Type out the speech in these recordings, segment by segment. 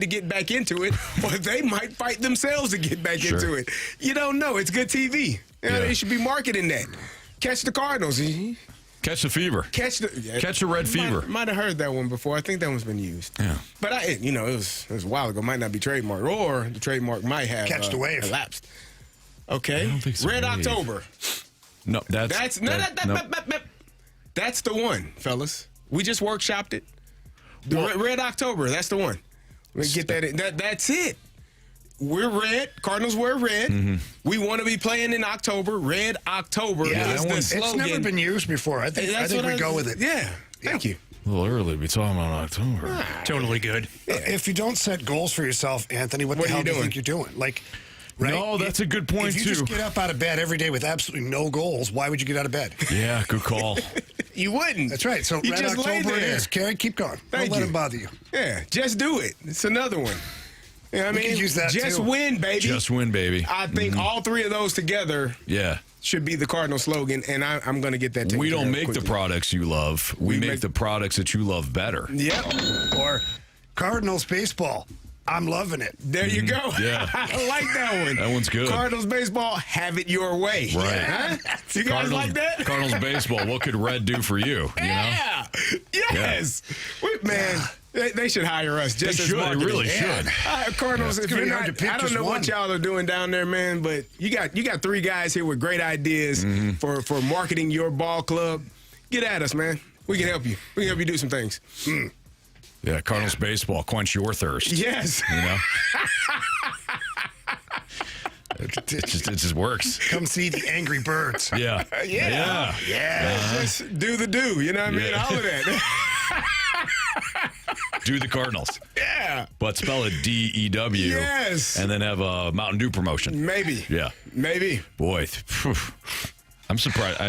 to get back into it, or they might fight themselves to get back into it. You don't know. It's good TV. They should be marketing that. Catch the Cardinals. Catch the fever. Catch the red fever. Might have heard that one before. I think that one's been used. Yeah. But it was a while ago. Might not be trademarked, or the trademark might have Catch the wave. elapsed. Okay. I don't think so. Red October. No, that's the one, fellas. We just workshopped it. Red October. That's the one. Let me get that in. That's it. We're red. Cardinals wear red. Mm-hmm. We want to be playing in October. Red October is the slogan. It's never been used before. I think we go with it. Yeah. Thank you. A little early to be talking about October. Totally good. Yeah. If you don't set goals for yourself, Anthony, what the hell do you think you're doing? Right? No, that's a good point, if you just get up out of bed every day with absolutely no goals, why would you get out of bed? Yeah, good call. You wouldn't. That's right. So you Red just October it is. Carey, keep going. Don't let him bother you. Yeah, just do it. It's another one. You know what I mean? Can use that just too. win, baby. Just win, baby. I think all three of those together should be the Cardinal slogan, and I'm going to get that taken We don't care of make quickly. the products you love. We make the products that you love better. Yep. Or Cardinals baseball. I'm loving it. There you go. Yeah. I like that one. That one's good. Cardinals baseball, have it your way. Right. Huh? You guys like that? Cardinals baseball, what could red do for you? Yeah. Yes. Man, they should hire us just as marketing. They really should. Cardinals, if you're not, I don't know what y'all are doing down there, man, but you got three guys here with great ideas for marketing your ball club. Get at us, man. We can help you. We can help you do some things. Yeah, Cardinals baseball, quench your thirst. Yes. You know? It just works. Come see the Angry Birds. Yeah. Yeah. Just do the do. You know what I mean? All of that. Do the Cardinals. Yeah. But spell it D-E-W. Yes. And then have a Mountain Dew promotion. Maybe. Yeah. Maybe. Boy. I'm surprised.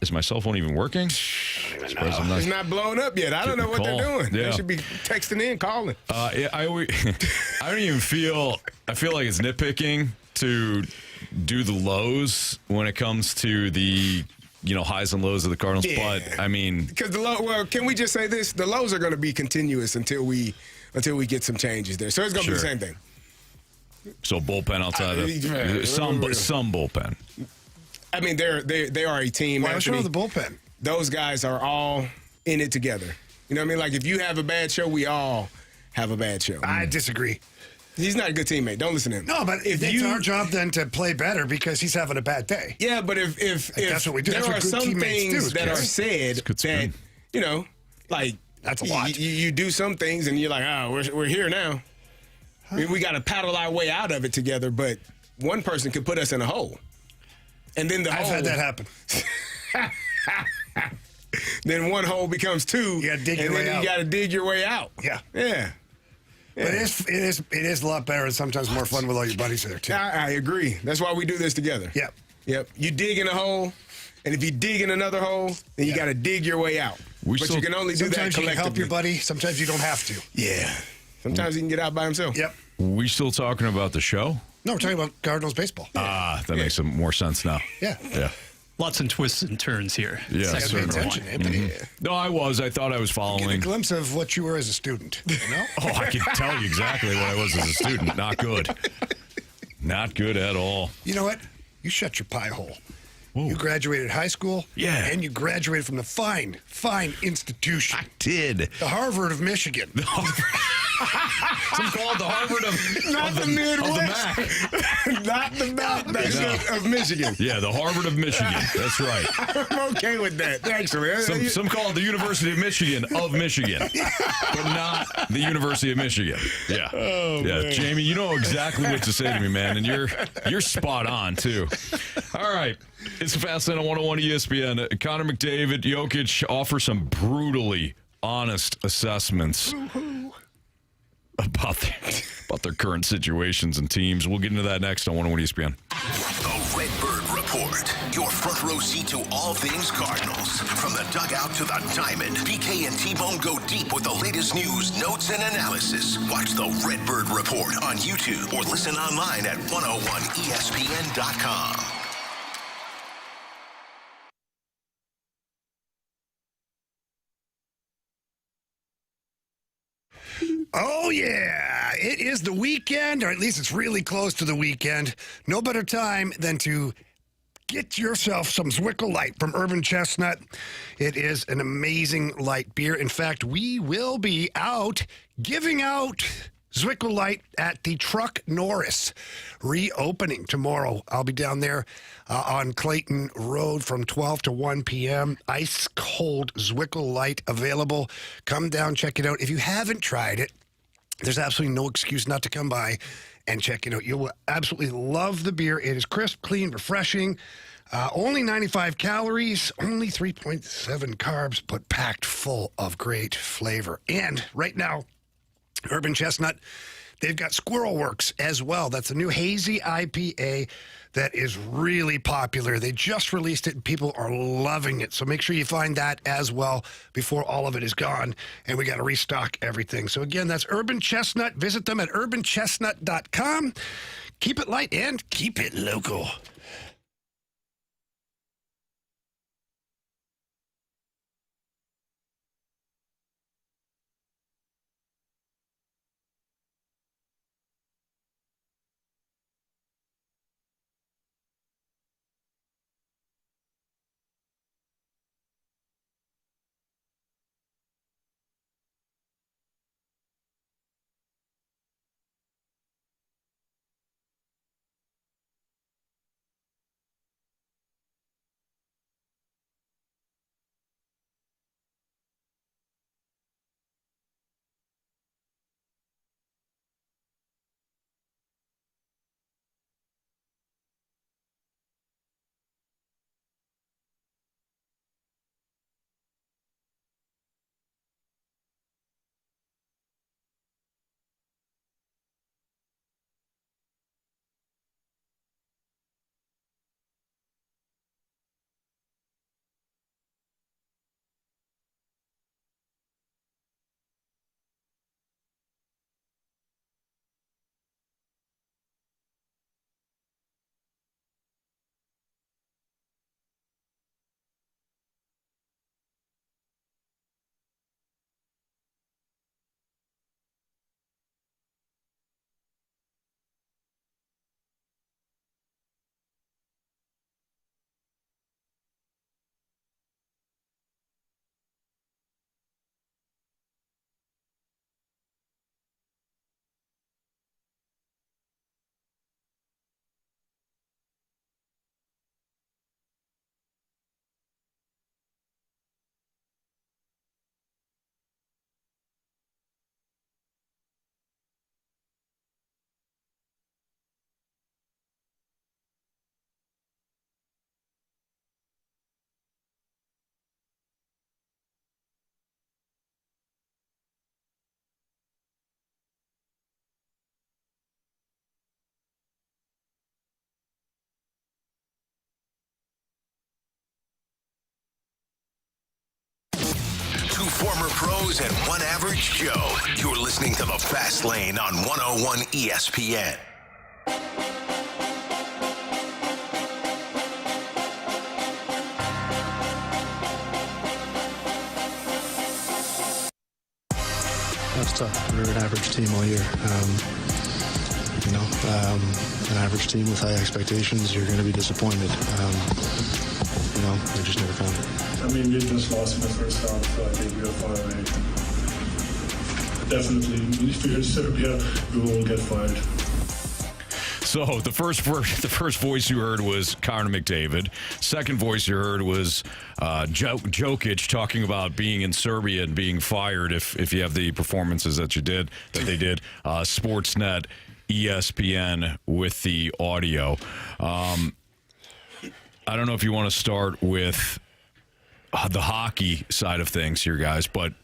Is my cell phone even working? It's not blowing up yet. I don't know what they're doing. Yeah. They should be texting in, calling. I don't even feel. I feel like it's nitpicking to do the lows when it comes to the highs and lows of the Cardinals. Yeah. But I mean, because can we just say this? The lows are going to be continuous until we get some changes there. So it's going to be the same thing. So bullpen outside of some bullpen. I mean, they are a team. What's wrong with the bullpen? Those guys are all in it together. You know what I mean? Like, if you have a bad show, we all have a bad show. I disagree. He's not a good teammate. Don't listen to him. No, but it's our job then to play better because he's having a bad day. Yeah, but if that's what we do. There are some things that are said that, like, that's a lot. You do some things and you're like, we're here now. I mean, we got to paddle our way out of it together, but one person could put us in a hole. And then I've had that happen. Then one hole becomes two. You got to dig your way out. And then you got to dig your way out. Yeah. Yeah. But it is a lot better and sometimes more fun with all your buddies there, too. I agree. That's why we do this together. Yep. You dig in a hole, and if you dig in another hole, then you got to dig your way out. But you can only do that collectively. Sometimes you can help your buddy. Sometimes you don't have to. Yeah. Sometimes he can get out by himself. Yep. We still talking about the show? No, we're talking about Cardinals baseball. That makes some more sense now. Yeah. Lots of twists and turns here. Yeah, attention, Anthony. No, I thought I was following. Get a glimpse of what you were as a student. I can tell you exactly what I was as a student. Not good. Not good at all. You know what? You shut your pie hole. Whoa. You graduated high school. Yeah. And you graduated from the fine institution. I did. The Harvard of Michigan. Some call it the Harvard of the Midwest. Not the Baptist of Michigan. Yeah, the Harvard of Michigan. That's right. I'm okay with that, actually. Some call it the University of Michigan, but not the University of Michigan. Yeah. Oh, man. Jamie, you know exactly what to say to me, man, and you're spot on, too. All right. It's the Fast Lane on 101 ESPN. Connor McDavid, Jokic offer some brutally honest assessments about their current situations and teams. We'll get into that next on 101 ESPN. The Redbird Report, your front row seat to all things Cardinals. From the dugout to the diamond, BK and T-Bone go deep with the latest news, notes, and analysis. Watch the Redbird Report on YouTube or listen online at 101ESPN.com. Oh, yeah. It is the weekend, or at least it's really close to the weekend. No better time than to get yourself some Zwickle Light from Urban Chestnut. It is an amazing light beer. In fact, we will be giving out Zwickle Light at the Truck Norris reopening tomorrow. I'll be down there on Clayton Road from 12 to 1 p.m. Ice cold Zwickle Light available. Come down, check it out. If you haven't tried it, there's absolutely no excuse not to come by and check it out. You will absolutely love the beer. It is crisp, clean, refreshing. Only 95 calories, only 3.7 carbs, but packed full of great flavor. And right now, Urban Chestnut, they've got Squirrel Works as well. That's a new hazy IPA that is really popular. They just released it, and people are loving it. So make sure you find that as well before all of it is gone, and we got to restock everything. So again, that's Urban Chestnut. Visit them at urbanchestnut.com. Keep it light and keep it local. Two former pros and one average Joe. You're listening to The Fast Lane on 101 ESPN. That's tough. We're an average team all year. An average team with high expectations, you're going to be disappointed. We just never found it. I mean, we just lost in the first half, so I think we are far away. Definitely, if we are Serbia, we will get fired. So the first voice you heard was Connor McDavid. Second voice you heard was Jokic talking about being in Serbia and being fired if you have the performances that they did. Sportsnet, ESPN with the audio. I don't know if you want to start with the hockey side of things here, guys, but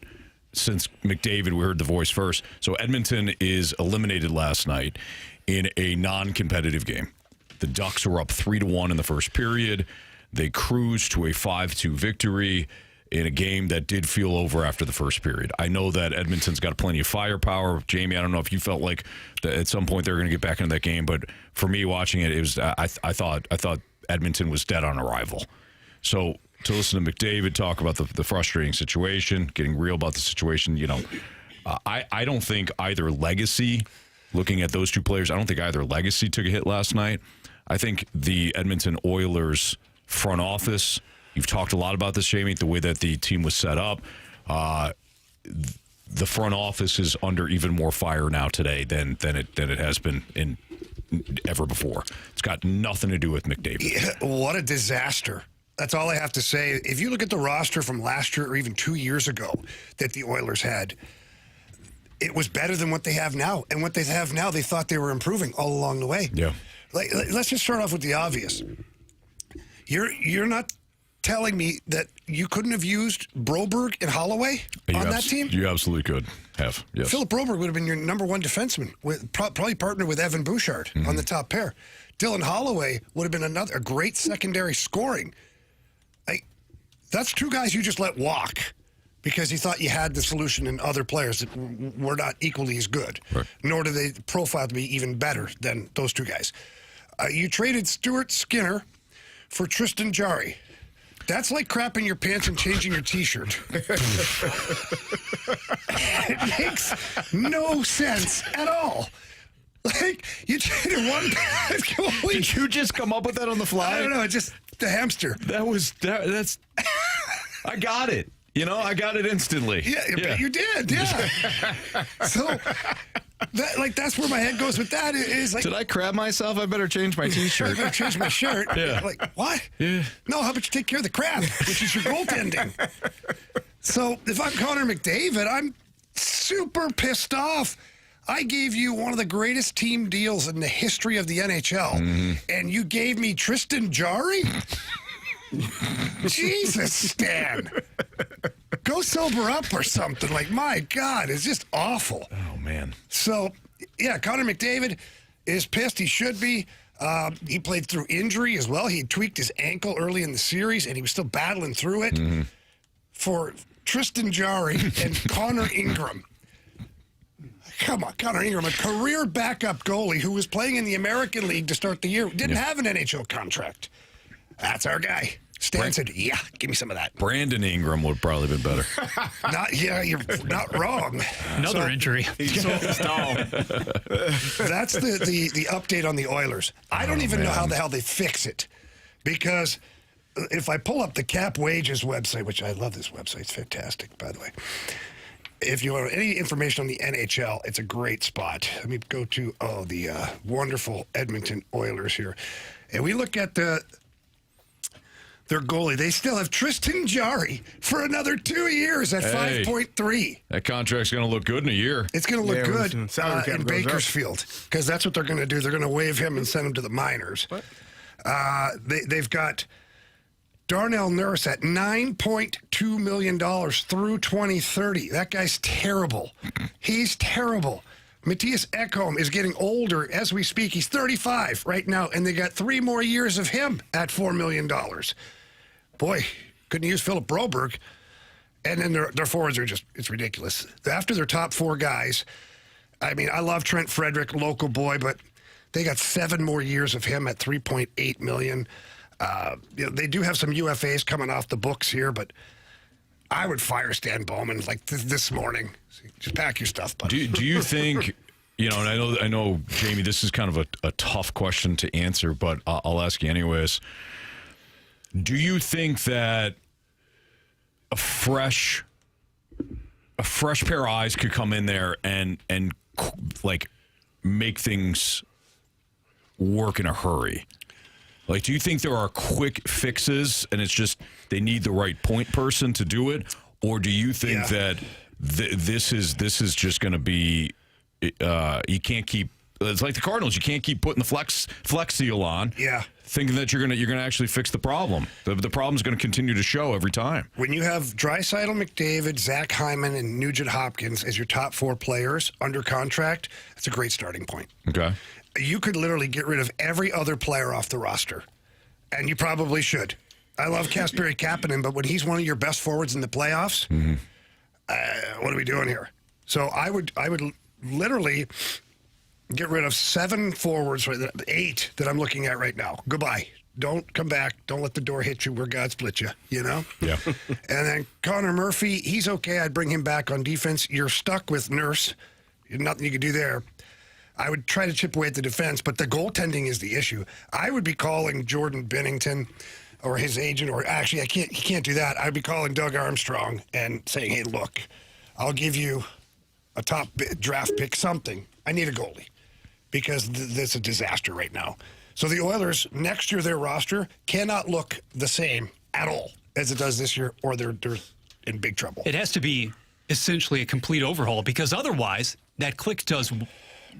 since McDavid, we heard the voice first. So Edmonton is eliminated last night in a non-competitive game. The Ducks were up 3-1 in the first period. They cruised to a 5-2 victory in a game that did feel over after the first period. I know that Edmonton's got plenty of firepower. Jamie, I don't know if you felt like that at some point they were going to get back into that game, but for me watching it, it was I thought Edmonton was dead on arrival. So to listen to McDavid talk about the frustrating situation, getting real about the situation, I don't think either legacy, looking at those two players, I don't think either legacy took a hit last night. I think the Edmonton Oilers front office, you've talked a lot about this, Jamie, the way that the team was set up. The front office is under even more fire now today than it has been in ever before. It's got nothing to do with McDavid. Yeah, what a disaster. That's all I have to say. If you look at the roster from last year or even 2 years ago that the Oilers had, it was better than what they have now. And what they have now, they thought they were improving all along the way. Yeah. Let's just start off with the obvious. You're not telling me that you couldn't have used Broberg and Holloway on that team? You absolutely could have, yes. Philip Broberg would have been your number one defenseman, probably partnered with Evan Bouchard on the top pair. Dylan Holloway would have been a great secondary scoring. That's two guys you just let walk because you thought you had the solution in other players that were not equally as good, right. Nor do they profile to be even better than those two guys. You traded Stuart Skinner for Tristan Jarry. That's like crapping your pants and changing your T-shirt. It makes no sense at all. Like, you traded one guy. Did you just come up with that on the fly? I don't know, just the hamster. That's I got it. I got it instantly. Yeah. You did, yeah. So, that's where my head goes with that. Is like, did I crab myself? I better change my T-shirt. I better change my shirt. Yeah. Like, what? Yeah. No, how about you take care of the crab, which is your goaltending? So, if I'm Connor McDavid, I'm super pissed off. I gave you one of the greatest team deals in the history of the NHL, and you gave me Tristan Jarry? Jesus, Stan. Go sober up or something. Like, my God, it's just awful. Oh, man. So, yeah, Connor McDavid is pissed. He should be. He played through injury as well. He had tweaked his ankle early in the series, and he was still battling through it. For Tristan Jarry and Connor Ingram. Come on, Connor Ingram, a career backup goalie who was playing in the American League to start the year, didn't have an NHL contract. That's our guy. Stan said, yeah, give me some of that. Brandon Ingram would have probably been better. You're not wrong. Another injury. He's so stalled. That's the update on the Oilers. I don't even know how the hell they fix it. Because if I pull up the Cap Wages website, which I love this website, it's fantastic, by the way. If you want any information on the NHL, it's a great spot. Let me go to the wonderful Edmonton Oilers here. And we look at their goalie. They still have Tristan Jarry for another 2 years at 5.3. That contract's going to look good in a year. It's going to look good goes in Bakersfield because that's what they're going to do. They're going to waive him and send him to the minors. What? They've got Darnell Nurse at $9.2 million through 2030. That guy's terrible. He's terrible. Matthias Ekholm is getting older as we speak. He's 35 right now, and they got 3 more years of him at $4 million. Boy, couldn't use Philip Broberg. And then their forwards are just, it's ridiculous. After their top 4 guys, I mean, I love Trent Frederick, local boy, but they got 7 more years of him at $3.8 million. They do have some UFAs coming off the books here, but I would fire Stan Bowman like this morning. Just pack your stuff, buddy. Do you think, and I know, Jamie, this is kind of a tough question to answer, but I'll ask you anyways. Do you think that a fresh pair of eyes could come in there and like make things work in a hurry? Like, do you think there are quick fixes and it's just they need the right point person to do it? Or do you think that this is just going to be you can't keep it's like the Cardinals, you can't keep putting the flex seal on. Yeah. Thinking that you're gonna actually fix the problem. The problem's going to continue to show every time. When you have Draisaitl, McDavid, Zach Hyman, and Nugent Hopkins as your top 4 players under contract, that's a great starting point. Okay. You could literally get rid of every other player off the roster, and you probably should. I love Kasperi Kapanen, but when he's one of your best forwards in the playoffs, what are we doing here? So I would literally get rid of 7 forwards, 8 that I'm looking at right now. Goodbye. Don't come back. Don't let the door hit you where God split you, you know? Yeah. And then Connor Murphy, he's okay. I'd bring him back on defense. You're stuck with Nurse. Nothing you can do there. I would try to chip away at the defense, but the goaltending is the issue. I would be calling Jordan Bennington or his agent, or actually, he can't do that. I'd be calling Doug Armstrong and saying, hey, look, I'll give you a top draft pick, something. I need a goalie because this is a disaster right now. So the Oilers, next year, their roster cannot look the same at all as it does this year, or they're in big trouble. It has to be essentially a complete overhaul, because otherwise the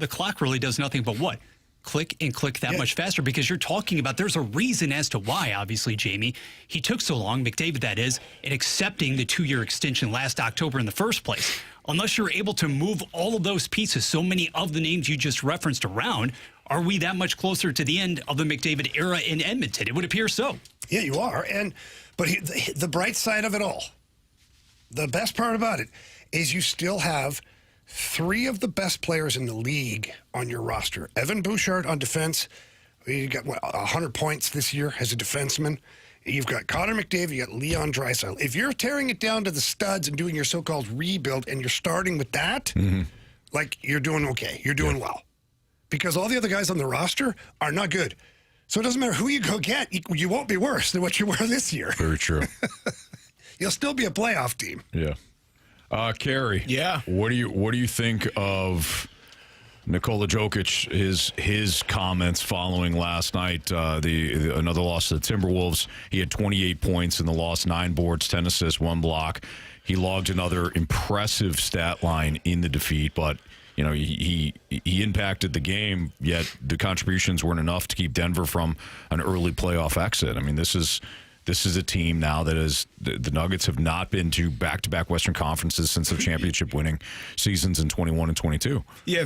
clock really does nothing but what? Click and click that much faster, because you're talking about there's a reason as to why, obviously, Jamie. He took so long, McDavid that is, in accepting the 2-year extension last October in the first place. Unless you're able to move all of those pieces, so many of the names you just referenced around, are we that much closer to the end of the McDavid era in Edmonton? It would appear so. Yeah, you are. But the bright side of it all, the best part about it, is you still have 3 of the best players in the league on your roster. Evan Bouchard on defense. You got 100 points this year as a defenseman. You've got Connor McDavid. You got Leon Draisaitl. If you're tearing it down to the studs and doing your so-called rebuild, and you're starting with that, like, you're doing okay. You're doing well. Because all the other guys on the roster are not good. So it doesn't matter who you go get. You won't be worse than what you were this year. Very true. You'll still be a playoff team. Yeah. Carey. Yeah. What do you think of Nikola Jokic, his comments following last night, another loss to the Timberwolves? He had 28 points in the loss, 9 boards, 10 assists, 1 block. He logged another impressive stat line in the defeat, but you know, he impacted the game, yet the contributions weren't enough to keep Denver from an early playoff exit. I mean, this is a team now that is the Nuggets have not been to back-to-back Western Conferences since their championship-winning seasons in 21 and 22. Yeah,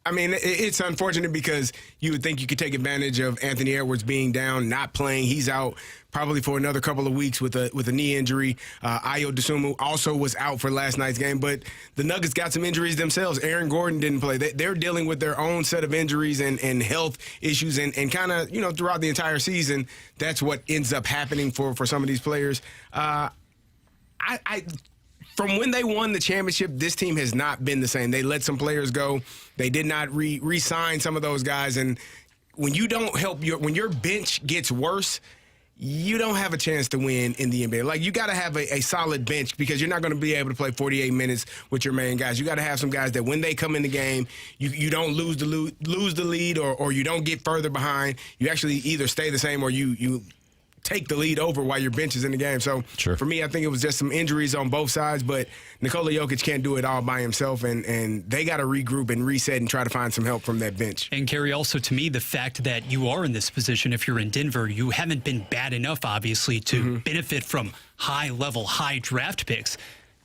I mean, it's unfortunate because you would think you could take advantage of Anthony Edwards being down, not playing. He's out probably for another couple of weeks with a knee injury. Ayo Dosunmu also was out for last night's game, but the Nuggets got some injuries themselves. Aaron Gordon didn't play. They're dealing with their own set of injuries and health issues, and kind of, you know, throughout the entire season, that's what ends up happening for some of these players. From when they won the championship, this team has not been the same. They let some players go. They did not re-sign some of those guys. And when you don't help when your bench gets worse, you don't have a chance to win in the NBA. Like, you got to have a solid bench, because you're not going to be able to play 48 minutes with your main guys. You got to have some guys that when they come in the game, you don't lose the lead or you don't get further behind. You actually either stay the same or you take the lead over while your bench is in the game. So For me, I think it was just some injuries on both sides, but Nikola Jokic can't do it all by himself, and they got to regroup and reset and try to find some help from that bench. And Carey, also to me, the fact that you are in this position, if you're in Denver, you haven't been bad enough, obviously, to benefit from high-level, high draft picks.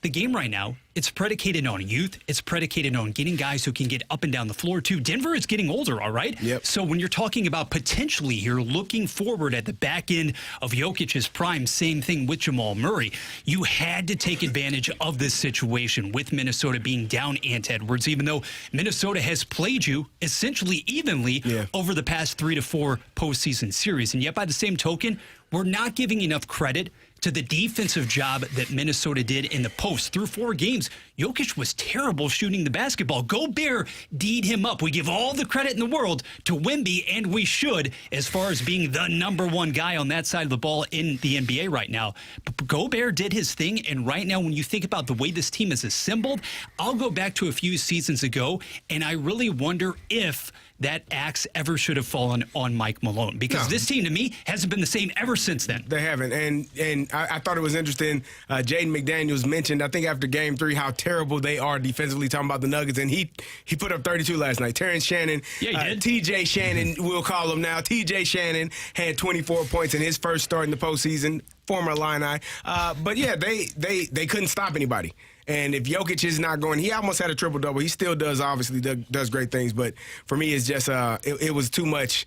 The game right now, it's predicated on youth. It's predicated on getting guys who can get up and down the floor, too. Denver is getting older, all right? Yep. So when you're talking about potentially here looking forward at the back end of Jokic's prime, same thing with Jamal Murray, you had to take advantage of this situation with Minnesota being down Ant Edwards, even though Minnesota has played you essentially evenly over the past 3 to 4 postseason series. And yet, by the same token, we're not giving enough credit to the defensive job that Minnesota did in the post. Through 4 games, Jokic was terrible shooting the basketball. Gobert D'd him up. We give all the credit in the world to Wemby, and we should, as far as being the #1 guy on that side of the ball in the NBA right now. But Gobert did his thing, and right now, when you think about the way this team is assembled, I'll go back to a few seasons ago, and I really wonder if that axe ever should have fallen on Mike Malone, because this team, to me, hasn't been the same ever since then. They haven't, and I thought it was interesting. Jaden McDaniels mentioned, I think after Game 3, how terrible they are defensively, talking about the Nuggets, and he put up 32 last night. Terrence Shannon, TJ Shannon, we'll call him now. TJ Shannon had 24 points in his first start in the postseason, former Illini. But yeah, they couldn't stop anybody. And if Jokic is not going, he almost had a triple-double. He still does, obviously, does great things. But for me, it's just it was too much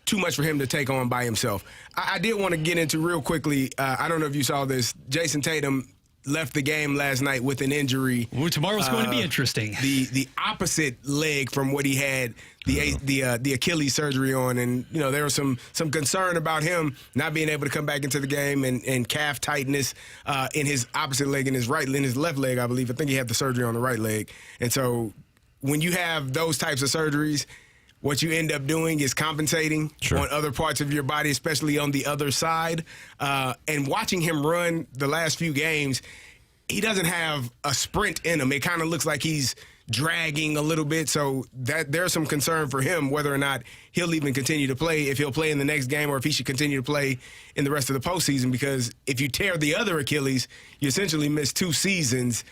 for him to take on by himself. I did want to get into real quickly, I don't know if you saw this, Jason Tatum left the game last night with an injury. Ooh, tomorrow's going to be interesting. The opposite leg from what he had the Achilles surgery on, and there was some concern about him not being able to come back into the game and calf tightness in his opposite leg, in his left leg, I believe. I think he had the surgery on the right leg, and so when you have those types of surgeries, what you end up doing is compensating on other parts of your body, especially on the other side. And watching him run the last few games, he doesn't have a sprint in him. It kind of looks like he's dragging a little bit, so that there's some concern for him whether or not he'll even continue to play, if he'll play in the next game, or if he should continue to play in the rest of the postseason. Because if you tear the other Achilles, you essentially miss 2 seasons,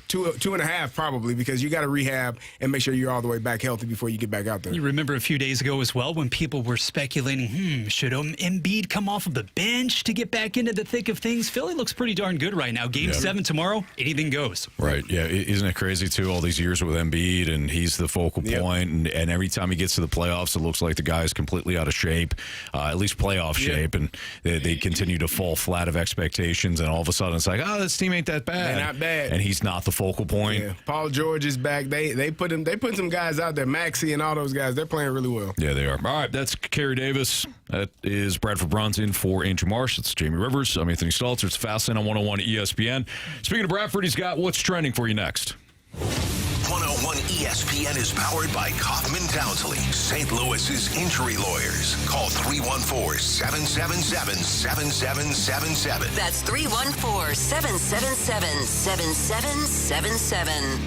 two and a half probably, because you got to rehab and make sure you're all the way back healthy before you get back out there. You remember a few days ago as well when people were speculating, should Embiid come off of the bench to get back into the thick of things? Philly looks pretty darn good right now. Game 7 tomorrow, anything goes. Right, yeah. Isn't it crazy, too, all these years with Embiid, and he's the focal point, and every time he gets to the playoffs, it looks like the guy is completely out of shape, at least playoff shape, and they continue to fall flat of expectations, and all of a sudden it's like, this team ain't that bad. They're not bad. And he's not the focal point. Yeah. Paul George is back. They put some guys out there, Maxey and all those guys. They're playing really well. Yeah, they are. All right, that's Carey Davis. That is Bradford Brunson for Andrew Marsh. It's Jamie Rivers. I'm Anthony Stalter. It's Fastlane on 101 ESPN. Speaking of Bradford, he's got what's trending for you next. 101 ESPN is powered by Kaufman Townsley, St. Louis's injury lawyers. Call 314-777-7777. That's 314-777-7777.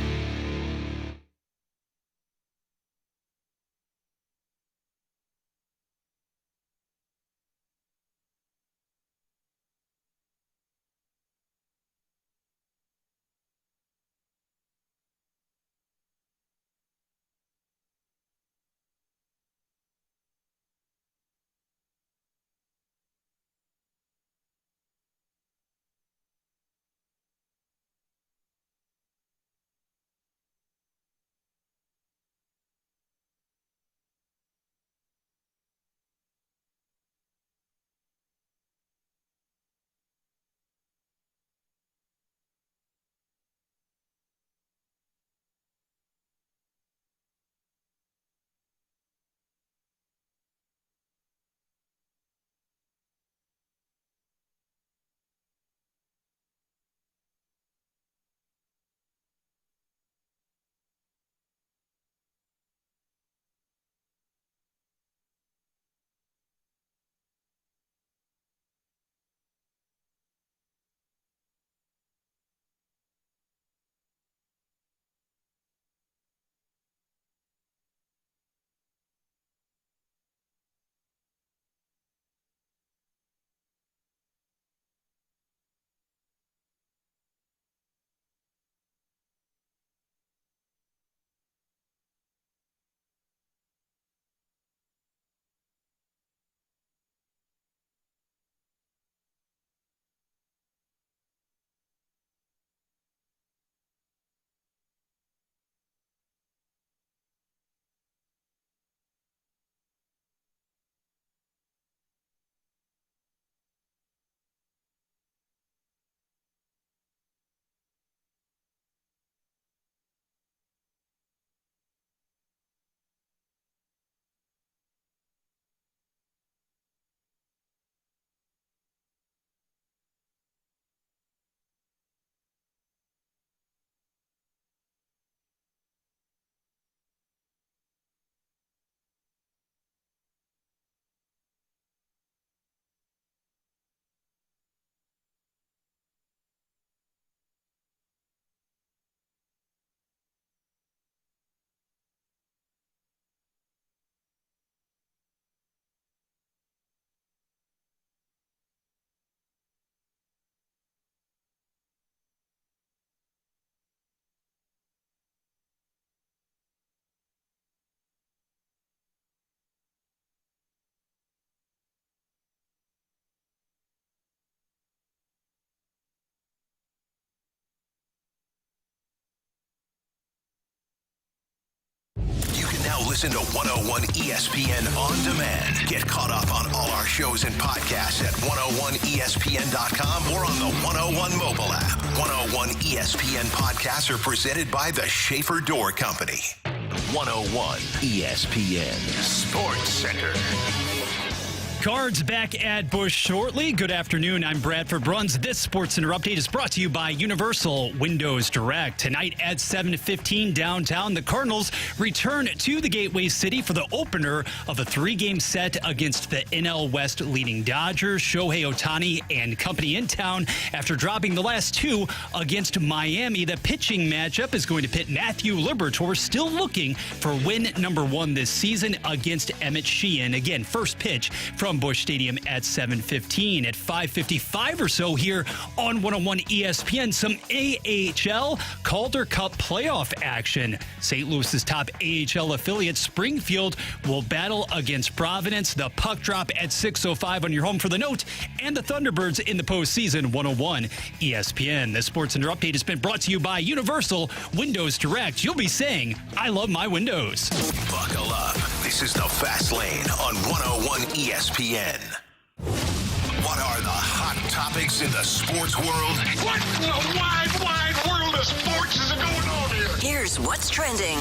Now listen to 101 ESPN On Demand. Get caught up on all our shows and podcasts at 101ESPN.com or on the 101 mobile app. 101 ESPN podcasts are presented by the Schaefer Door Company. 101 ESPN Sports Center. Cards back at Busch shortly. Good afternoon. I'm Bradford Bruns. This Sports Center update is brought to you by Universal Windows Direct. Tonight at 7:15 downtown, the Cardinals return to the Gateway City for the opener of a 3-game set against the NL West leading Dodgers. Shohei Ohtani and company in town after dropping the last 2 against Miami. The pitching matchup is going to pit Matthew Liberatore, still looking for win number 1 this season against Emmett Sheehan. Again, first pitch from Busch Stadium at 7:15. At 5:55 or so here on 101 ESPN, some AHL Calder Cup playoff action. St. Louis's top AHL affiliate Springfield will battle against Providence. The puck drop at 6:05 on your home for the note, and the Thunderbirds in the postseason. 101 ESPN. The Sports Center update has been brought to you by Universal Windows Direct. You'll be saying, I love my windows. Buckle up. This is the Fast Lane on 101 ESPN. What are the hot topics in the sports world? What in the wide, wide world of sports is going on here? Here's what's trending.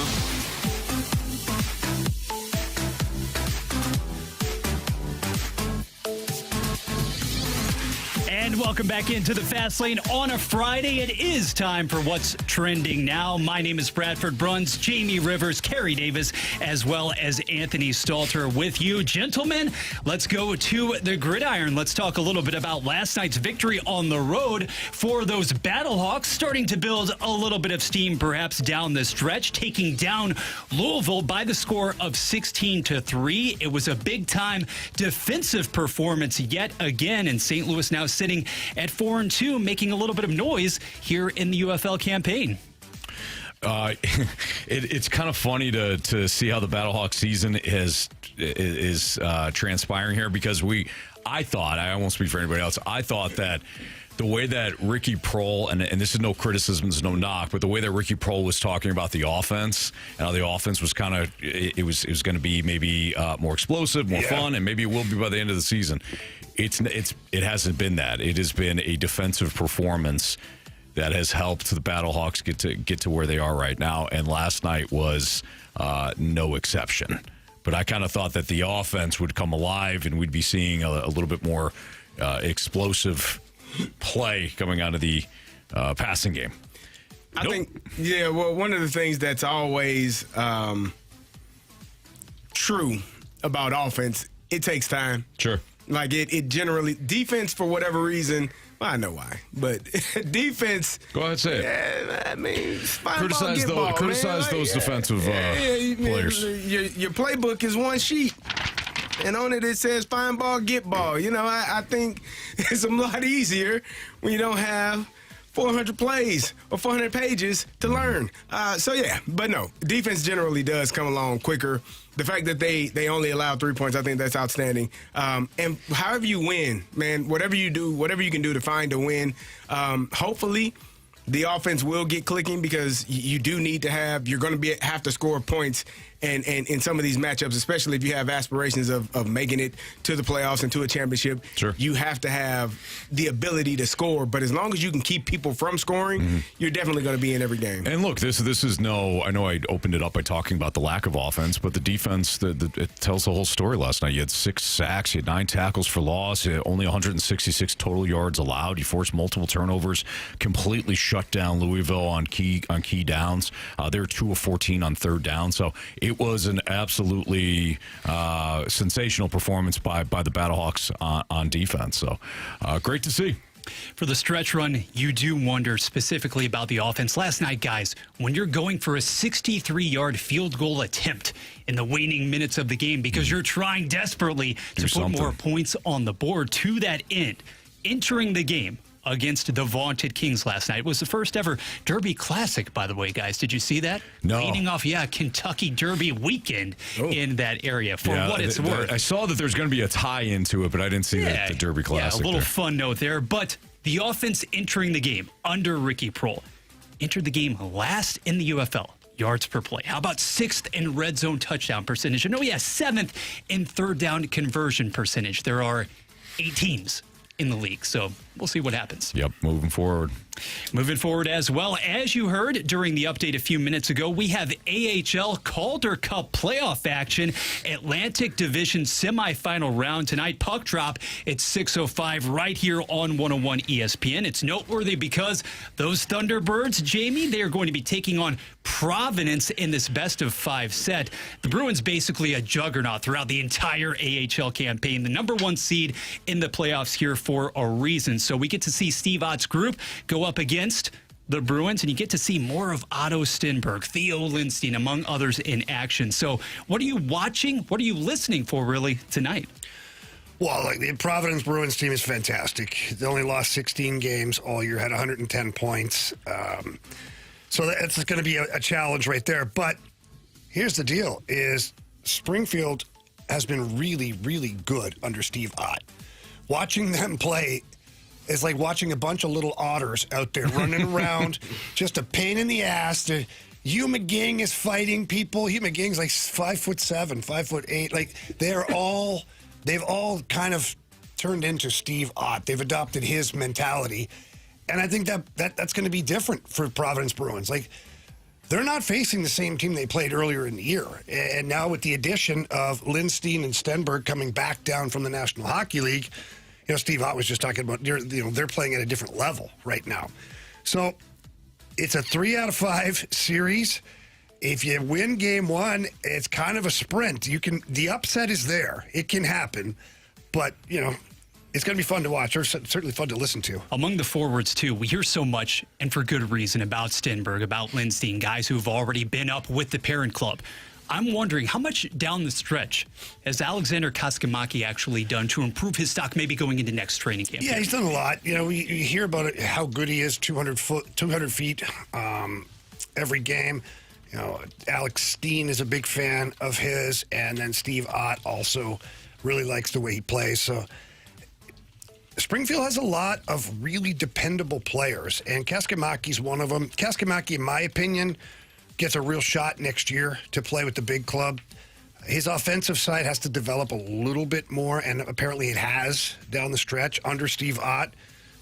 And welcome back into the Fast Lane on a Friday. It is time for What's Trending Now. My name is Bradford Bruns, Jamie Rivers, Carey Davis, as well as Anthony Stalter with you. Gentlemen, let's go to the gridiron. Let's talk a little bit about last night's victory on the road for those Battlehawks, starting to build a little bit of steam perhaps down the stretch, taking down Louisville by the score of 16-3. It was a big-time defensive performance yet again, and St. Louis now sitting at 4-2, making a little bit of noise here in the UFL campaign. It's kind of funny to see how the Battlehawks season is transpiring here, because I won't speak for anybody else, I thought that the way that Ricky Prohl, and this is no criticism, this is no knock, but the way that Ricky Prohl was talking about the offense and how the offense was kind of, it was going to be maybe more explosive, more fun, and maybe it will be by the end of the season. It hasn't been that. It has been a defensive performance that has helped the Battlehawks get to where they are right now, and last night was no exception. But I kind of thought that the offense would come alive and we'd be seeing a little bit more explosive play coming out of the passing game. I think, well, one of the things that's always true about offense, it takes time. Sure. Like it generally, defense for whatever reason, well, I know why, but defense. Go ahead, say it. I mean, criticize those defensive players. Your playbook is one sheet. And on it says find ball, get ball. You know, I think it's a lot easier when you don't have 400 plays or 400 pages to learn. But no, defense generally does come along quicker. The fact that they only allow 3 points, I think that's outstanding. And however you win, man, whatever you do, whatever you can do to find a win, hopefully the offense will get clicking, because you do need to you're going to have to score points and in some of these matchups, especially if you have aspirations of making it to the playoffs and to a championship. Sure. You have to have the ability to score, but as long as you can keep people from scoring, you're definitely going to be in every game. And look, this is I know I opened it up by talking about the lack of offense, but the defense, it tells the whole story last night. You had 6 sacks, you had 9 tackles for loss, you had only 166 total yards allowed. You forced multiple turnovers, completely shut down Louisville on key downs. They were 2 of 14 on third down, so it was an absolutely sensational performance by the Battlehawks on defense. So great to see. For the stretch run, you do wonder specifically about the offense. Last night, guys, when you're going for a 63-yard field goal attempt in the waning minutes of the game because you're trying desperately to put more points on the board, to that end, entering the game against the vaunted Kings last night was the first ever Derby Classic, by the way, guys. Did you see that? No. Leading off, Kentucky Derby weekend in that area, for what it's worth. I saw that there's going to be a tie into it, but I didn't see the Derby Classic. Yeah, a little fun note there. But the offense entering the game under Ricky Prohl entered the game last in the UFL. Yards per play. How about 6th in red zone touchdown percentage? And 7th in third down conversion percentage. There are 8 teams in the league. So we'll see what happens. Yep, moving forward. Moving forward as well, as you heard during the update a few minutes ago, we have AHL Calder Cup playoff action. Atlantic Division semifinal round tonight. Puck drop at 6:05 right here on 101 ESPN. It's noteworthy because those Thunderbirds, Jamie, they are going to be taking on Providence in this best-of-5 set. The Bruins basically a juggernaut throughout the entire AHL campaign. The number 1 seed in the playoffs here for a reason. So we get to see Steve Ott's group go up against the Bruins, and you get to see more of Otto Stenberg, Theo Lindstein, among others in action. So what are you watching? What are you listening for, really, tonight? Well, like the Providence Bruins team is fantastic. They only lost 16 games all year, had 110 points. So that's going to be a challenge right there. But here's the deal, is Springfield has been really, really good under Steve Ott. Watching them play is like watching a bunch of little otters out there running around, just a pain in the ass. Hugh McGing is fighting people. Hugh McGing's like 5'7", 5'8". Like they've all kind of turned into Steve Ott. They've adopted his mentality. And I think that's going to be different for Providence Bruins. Like, they're not facing the same team they played earlier in the year. And now with the addition of Lindstein and Stenberg coming back down from the National Hockey League, Steve Ott was just talking about, they're playing at a different level right now. So it's a 3-out-of-5 series. If you win game 1, it's kind of a sprint. The upset is there. It can happen. But, it's going to be fun to watch, or certainly fun to listen to. Among the forwards, too, we hear so much, and for good reason, about Stenberg, about Lindstein, guys who've already been up with the parent club. I'm wondering, how much down the stretch has Alexander Kaskamaki actually done to improve his stock, maybe going into next training camp? Yeah, he's done a lot. We hear about it, how good he is, 200 feet every game. Alex Steen is a big fan of his, and then Steve Ott also really likes the way he plays. So Springfield has a lot of really dependable players, and Kaskamaki's one of them. Kaskamaki, in my opinion, gets a real shot next year to play with the big club. His offensive side has to develop a little bit more, and apparently it has down the stretch under Steve Ott.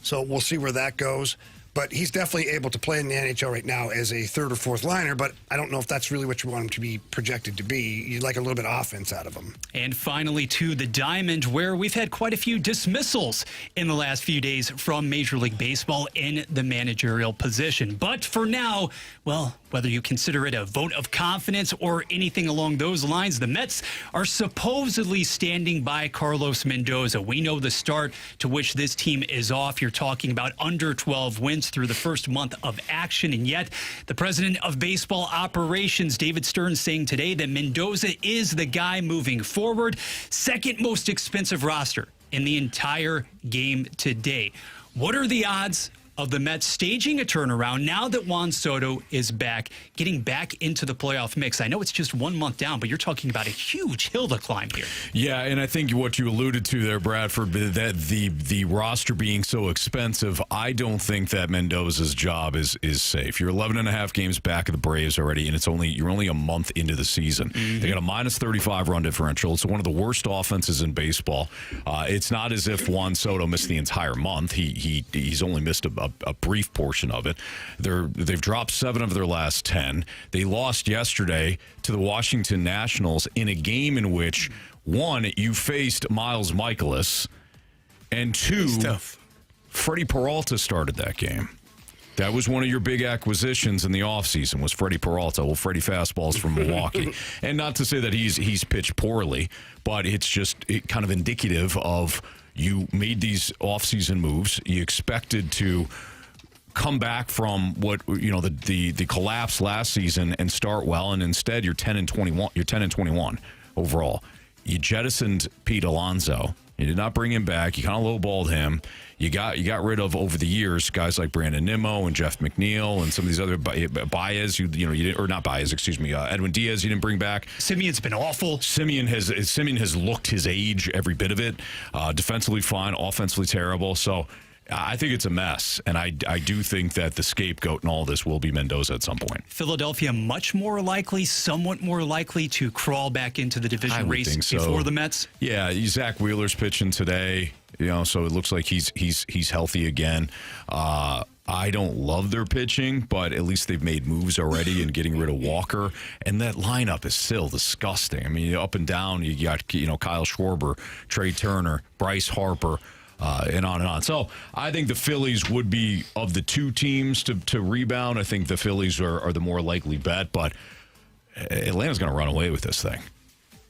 So we'll see where that goes. But he's definitely able to play in the NHL right now as a third or fourth liner, but I don't know if that's really what you want him to be projected to be. You'd like a little bit of offense out of him. And finally, to the Diamond, where we've had quite a few dismissals in the last few days from Major League Baseball in the managerial position. But for now, well, whether you consider it a vote of confidence or anything along those lines, the Mets are supposedly standing by Carlos Mendoza. We know the start to which this team is off. You're talking about under 12 wins through the first month of action. And yet, the president of baseball operations, David Stern, saying today that Mendoza is the guy moving forward. Second most expensive roster in the entire game today. What are the odds of the Mets staging a turnaround now that Juan Soto is back, getting back into the playoff mix? I know it's just 1 month down, but you're talking about a huge hill to climb here. Yeah, and I think what you alluded to there, Bradford, that the roster being so expensive, I don't think that Mendoza's job is safe. You're 11 and a half games back of the Braves already, and you're only a month into the season. Mm-hmm. They got a minus 35 run differential. It's one of the worst offenses in baseball. It's not as if Juan Soto missed the entire month. He's only missed a brief portion of it. They've dropped 7 of their last 10. They lost yesterday to the Washington Nationals in a game in which, 1, you faced Miles Mikolas, and 2, Freddie Peralta started that game. That was one of your big acquisitions in the offseason, was Freddie Peralta. Well, Freddie fastballs from Milwaukee. And not to say that he's pitched poorly, but it's just kind of indicative of you made these offseason moves. You expected to come back from the collapse last season and start well, and instead you're 10-21. You're 10-21 overall. You jettisoned Pete Alonso. You did not bring him back. You kind of lowballed him. You got rid of, over the years, guys like Brandon Nimmo and Jeff McNeil and some of these other Baez. You didn't, or not Baez, excuse me. Edwin Diaz. You didn't bring back. Simeon's been awful. Simeon has looked his age, every bit of it. Defensively fine, offensively terrible. So I think it's a mess, and I do think that the scapegoat in all this will be Mendoza at some point. Philadelphia somewhat more likely to crawl back into the division race before the Mets? Yeah, Zach Wheeler's pitching today. so it looks like he's healthy again. I don't love their pitching, but at least they've made moves already in getting rid of Walker. And that lineup is still disgusting. I mean, up and down, you got Kyle Schwarber, Trey Turner, Bryce Harper, and on and on. So I think the Phillies would be, of the two teams to rebound, I think the Phillies are the more likely bet. But Atlanta's going to run away with this thing.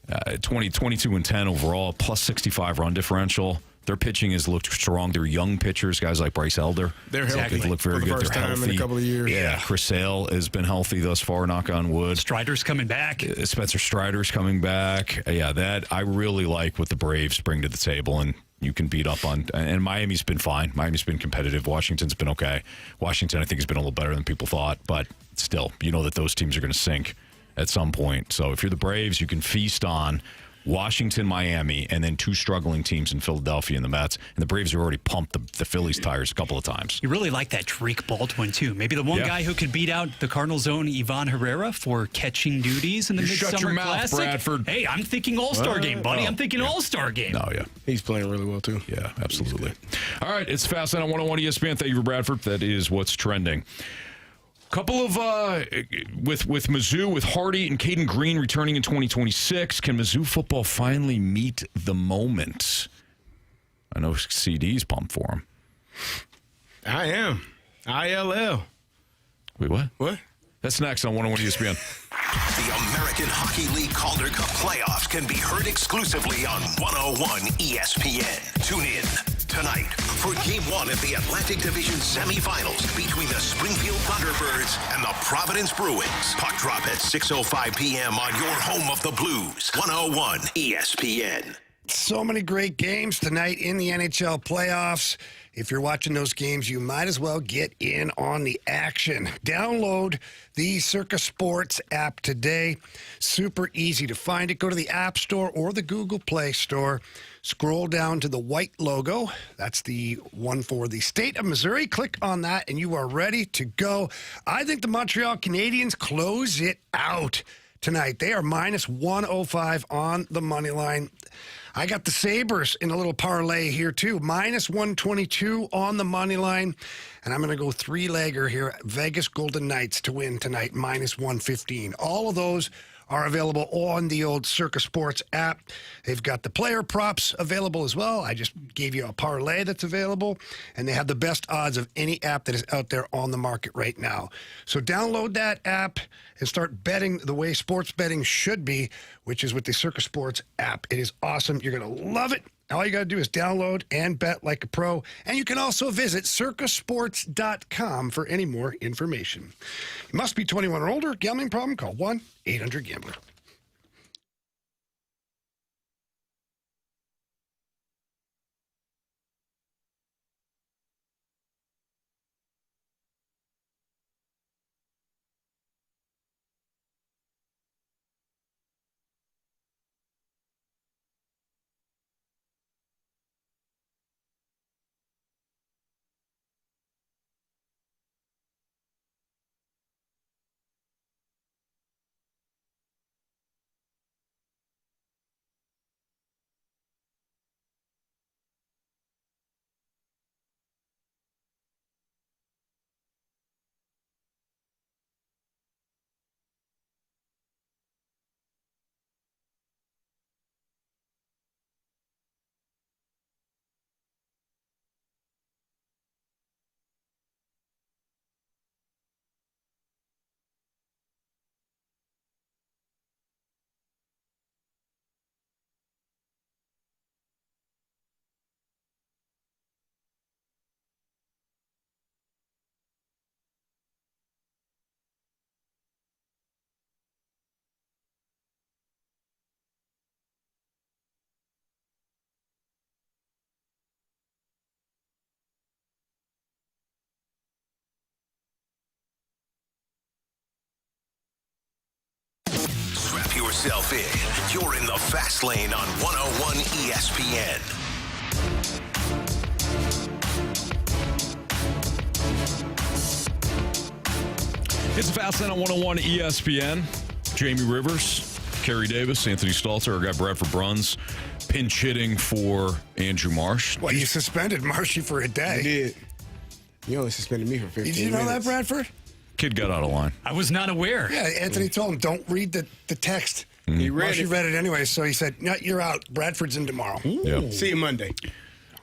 22-10 overall, plus 65 run differential. Their pitching has looked strong. They're young pitchers, guys like Bryce Elder. They're healthy. They look very for the good. first They're time healthy. in a couple of years. Yeah, Chris Sale has been healthy thus far, knock on wood. Strider's coming back. Spencer Strider's coming back. Yeah, that I really like what the Braves bring to the table, and you can beat up on. And Miami's been fine. Miami's been competitive. Washington's been okay. Washington, I think, has been a little better than people thought, but still, you know that those teams are going to sink at some point. So if you're the Braves, you can feast on Washington, Miami, and then two struggling teams in Philadelphia and the Mets. And the Braves have already pumped the Phillies' tires a couple of times. You really like that Drake Baldwin, too. Maybe the one guy who could beat out the Cardinals' own Ivan Herrera for catching duties in the Midsummer shut your mouth, Classic. Bradford. Hey, I'm thinking All-Star game, buddy. I'm thinking All-Star game. No, yeah. He's playing really well, too. Yeah, absolutely. All right, it's Fast Lane on 101 ESPN. Thank you for Bradford. That is what's trending. Couple of, with Mizzou, with Hardy and Cayden Green returning in 2026, can Mizzou football finally meet the moment? I know CD's pumped for him. I am. ILL. Wait, what? What? That's next on 101 ESPN. The American Hockey League Calder Cup playoffs can be heard exclusively on 101 ESPN. Tune in tonight for Game 1 of the Atlantic Division semifinals between the Springfield Thunderbirds and the Providence Bruins. Puck drop at 6:05 p.m. on your home of the Blues, 101 ESPN. So many great games tonight in the NHL playoffs. If you're watching those games, you might as well get in on the action. Download the Circa Sports app today. Super easy to find it. Go to the App Store or the Google Play Store. Scroll down to the white logo. That's the one for the state of Missouri. Click on that, and you are ready to go. I think the Montreal Canadiens close it out tonight. They are minus 105 on the money line. I got the Sabres in a little parlay here, too. Minus 122 on the money line. And I'm going to go three-legger here. Vegas Golden Knights to win tonight, minus 115. All of those are available on the old Circa Sports app. They've got the player props available as well. I just gave you a parlay that's available. And they have the best odds of any app that is out there on the market right now. So download that app and start betting the way sports betting should be, which is with the Circa Sports app. It is awesome. You're going to love it. All you got to do is download and bet like a pro. And you can also visit circasports.com for any more information. You must be 21 or older. Gambling problem? Call 1-800-GAMBLER. Strap yourself in. You're in the fast lane on 101 ESPN. It's Fast Lane on 101 ESPN. Jamie Rivers Carey Davis, Anthony Stalter, our guy Bradford Bruns, pinch hitting for Andrew Marsh. Well, you suspended Marshy for a day. I did. You only suspended me for 15 minutes. Did you know that, Bradford? Kid got out of line. I was not aware. Yeah, Anthony told him, don't read the text. He Marshy read it anyway, so he said, no, you're out. Bradford's in tomorrow. Yeah. See you Monday.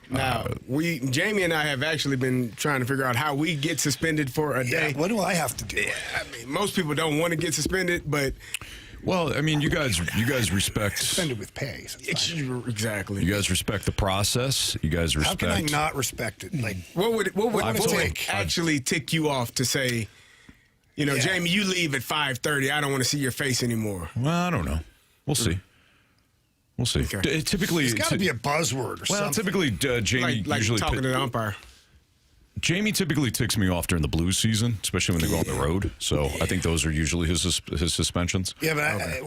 Now, Jamie and I have actually been trying to figure out how we get suspended for a day. What do I have to do? Yeah, I mean, most people don't want to get suspended, but Well, I mean, you guys respect. Suspended with pay. So it's fine. exactly. You guys respect the process. You guys How respect. can I not respect it? Like, What would take? actually tick you off to say, Yeah. Jamie, you leave at 5:30. I don't want to see your face anymore. Well, I don't know. We'll see. We'll see. Okay. Typically, it's got to be a buzzword or something. typically, Jamie Like usually talking to the umpire. Jamie typically ticks me off during the Blues season, especially when they go on the road. So I think those are usually his suspensions. Yeah, but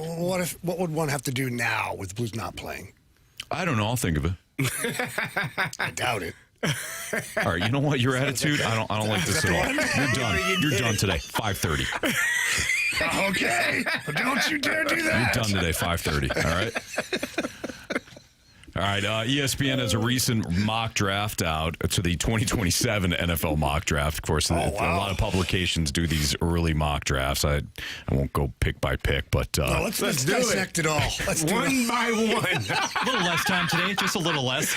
what would one have to do now with the Blues not playing? I don't know. I'll think of it. I doubt it. All right. You know what? Your attitude. I don't like this at all. You're done. You're done today. 5:30. Okay, but don't you dare do that. You're done today. 5:30. All right. All right, ESPN has a recent mock draft out to the 2027 NFL mock draft. Of course, a lot of publications do these early mock drafts. I won't go pick by pick, but Let's dissect it all. Let's do One it. by one. A little less time today, just a little less.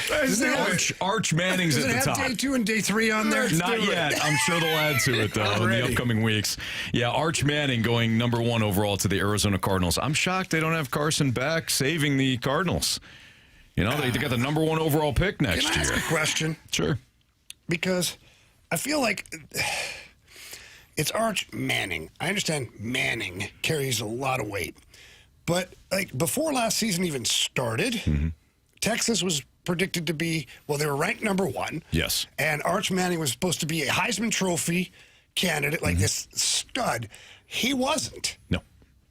Arch Manning's Does at it the have top. day 2 and day 3 on there? Not yet. I'm sure they'll add to it, though, in the Already. upcoming weeks. Yeah, Arch Manning going number 1 overall to the Arizona Cardinals. I'm shocked they don't have Carson Beck saving the Cardinals. You know, they got the number 1 overall pick next Can I ask year. a question? Sure. Because I feel like it's Arch Manning. I understand Manning carries a lot of weight. But like before last season even started, Texas was predicted to be, well, they were ranked number 1. Yes. And Arch Manning was supposed to be a Heisman Trophy candidate, like this stud. He wasn't. No.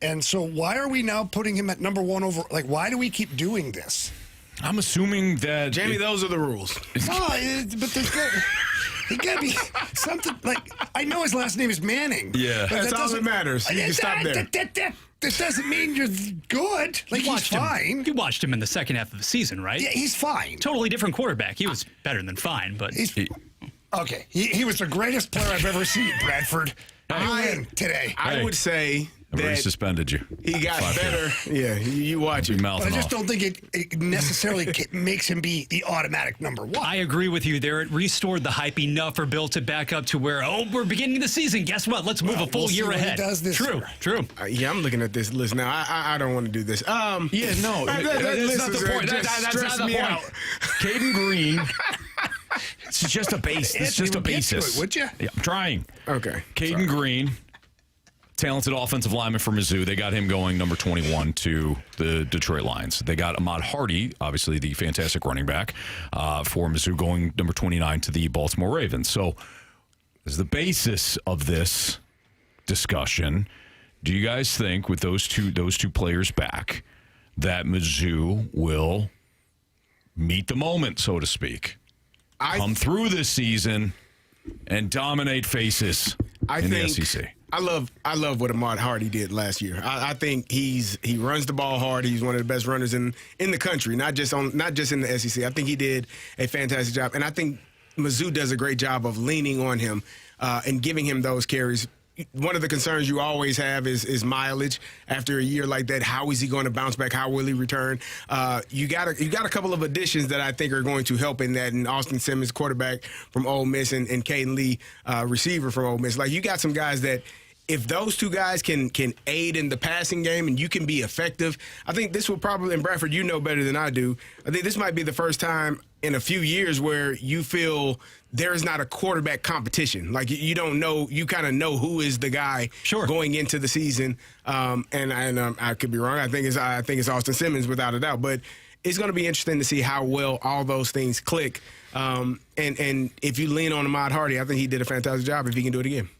And so why are we now putting him at number 1 over? Like, why do we keep doing this? I'm assuming that Jamie, those are the rules. No, but there's got to be something. Like, I know his last name is Manning. Yeah. but That's all that matters. You can stop there. That doesn't mean you're good. Like, he's fine. You watched him in the second half of the season, right? Yeah, he's fine. Totally different quarterback. He was better than fine, but Okay, he was the greatest player I've ever seen, Bradford. I win today. I would say I've already that suspended you. he got better. Yeah, you watch Your it. mouth But I just off. don't think it necessarily makes him be the automatic number 1. I agree with you there. It restored the hype enough for Bill to back up to where, we're beginning the season. Guess what? Let's move a full we'll see year what he ahead. does this True, year. true. Yeah, I'm looking at this list now. I don't want to do this. Yeah, no, that that's list not is, the point. just That's not stressed the me point. out. Cayden Green. It's just a base. It's just a Anthony, get to basis. it, would you? Yeah, I'm trying. Okay. Cayden Green, talented offensive lineman for Mizzou. They got him going number 21 to the Detroit Lions. They got Ahmad Hardy, obviously the fantastic running back for Mizzou, going number 29 to the Baltimore Ravens. So, as the basis of this discussion, do you guys think with those two players back that Mizzou will meet the moment, so to speak, come through this season and dominate faces in the SEC? I love what Ahmad Hardy did last year. I think he runs the ball hard. He's one of the best runners in the country, not just in the SEC. I think he did a fantastic job, and I think Mizzou does a great job of leaning on him and giving him those carries. One of the concerns you always have is mileage after a year like that. How is he going to bounce back? How will he return? You got a couple of additions that I think are going to help in that. And Austin Simmons, quarterback from Ole Miss, and Caden Lee, receiver from Ole Miss. Like, you got some guys that, if those two guys can aid in the passing game and you can be effective, I think this will probably, and Bradford, you know better than I do, I think this might be the first time in a few years where you feel there is not a quarterback competition. Like, you don't know, you kind of know who is the guy going into the season. And I could be wrong. I think it's Austin Simmons without a doubt. But it's going to be interesting to see how well all those things click. And if you lean on Ahmad Hardy, I think he did a fantastic job if he can do it again.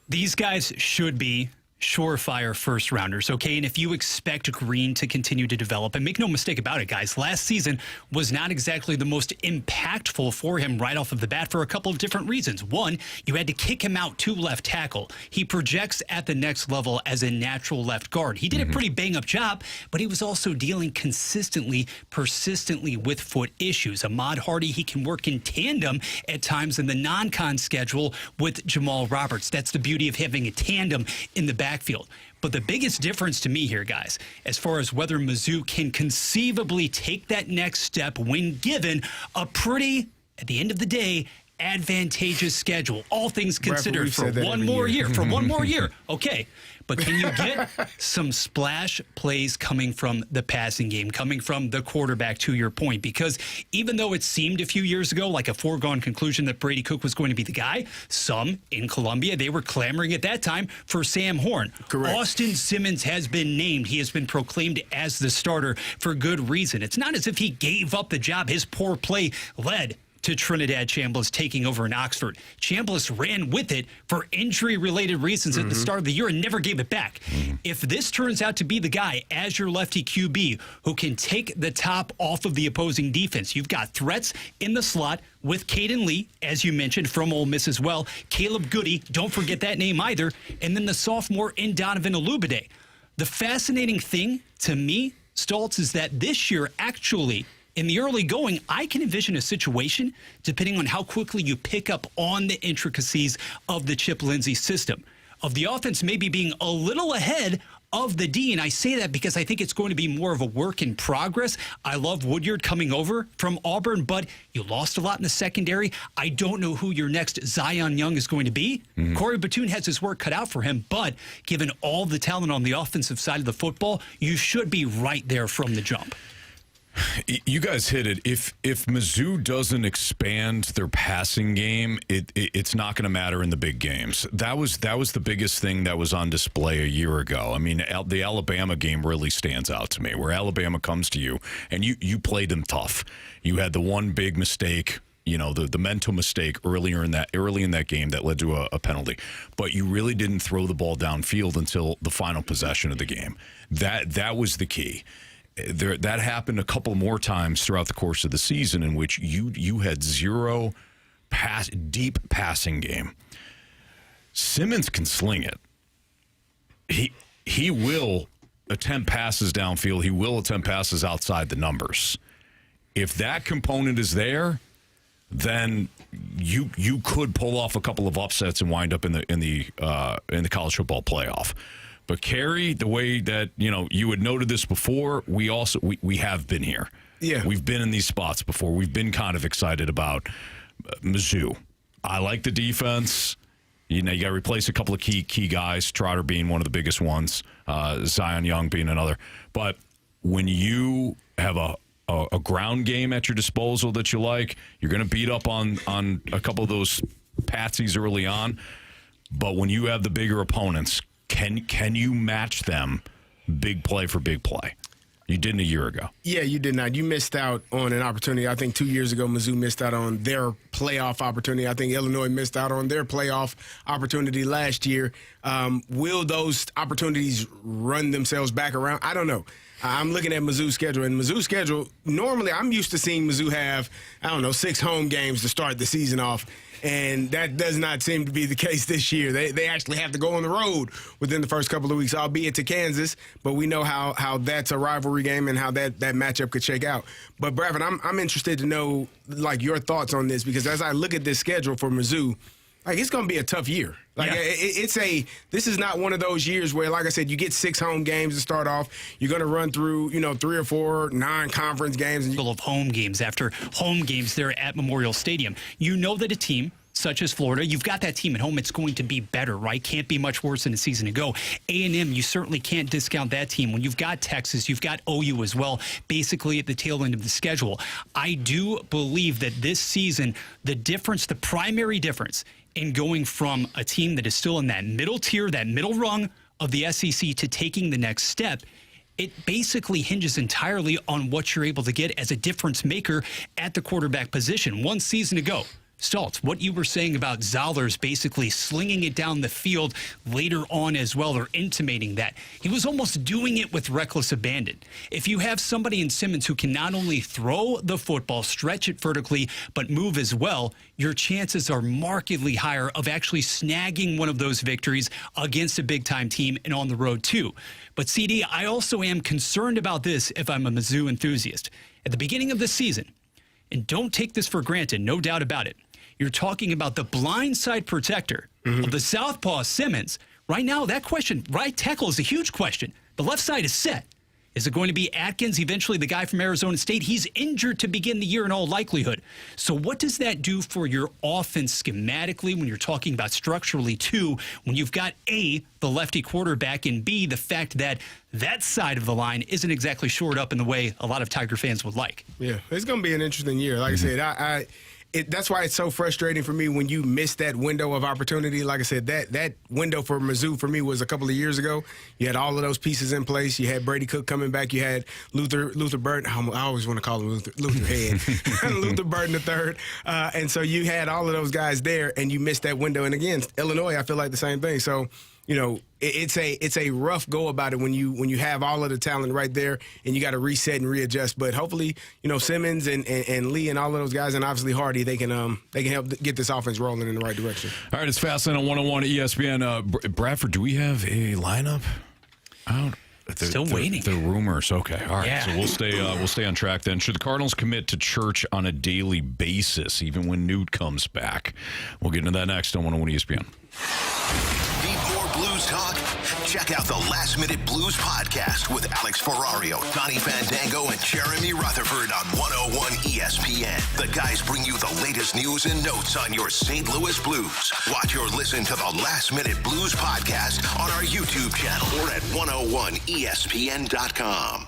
These guys should be surefire first rounders, okay? And if you expect Green to continue to develop, and make no mistake about it, guys, last season was not exactly the most impactful for him right off of the bat for a couple of different reasons. One, you had to kick him out to left tackle. He projects at the next level as a natural left guard. He did a pretty bang-up job, but he was also dealing consistently, persistently with foot issues. Ahmad Hardy, he can work in tandem at times in the non-con schedule with Jamal Roberts. That's the beauty of having a tandem in the backfield. But the biggest difference to me here, guys, as far as whether Mizzou can conceivably take that next step when given a pretty, at the end of the day, advantageous schedule, all things considered, for one more year. For one more year. Okay. But can you get some splash plays coming from the passing game, coming from the quarterback, to your point? Because even though it seemed a few years ago like a foregone conclusion that Brady Cook was going to be the guy, some in Columbia, they were clamoring at that time for Sam Horn. Correct. Austin Simmons has been named. He has been proclaimed as the starter for good reason. It's not as if he gave up the job. His poor play led to Trinidad Chambliss taking over in Oxford. Chambliss ran with it for injury-related reasons at the start of the year and never gave it back. If this turns out to be the guy as your lefty QB who can take the top off of the opposing defense, you've got threats in the slot with Caden Lee, as you mentioned, from Ole Miss as well. Caleb Goody, don't forget that name either. And then the sophomore in Donovan Olubade. The fascinating thing to me, Stoltz, is that this year, actually, in the early going, I can envision a situation, depending on how quickly you pick up on the intricacies of the Chip Lindsey system, of the offense maybe being a little ahead of the D. And I say that because I think it's going to be more of a work in progress. I love Woodyard coming over from Auburn, but you lost a lot in the secondary. I don't know who your next Zion Young is going to be. Corey Batoon has his work cut out for him, but given all the talent on the offensive side of the football, you should be right there from the jump. You guys hit it. If Mizzou doesn't expand their passing game, it's not going to matter in the big games. That was the biggest thing that was on display a year ago. I mean, the Alabama game really stands out to me, where Alabama comes to you and you played them tough. You had the one big mistake, the mental mistake early in that game that led to a penalty, but you really didn't throw the ball downfield until the final possession of the game. That was the key. That happened a couple more times throughout the course of the season, in which you had zero deep passing game. Simmons can sling it. He will attempt passes downfield. He will attempt passes outside the numbers. If that component is there, then you could pull off a couple of upsets and wind up in the college football playoff. But Carey, the way that you had noted this before, we have been here. Yeah, we've been in these spots before. We've been kind of excited about Mizzou. I like the defense. You got to replace a couple of key guys. Trotter being one of the biggest ones. Zion Young being another. But when you have a ground game at your disposal that you like, you're going to beat up on a couple of those patsies early on. But when you have the bigger opponents, Can you match them big play for big play? You didn't a year ago. Yeah, you did not. You missed out on an opportunity. I think 2 years ago, Mizzou missed out on their playoff opportunity. I think Illinois missed out on their playoff opportunity last year. Will those opportunities run themselves back around? I don't know. I'm looking at Mizzou's schedule, and Mizzou's schedule, normally I'm used to seeing Mizzou have, 6 home games to start the season off, and that does not seem to be the case this year. They actually have to go on the road within the first couple of weeks, albeit to Kansas, but we know how that's a rivalry game and how that matchup could shake out. But, Bradford, I'm interested to know, your thoughts on this, because as I look at this schedule for Mizzou, it's going to be a tough year. This is not one of those years where, like I said, you get 6 home games to start off. You're going to run through, 3 or 4 non-conference games. Full of home games after home games there at Memorial Stadium. You know that a team such as Florida, you've got that team at home, it's going to be better, right? Can't be much worse than a season ago. A&M, you certainly can't discount that team. When you've got Texas, you've got OU as well, basically at the tail end of the schedule. I do believe that this season, the primary difference in going from a team that is still in that middle tier, that middle rung of the SEC, to taking the next step, it basically hinges entirely on what you're able to get as a difference maker at the quarterback position. One season ago, Stalt, what you were saying about Zoller's basically slinging it down the field later on as well, or intimating that. He was almost doing it with reckless abandon. If you have somebody in Simmons who can not only throw the football, stretch it vertically, but move as well, your chances are markedly higher of actually snagging one of those victories against a big-time team and on the road too. But CD, I also am concerned about this if I'm a Mizzou enthusiast. At the beginning of the season, and don't take this for granted, no doubt about it, you're talking about the blindside protector of the southpaw Simmons. Right now, that question, right tackle, is a huge question. The left side is set. Is it going to be Atkins, eventually the guy from Arizona State? He's injured to begin the year in all likelihood. So what does that do for your offense schematically when you're talking about structurally, too, when you've got A, the lefty quarterback, and B, the fact that that side of the line isn't exactly shored up in the way a lot of Tiger fans would like? Yeah, it's going to be an interesting year. Like I said, that's why it's so frustrating for me when you miss that window of opportunity. Like I said, that window for Mizzou for me was a couple of years ago. You had all of those pieces in place. You had Brady Cook coming back. You had Luther Burton. I always want to call him Luther Head. Luther Burton III. And so you had all of those guys there, and you missed that window. And again, Illinois, I feel like the same thing. So, you know, it's a rough go about it when you have all of the talent right there and you got to reset and readjust. But hopefully, you know, Simmons and Lee and all of those guys, and obviously Hardy, they can help get this offense rolling in the right direction. All right, it's Fastlane on 101 ESPN. Bradford, do we have a lineup out? Still waiting. The rumors. Okay. All right. Yeah. So we'll stay on track then. Should the Cardinals commit to Church on a daily basis, even when Newt comes back? We'll get into that next on 101 ESPN. Need more blues talk? Check out the Last Minute Blues podcast with Alex Ferrario, Donnie Fandango, and Jeremy Rutherford on 101 ESPN. The guys bring you the latest news and notes on your St. Louis Blues. Watch or listen to the Last Minute Blues podcast on our YouTube channel or at 101ESPN.com.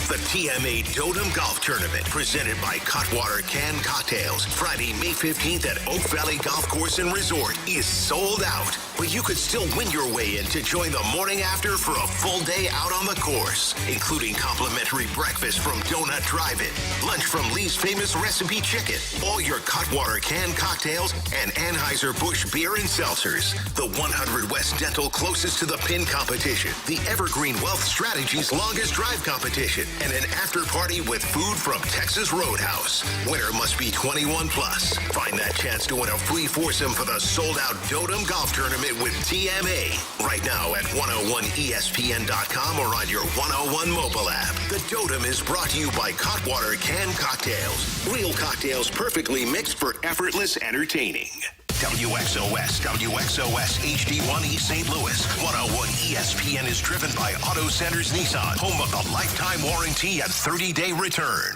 The TMA Dotem Golf Tournament, presented by Cutwater Canned Cocktails, Friday, May 15th at Oak Valley Golf Course and Resort, is sold out. But you could still win your way in to join the morning after for a full day out on the course, including complimentary breakfast from Donut Drive-In, lunch from Lee's Famous Recipe Chicken, all your Cutwater Canned Cocktails, and Anheuser-Busch Beer and Seltzers. The 100 West Dental closest to the pin competition, the Evergreen Wealth Strategies longest drive competition, and an after party with food from Texas Roadhouse. Winner must be 21 plus. Find that chance to win a free foursome for the sold-out Dotem Golf Tournament with TMA right now at 101ESPN.com or on your 101 mobile app. The Dotem is brought to you by Cutwater Canned Cocktails. Real cocktails perfectly mixed for effortless entertaining. WXOS HD1 East St. Louis. 101 ESPN is driven by Auto Centers Nissan, home of the lifetime warranty and 30-day return.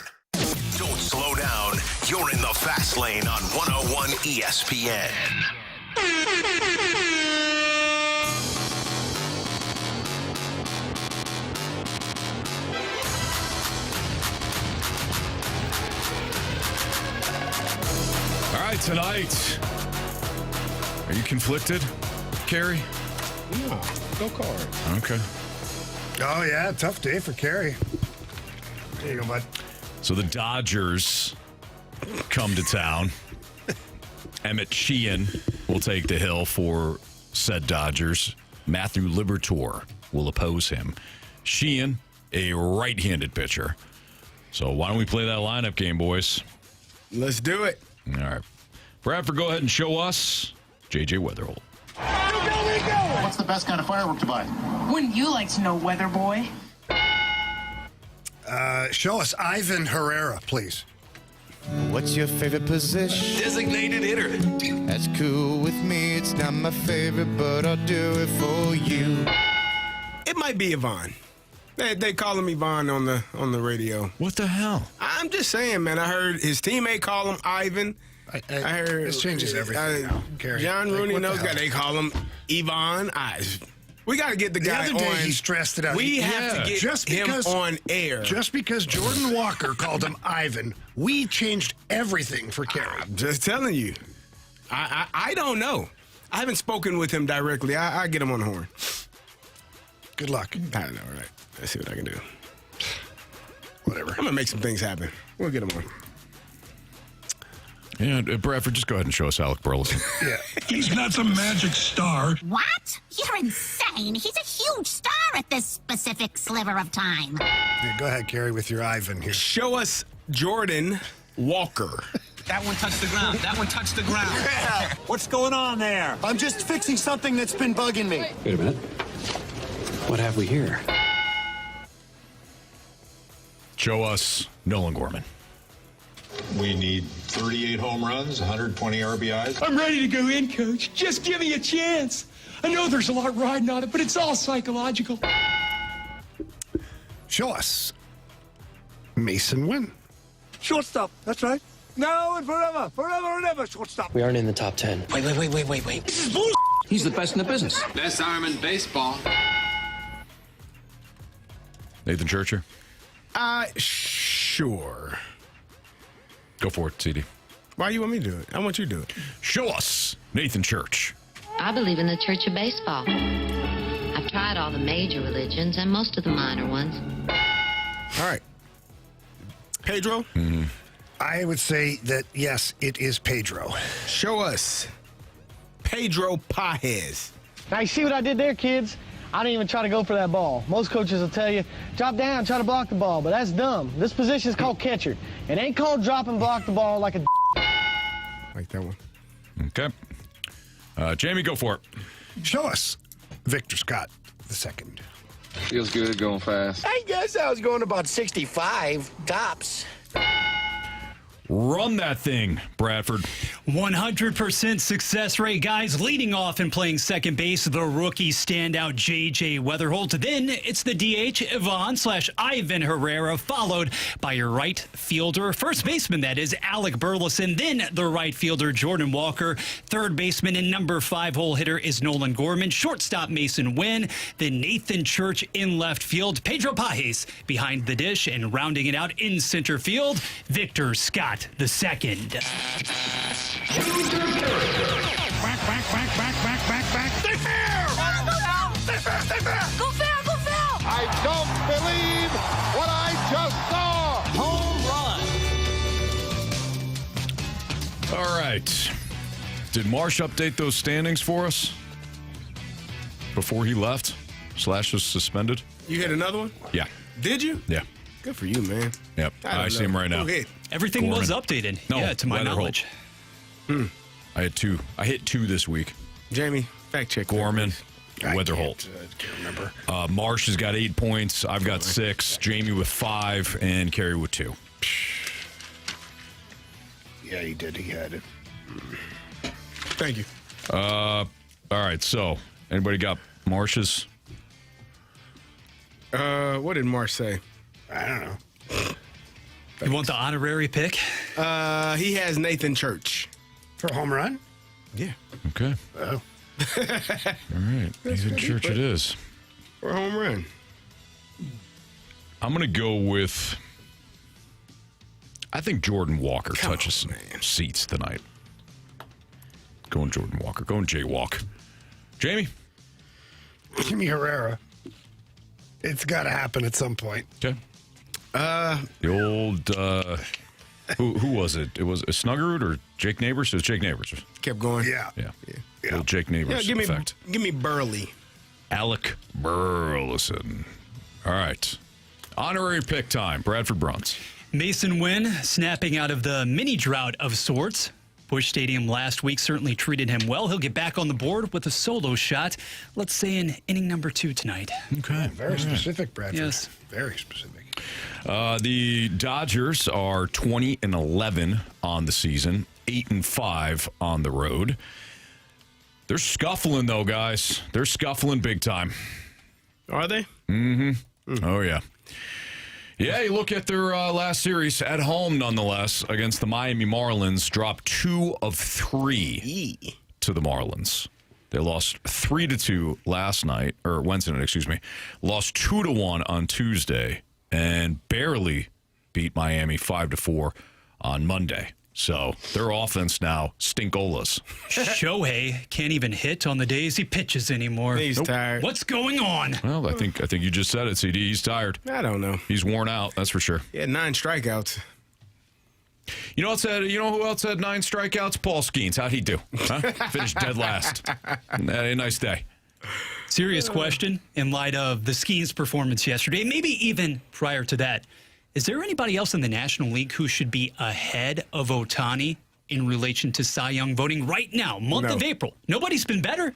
Don't slow down. You're in the fast lane on 101 ESPN. All right, tonight. Are you conflicted, Carey? No, go Cards. Okay. Oh, yeah, tough day for Carey. There you go, bud. So the Dodgers come to town. Emmett Sheehan will take the hill for said Dodgers. Matthew Liberatore will oppose him. Sheehan, a right-handed pitcher. So why don't we play that lineup game, boys? Let's do it. All right. Bradford, go ahead and show us J.J. Weatherholt. What's the best kind of firework to buy? Wouldn't you like to know, Weather Boy? Show us Ivan Herrera, please. What's your favorite position? Designated hitter. That's cool with me. It's not my favorite, but I'll do it for you. It might be Yvonne. They call him Yvonne on the radio. What the hell? I'm just saying, man. I heard his teammate call him Ivan. I heard this changes everything now, Carey. John Rooney what the knows hell? guy. They call him Yvonne. We got to get the guy other day on. he stressed it out. We have to get just him because, on air. Just because Jordan Walker called him Ivan, we changed everything for Carey. I'm just telling you. I don't know. I haven't spoken with him directly. I get him on the horn. Good luck. I don't know, right? Let's see what I can do. Whatever. I'm going to make some things happen. We'll get him on. Yeah, Bradford, just go ahead and show us Alec Burleson. Yeah. He's not some magic star. What? You're insane. He's a huge star at this specific sliver of time. Yeah, go ahead, Carey, with your Ivan here. Show us Jordan Walker. That one touched the ground. That one touched the ground. What's going on there? I'm just fixing something that's been bugging me. Wait a minute. What have we here? Show us Nolan Gorman. We need 38 home runs, 120 RBIs. I'm ready to go in, Coach. Just give me a chance. I know there's a lot riding on it, but it's all psychological. Show us Mason Wynn. Shortstop. That's right. Now and forever. Forever and ever, shortstop. We aren't in the top 10. Wait. This is bull. He's the best in the business. Best arm in baseball. Nathan Churcher. Sure. Go for it, CD. Why do you want me to do it? I want you to do it. Show us Nathan Church. I believe in the Church of Baseball. I've tried all the major religions and most of the minor ones. All right. Pedro? Mm-hmm. I would say that, yes, it is Pedro. Show us Pedro Paez. Now, you see what I did there, kids? I didn't even try to go for that ball. Most coaches will tell you, drop down, try to block the ball, but that's dumb. This position is called catcher. It ain't called drop and block the ball like a Like that one. Okay. Jamie, go for it. Show us Victor Scott II. Feels good going fast. I guess I was going about 65 tops. Run that thing, Bradford. 100% success rate, guys. Leading off and playing second base, the rookie standout J.J. Weatherholt. Then it's the DH Ivan Herrera, followed by your right fielder, first baseman, that is, Alec Burleson. Then the right fielder, Jordan Walker. Third baseman and number 5 hole hitter is Nolan Gorman. Shortstop, Mason Wynn. Then Nathan Church in left field. Pedro Pajes behind the dish. And rounding it out in center field, Victor Scott II. Back. Stay fair! Stay fair! Go fair! I don't believe what I just saw! Home run. All right. Did Marsh update those standings for us before he left? Slash was suspended. You hit another one? Yeah. Did you? Yeah. Good for you, man. Yep. I see him right now. Everything Gorman. was updated. No, yeah, to my Weatherholt. knowledge. I had 2. I hit 2 this week. Jamie, fact check. Gorman, Weatherholt. Can't remember. Marsh has got 8 points. I've got 6. Jamie with 5, and Carey with 2. Yeah, he did. He had it. Thank you. All right. So, anybody got Marsh's? What did Marsh say? I don't know. You want the honorary pick? He has Nathan Church. For a home run? Yeah. Okay. Oh. All right. Nathan Church it is. For a home run. I'm going to go with, I think Jordan Walker touches some seats tonight. Going Jordan Walker. Going J-Walk. Jamie? Jimmy Herrera. It's got to happen at some point. Okay. The old, who was it? It was Snuggerud or Jake Neighbors? It was Jake Neighbors. Kept going. Yeah. Old Jake Neighbors effect. Give me Burley. Alec Burleson. All right. Honorary pick time. Bradford Bruns. Mason Wynn snapping out of the mini drought of sorts. Busch Stadium last week certainly treated him well. He'll get back on the board with a solo shot. Let's say in inning number 2 tonight. Okay. Very specific, Bradford. Yes. Very specific. The Dodgers are 20-11 on the season, 8-5 on the road. They're scuffling, though, guys. They're scuffling big time. Are they? Mm-hmm. Oh, yeah. Yeah, you look at their last series at home, nonetheless, against the Miami Marlins, dropped 2 of 3 to the Marlins. They lost 3-2 Wednesday night, excuse me. Lost 2-1 on Tuesday and barely beat Miami 5-4 on Monday. So their offense now stinkolas. Shohei can't even hit on the days he pitches anymore. He's tired. What's going on? Well, I think you just said it, CD. He's tired. I don't know. He's worn out, that's for sure. He had 9 strikeouts. You know who else had 9 strikeouts? Paul Skeens. How'd he do? Huh? Finished dead last. Had a nice day. Serious question in light of the Skeens performance yesterday, maybe even prior to that. Is there anybody else in the National League who should be ahead of Ohtani in relation to Cy Young voting right now, month of April? Nobody's been better.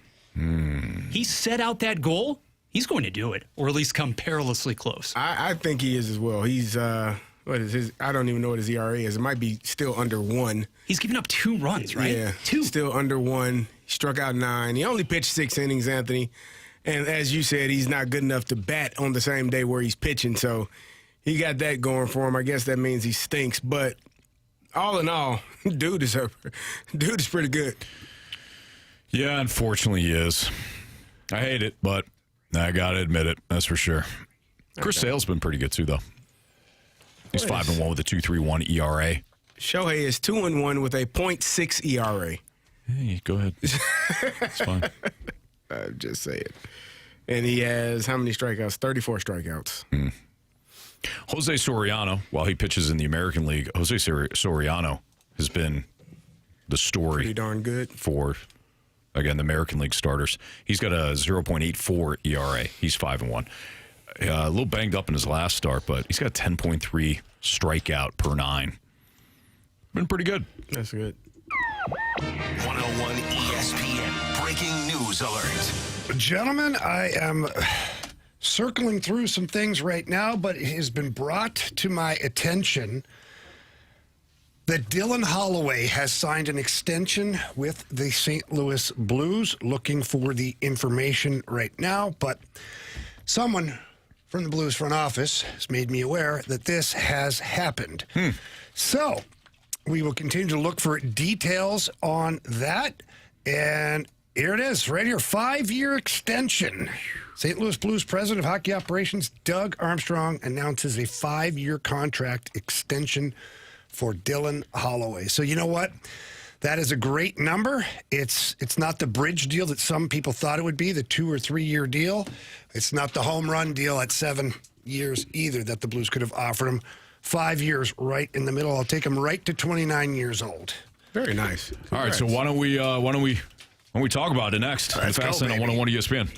He set out that goal. He's going to do it, or at least come perilously close. I think he is as well. He's, what is his? I don't even know what his ERA is. It might be still under 1. He's given up 2 runs, right? Yeah, 2. Still under 1. He struck out 9. He only pitched 6 innings, Anthony. And as you said, he's not good enough to bat on the same day where he's pitching. So he got that going for him. I guess that means he stinks. But all in all, dude is pretty good. Yeah, unfortunately he is. I hate it, but I got to admit it. That's for sure. Chris Sale's been pretty good, too, though. He's 5-1 with a 2.31 ERA. Shohei is 2-1 with a .6 ERA. Hey, go ahead. It's fine. I'm just saying. And he has how many strikeouts? 34 strikeouts. Jose Soriano, while he pitches in the American League, Jose Soriano has been the story. Pretty darn good. For, again, the American League starters. He's got a 0.84 ERA. He's 5-1. A little banged up in his last start, but he's got 10.3 strikeout per 9. Been pretty good. That's good. 101 ESPN breaking news alert. Gentlemen, I am circling through some things right now, but it has been brought to my attention that Dylan Holloway has signed an extension with the St. Louis Blues. Looking for the information right now, but someone from the Blues front office has made me aware that this has happened. So we will continue to look for details on that. And here it is, right here, 5-year extension. St. Louis Blues President of Hockey Operations, Doug Armstrong, announces a 5-year contract extension for Dylan Holloway. So you know what? That is a great number. It's not the bridge deal that some people thought it would be, the 2 or 3 year deal. It's not the home run deal at 7 years either that the Blues could have offered him. 5 years right in the middle. I'll take him right to 29 years old. Very nice. All right, so why don't we talk about it next? The Fast Lane on 101 ESPN.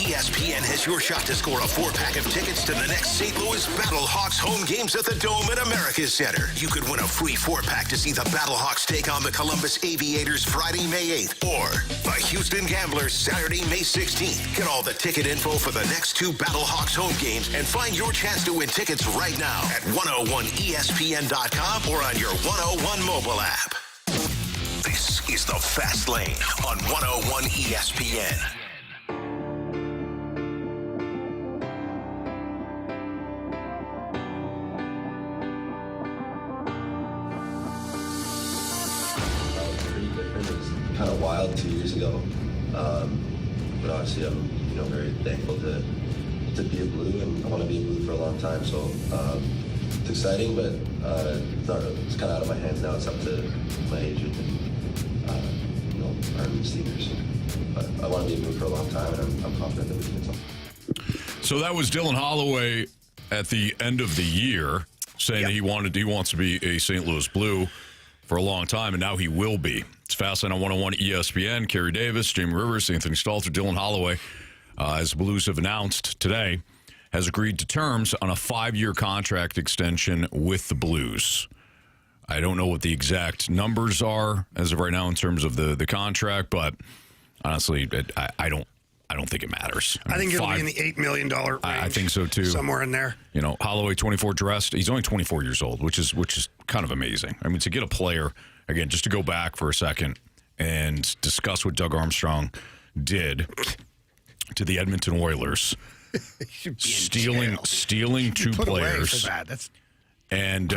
ESPN has your shot to score a 4-pack of tickets to the next St. Louis Battlehawks home games at the Dome at America's Center. You could win a free 4-pack to see the Battlehawks take on the Columbus Aviators Friday, May 8th, or the Houston Gamblers Saturday, May 16th. Get all the ticket info for the next 2 Battlehawks home games and find your chance to win tickets right now at 101ESPN.com or on your 101 mobile app. This is the Fast Lane on 101 ESPN. Kind of wild 2 years ago, but obviously I'm very thankful to be a Blue, and I want to be a Blue for a long time. So to exciting, but it's kind of out of my hands now. It's up to my agent and our receivers. But I want to be moved for a long time, and I'm confident that we can get something. So that was Dylan Holloway at the end of the year saying that he wants to be a St. Louis Blue for a long time, and now he will be. It's Fastlane on 101 ESPN. Carey Davis, Jamie Rivers, Anthony Stalter, Dylan Holloway, as the Blues have announced today, has agreed to terms on a 5-year contract extension with the Blues. I don't know what the exact numbers are as of right now in terms of the contract, but honestly, I don't think it matters. I think it'll be in the $8 million range. I think so too. Somewhere in there. You know, Holloway, 24 dressed. He's only 24 years old, which is kind of amazing. I mean, to get a player, again, just to go back for a second and discuss what Doug Armstrong did to the Edmonton Oilers, stealing two players and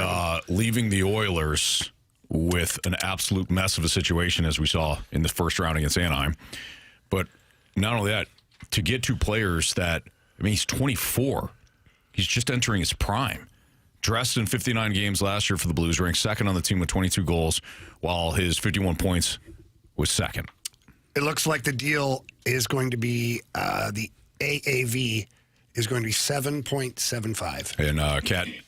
leaving the Oilers with an absolute mess of a situation, as we saw in the first round against Anaheim. But not only that, to get two players that, I mean, he's 24. He's just entering his prime. Dressed in 59 games last year for the Blues, ranked second on the team with 22 goals, while his 51 points was second. It looks like the deal is going to be, the AAV is going to be 7.75. And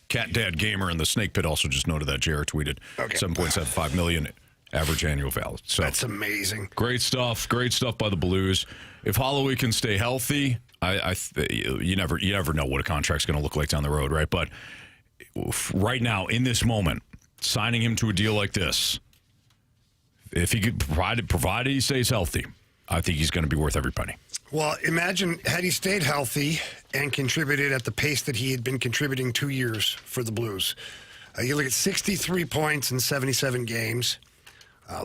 Cat Dad Gamer in the Snake Pit also just noted that. JR tweeted 7.75 million average annual value. So that's amazing. Great stuff by the Blues. If Holloway can stay healthy, you never know what a contract's going to look like down the road, right? But right now, in this moment, signing him to a deal like this, if he could provided he stays healthy, I think he's going to be worth every penny. Well, imagine had he stayed healthy and contributed at the pace that he had been contributing 2 years for the Blues. You look at 63 points in 77 games.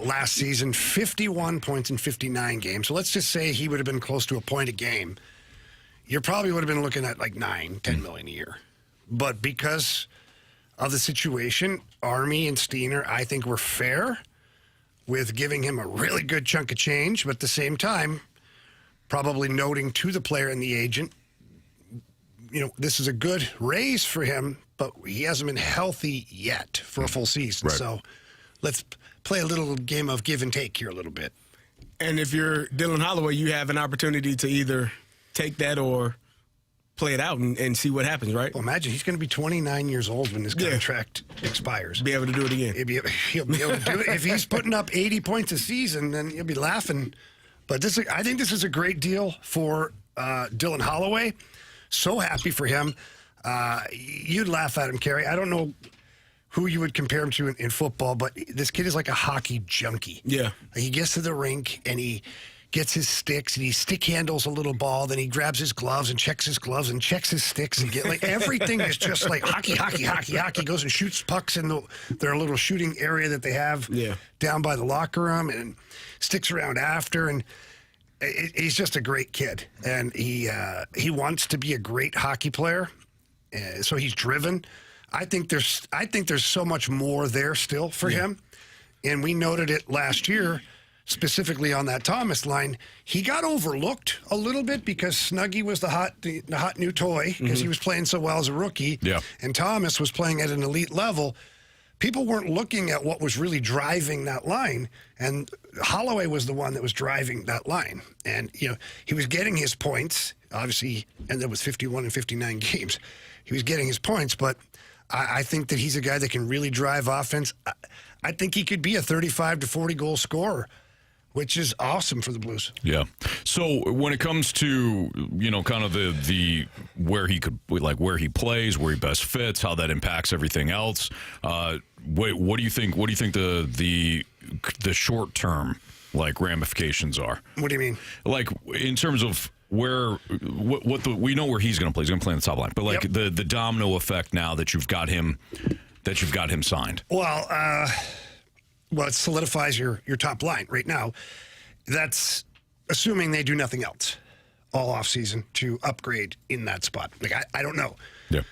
Last season, 51 points in 59 games. So let's just say he would have been close to a point a game. You probably would have been looking at like $9-10 million a year. But because of the situation, Army and Steiner, I think, were fair with giving him a really good chunk of change, but at the same time, probably noting to the player and the agent, you know, this is a good raise for him, but he hasn't been healthy yet for a full season. Right. So let's play a little game of give and take here a little bit. And if you're Dylan Holloway, you have an opportunity to either take that or play it out and see what happens, right? Well, imagine he's going to be 29 years old when this contract expires. Be able to do it again. He'll be able to do it. If he's putting up 80 points a season, then you'll be laughing. But I think this is a great deal for Dylan Holloway. So happy for him. You'd laugh at him, Carey. I don't know who you would compare him to in football, but this kid is like a hockey junkie. Yeah. He gets to the rink and he gets his sticks and he stick handles a little ball. Then he grabs his gloves and checks his sticks and everything is just like hockey. Goes and shoots pucks in their little shooting area that they have down by the locker room and sticks around after. And he's just a great kid. And he wants to be a great hockey player. So he's driven. I think there's so much more there still for him. And we noted it last year, specifically on that Thomas line. He got overlooked a little bit because Snuggie was the hot new toy because he was playing so well as a rookie. Yeah. And Thomas was playing at an elite level. People weren't looking at what was really driving that line. And Holloway was the one that was driving that line. And, you know, he was getting his points. Obviously, and that was 51 and 59 games. He was getting his points, but I think that he's a guy that can really drive offense. I think he could be a 35 to 40 goal scorer, which is awesome for the Blues. Yeah. So when it comes to, you know, kind of the where he could, like where he plays, where he best fits, how that impacts everything else, what do you think? What do you think the short term like ramifications are? What do you mean? Like in terms of where we know where he's going to play. He's going to play in the top line, but like the domino effect now that you've got him signed. Well, it solidifies your top line right now. That's assuming they do nothing else all off season to upgrade in that spot. Like I don't know. Yeah.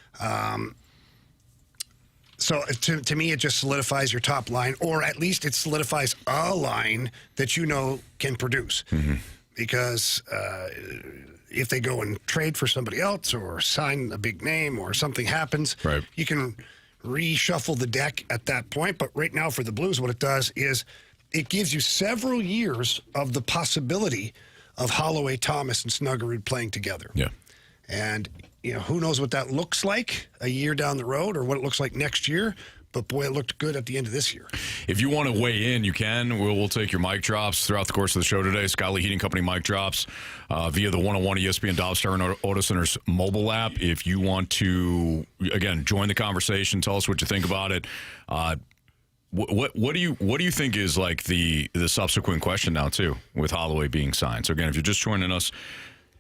So to me, it just solidifies your top line, or at least it solidifies a line that you know can produce. Mm-hmm. Because if they go and trade for somebody else or sign a big name or something happens, you can reshuffle the deck at that point. But right now for the Blues, what it does is it gives you several years of the possibility of Holloway, Thomas, and Snuggerud playing together. Yeah. And, who knows what that looks like a year down the road or what it looks like next year. But, boy, it looked good at the end of this year. If you want to weigh in, you can. We'll take your mic drops throughout the course of the show today. Scott Lee Heating Company mic drops via the 101 ESPN Dobbs Tire and Auto Center's mobile app. If you want to, again, join the conversation, tell us what you think about it. What do you think is like the subsequent question now, too, with Holloway being signed? So, again, if you're just joining us,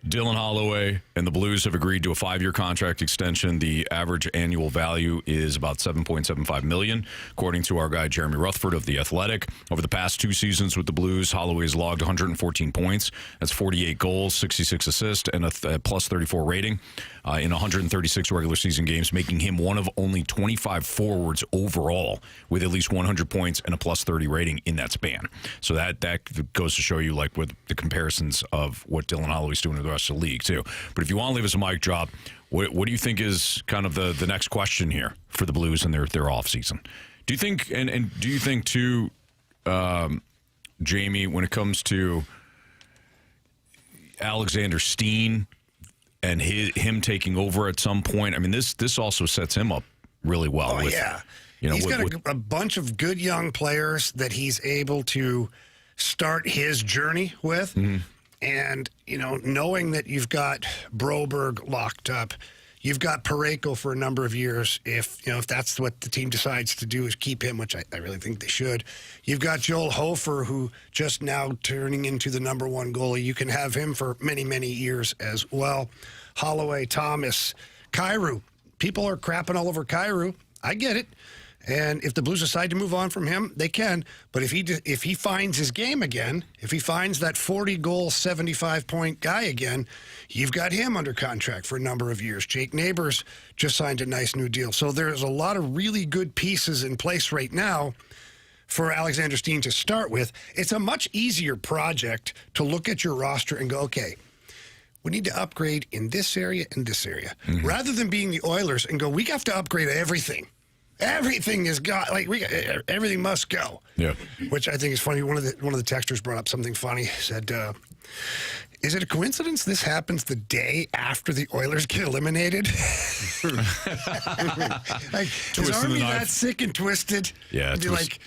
Dylan Holloway and the Blues have agreed to a 5-year contract extension. The average annual value is about $7.75 million, according to our guy Jeremy Rutherford of The Athletic. Over the past 2 seasons with the Blues, Holloway has logged 114 points. That's 48 goals, 66 assists, and a plus 34 rating in 136 regular season games, making him one of only 25 forwards overall with at least 100 points and a plus 30 rating in that span. So that goes to show you, like, with the comparisons of what Dylan Holloway's doing to the rest of the league, too. But if you want to leave us a mic drop, what do you think is kind of the next question here for the Blues in their offseason? Do you think, and do you think, too, Jamie, when it comes to Alexander Steen and him taking over at some point, I mean, this also sets him up really well. Oh, yeah. He's got a bunch of good young players that he's able to start his journey with. Mm-hmm. And, knowing that you've got Broberg locked up, you've got Parayko for a number of years. If that's what the team decides to do is keep him, which I really think they should. You've got Joel Hofer, who just now turning into the number 1 goalie. You can have him for many, many years as well. Holloway, Thomas, Kyrou. People are crapping all over Kyrou. I get it. And if the Blues decide to move on from him, they can. But if he finds his game again, if he finds that 40-goal, 75-point guy again, you've got him under contract for a number of years. Jake Neighbors just signed a nice new deal. So there's a lot of really good pieces in place right now for Alexander Steen to start with. It's a much easier project to look at your roster and go, okay, we need to upgrade in this area and this area. Mm-hmm. Rather than being the Oilers and go, we have to upgrade everything. Everything is got everything must go. Yeah, which I think is funny. One of the texters brought up something funny. Said, "Is it a coincidence this happens the day after the Oilers get eliminated?" Like, is Army that sick and twisted? Yeah, be like,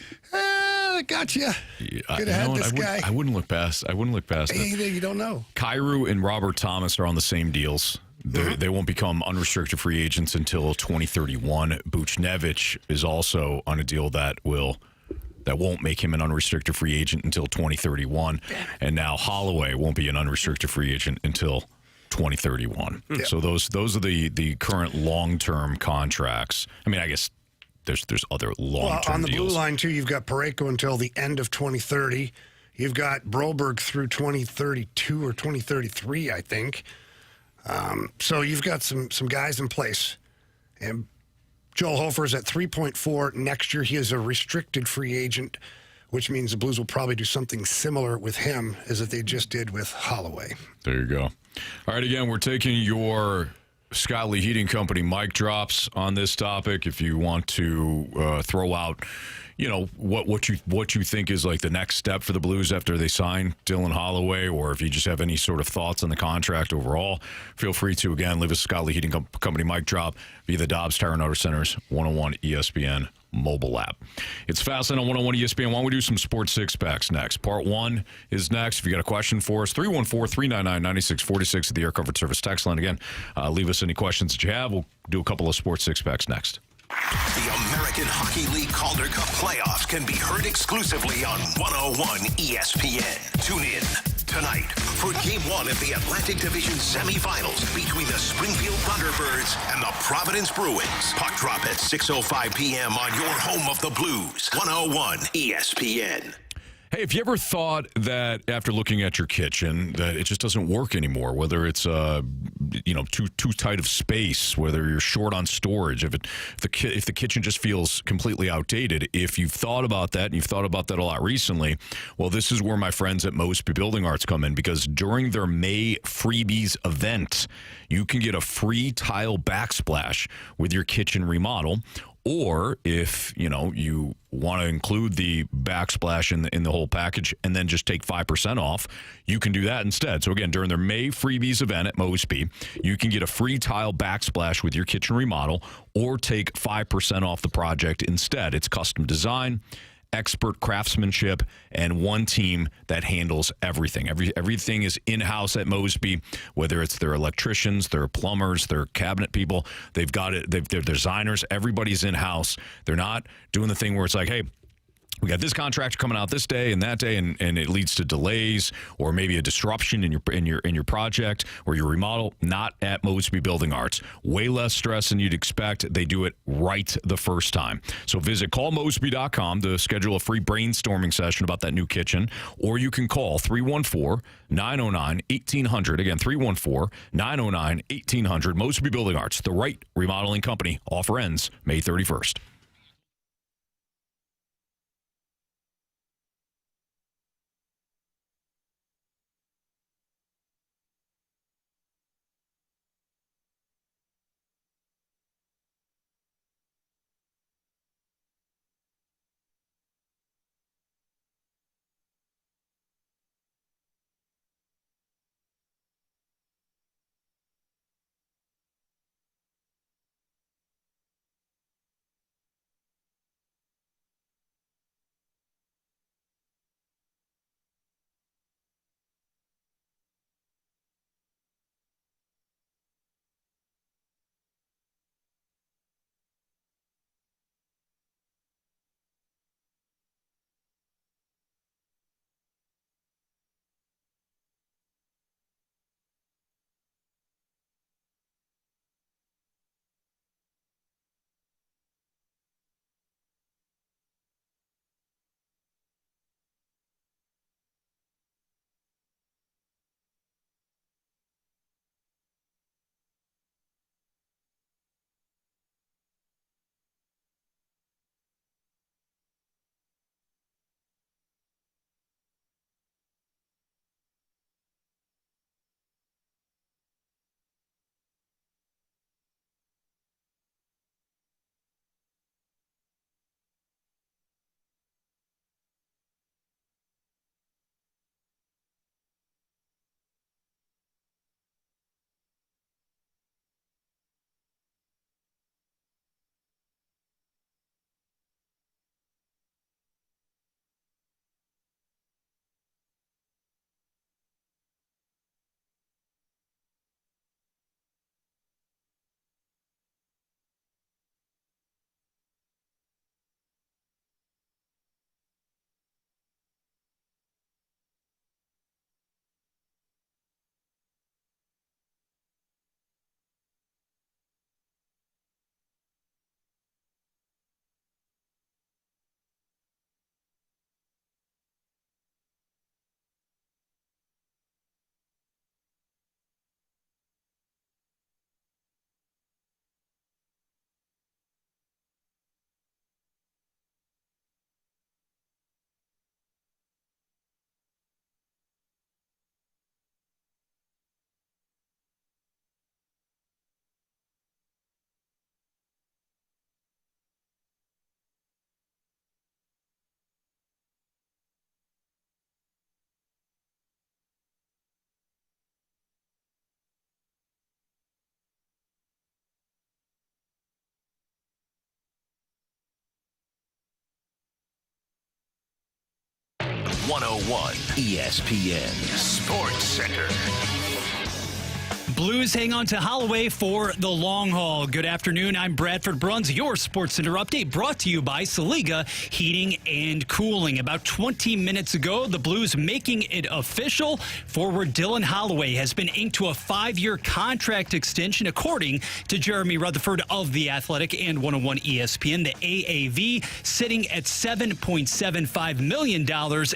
gotcha. Could have had this guy. I wouldn't look past it. You don't know. Kyrou and Robert Thomas are on the same deals. They won't become unrestricted free agents until 2031. Buchnevich is also on a deal that won't make him an unrestricted free agent until 2031. And now Holloway won't be an unrestricted free agent until 2031. Yeah. So those are the current long-term contracts. I mean, I guess there's other long-term on the deals. blue line, too, you've got Parayko until the end of 2030. You've got Broberg through 2032 or 2033, I think. So you've got some guys in place. And Joel Hofer is at 3.4 next year. He is a restricted free agent, which means the Blues will probably do something similar with him as if they just did with Holloway. There you go. All right, again, we're taking your Scott Lee Heating Company mic drops on this topic. If you want to throw out, what you think is like the next step for the Blues after they sign Dylan Holloway, or if you just have any sort of thoughts on the contract overall, feel free to, again, leave us a Scott Lee Heating Company mic drop via the Dobbs Tire and Auto Center's 101 ESPN mobile app. It's Fastlane on 101 ESPN. Why don't we do some Sports Six-Packs next? Part 1 is next. If you got a question for us, 314-399-9646 at the Air Comfort Service text line. Again, leave us any questions that you have. We'll do a couple of Sports Six-Packs next. The American Hockey League Calder Cup playoffs can be heard exclusively on 101 ESPN. Tune in tonight for Game 1 of the Atlantic Division semifinals between the Springfield Thunderbirds and the Providence Bruins. Puck drop at 6:05 p.m. on your home of the Blues, 101 ESPN. Hey, have you ever thought that after looking at your kitchen that it just doesn't work anymore? Whether it's too tight of space, whether you're short on storage, if the kitchen just feels completely outdated. If you've thought about that, and you've thought about that a lot recently, well, this is where my friends at Mosby Building Arts come in, because during their May Freebies event, you can get a free tile backsplash with your kitchen remodel, Or if, you want to include the backsplash in the whole package and then just take 5% off, you can do that instead. So again, during their May freebies event at Mosby, you can get a free tile backsplash with your kitchen remodel or take 5% off the project instead. It's custom design, expert craftsmanship, and one team that handles everything. Everything is in-house at Mosby, whether it's their electricians, their plumbers, their cabinet people. They've got it. They're designers. Everybody's in-house. They're not doing the thing where it's like, hey, we got this contract coming out this day and that day, and it leads to delays or maybe a disruption in your project or your remodel. Not at Mosby Building Arts. Way less stress than you'd expect. They do it right the first time. So visit callmosby.com to schedule a free brainstorming session about that new kitchen, or you can call 314-909-1800. Again, 314-909-1800. Mosby Building Arts, the right remodeling company. Offer ends May 31st. ESPN Sports Center. Blues hang on to Holloway for the long haul. Good afternoon. I'm Bradford Bruns, your Sports Center update brought to you by Saliga Heating and Cooling. About 20 minutes ago, the Blues making it official. Forward Dylan Holloway has been inked to a 5-year contract extension, according to Jeremy Rutherford of The Athletic and 101 ESPN. The AAV sitting at $7.75 million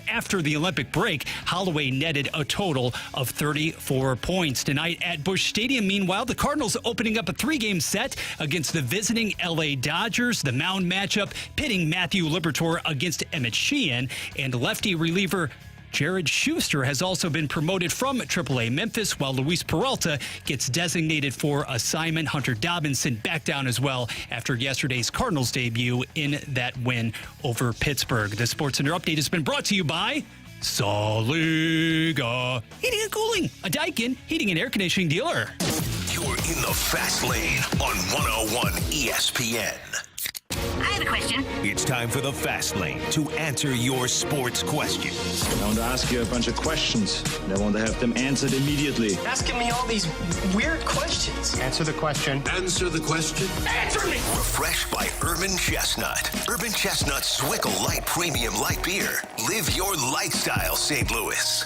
after the Olympic break. Holloway netted a total of 34 points tonight at Busch Stadium. Meanwhile, the Cardinals opening up a 3-game set against the visiting LA Dodgers. The mound matchup pitting Matthew Liberatore against Emmett Sheehan, and lefty reliever Jared Schuster has also been promoted from AAA Memphis, while Luis Peralta gets designated for assignment. Hunter Dobinson back down as well after yesterday's Cardinals debut in that win over Pittsburgh. The SportsCenter update has been brought to you by Soliga Heating and Cooling, a Daikin heating and air conditioning dealer. You're in the fast lane on 101 ESPN. I have a question. It's time for the fast lane to answer your sports questions. I want to ask you a bunch of questions, and I want to have them answered immediately. Asking me all these weird questions. Answer the question. Answer the question. Answer me! Refreshed by Urban Chestnut. Urban Chestnut Swickle Light Premium Light Beer. Live your lifestyle, St. Louis.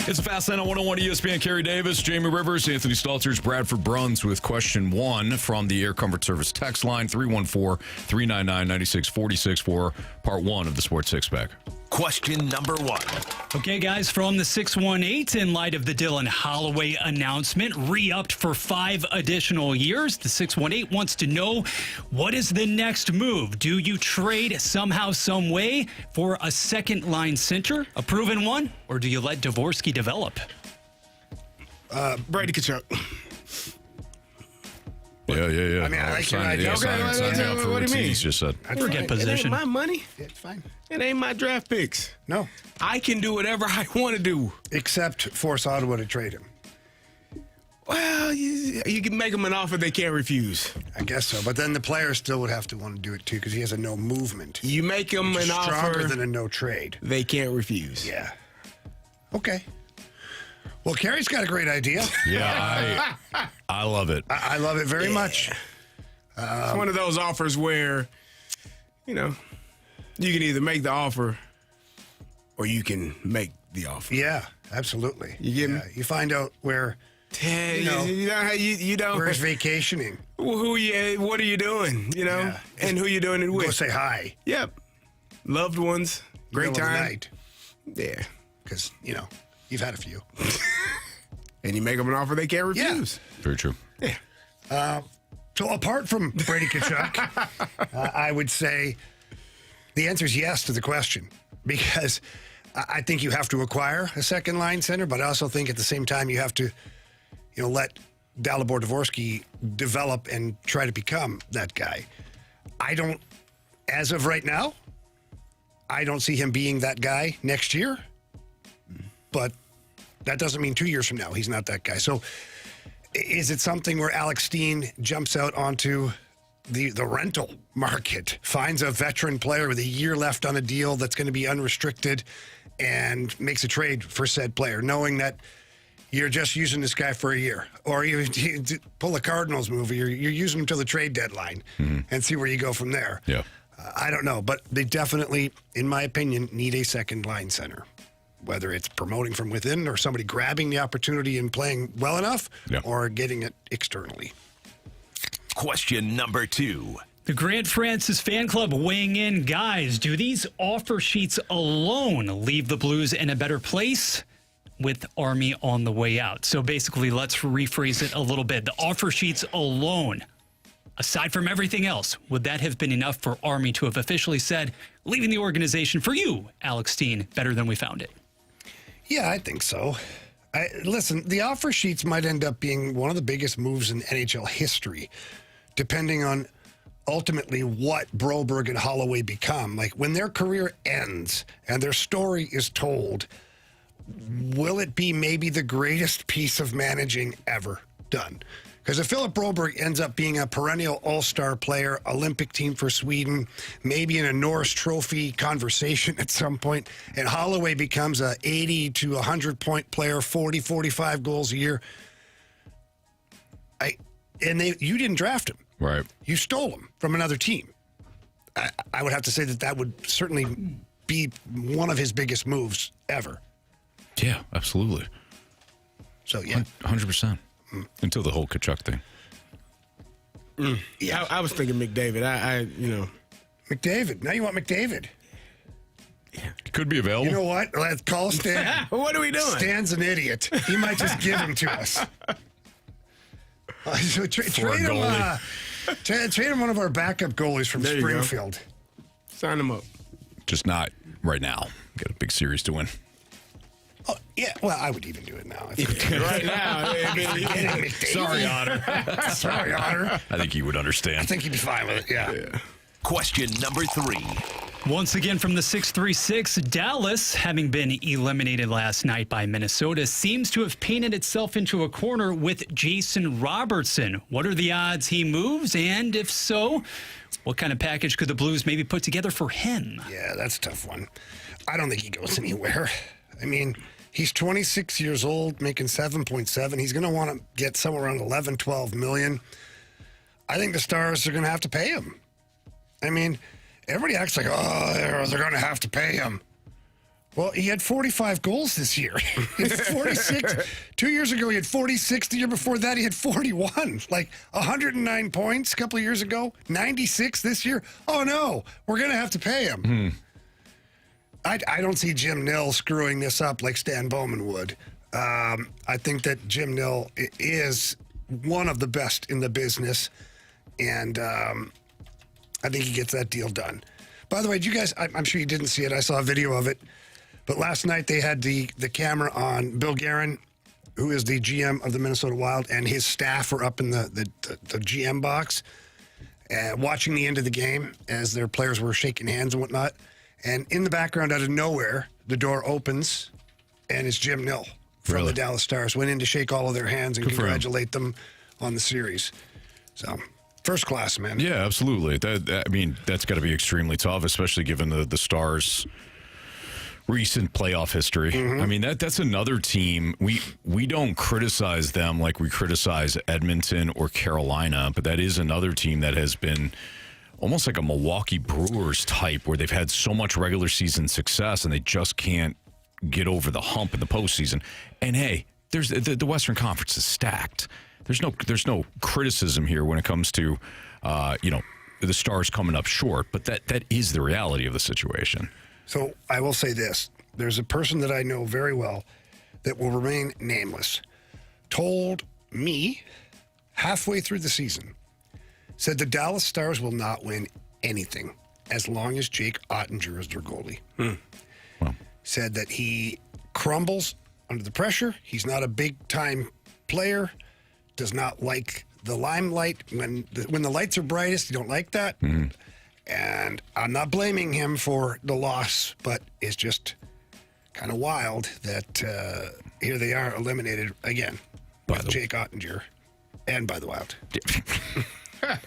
It's a Fast Lane on 101 ESPN. Carey Davis, Jamie Rivers, Anthony Stalters, Bradford Bruns with question 1 from the Air Comfort Service text line 314-399-9646 for part 1 of the Sports Six Pack. Question number 1. Okay, guys, from the 618, in light of the Dylan Holloway announcement, re-upped for 5 additional years, the 618 wants to know, what is the next move? Do you trade somehow, some way for a second-line center, a proven one, or do you let Dvorsky develop? Brady Tkachuk. Yeah. I mean, I like your idea. Sign me up for What what do you mean? he's just said. Forget position. It ain't my money. It's fine. It ain't my draft picks. No. I can do whatever I want to do. Except force Ottawa to trade him. Well, you can make them an offer they can't refuse. I guess so. But then the players still would have to want to do it, too, because he has a no movement. You make them an Stronger offer than a no trade. they can't refuse. Yeah. Okay. Well, Carey's got a great idea. Yeah, I love it. I love it very much. It's one of those offers where, you know, you can either make the offer or you can make the offer. Yeah, absolutely. You get me? You find out where, you don't. where's vacationing. What are you doing? You know, Yeah. and who you doing it with? Go say hi. Yep. Loved ones. Great Middle of the time. night. Yeah. Because, you've had a few. And you make them an offer they can't refuse. Very true. Yeah. So apart from Brady Tkachuk, I would say the answer is yes to the question, because I think you have to acquire a second line center, but I also think at the same time you have to, let Dalibor Dvorsky develop and try to become that guy. As of right now, I don't see him being that guy next year, but that doesn't mean 2 years from now he's not that guy. So is it something where Alex Steen jumps out onto the rental market, finds a veteran player with a year left on a deal that's going to be unrestricted, and makes a trade for said player, knowing that you're just using this guy for a year? Or you pull a Cardinals movie, you're using him till the trade deadline and see where you go from there. Yeah. I don't know, but they definitely, in my opinion, need a second line center. Whether it's promoting from within or somebody grabbing the opportunity and playing well enough, or getting it externally. Question number 2. The Grant Francis fan club weighing in. Guys, do these offer sheets alone leave the Blues in a better place with Army on the way out? So basically, let's rephrase it a little bit. The offer sheets alone, aside from everything else, would that have been enough for Army to have officially said, leaving the organization for you, Alex Steen, better than we found it? Yeah, I think so. Listen, the offer sheets might end up being one of the biggest moves in NHL history, depending on ultimately what Broberg and Holloway become. Like, when their career ends and their story is told, will it be maybe the greatest piece of managing ever done? Because if Philip Broberg ends up being a perennial all-star player, Olympic team for Sweden, maybe in a Norris Trophy conversation at some point, and Holloway becomes a 80 to 100-point player, 40, 45 goals a year, you didn't draft him. Right. You stole him from another team. I would have to say that would certainly be one of his biggest moves ever. Yeah, absolutely. So, yeah. 100%. Until the whole Tkachuk thing. Yeah, I was thinking McDavid. McDavid. Now you want McDavid. Could be available. You know what? Let's call Stan. What are we doing? Stan's an idiot. He might just give him to us. So trade him one of our backup goalies from Springfield. Sign him up. Just not right now. Got a big series to win. Oh, yeah, well, I would even do it now. Right now. Sorry, Otter. Sorry, Otter. I think he would understand. I think he'd be fine with it, yeah. Question number 3. Once again from the 636, Dallas, having been eliminated last night by Minnesota, seems to have painted itself into a corner with Jason Robertson. What are the odds he moves? And if so, what kind of package could the Blues maybe put together for him? Yeah, that's a tough one. I don't think he goes anywhere. I mean, he's 26 years old, making 7.7. He's going to want to get somewhere around 11, 12 million. I think the Stars are going to have to pay him. I mean, everybody acts like, oh, they're going to have to pay him. Well, he had 45 goals this year. He had 46. 2 years ago, he had 46. The year before that, he had 41. Like 109 points a couple of years ago. 96 this year. Oh, no, we're going to have to pay him. I don't see Jim Nill screwing this up like Stan Bowman would. I think that Jim Nill is one of the best in the business, and I think he gets that deal done. By the way, you guys, I'm sure you didn't see it. I saw a video of it. But last night they had the camera on Bill Guerin, who is the GM of the Minnesota Wild, and his staff were up in the GM box watching the end of the game as their players were shaking hands and whatnot. And in the background, out of nowhere, the door opens, and it's Jim Nill from the Dallas Stars. Went in to shake all of their hands and congratulate them on the series. So, first class, man. Yeah, absolutely. I mean, that's got to be extremely tough, especially given the Stars' recent playoff history. I mean, that's another team. We don't criticize them like we criticize Edmonton or Carolina, but that is another team that has been almost like a Milwaukee Brewers type, where they've had so much regular season success and they just can't get over the hump in the postseason. And hey, there's the Western Conference is stacked. There's no criticism here when it comes to the Stars coming up short, but that is the reality of the situation. So I will say this. There's a person that I know very well that will remain nameless, told me halfway through the season, said the Dallas Stars will not win anything as long as Jake Ottinger is their goalie. Well. Said that he crumbles under the pressure. He's not a big-time player, does not like the limelight. When the lights are brightest, you don't like that. And I'm not blaming him for the loss, but it's just kind of wild that here they are eliminated again by Jake Ottinger and by the Wild.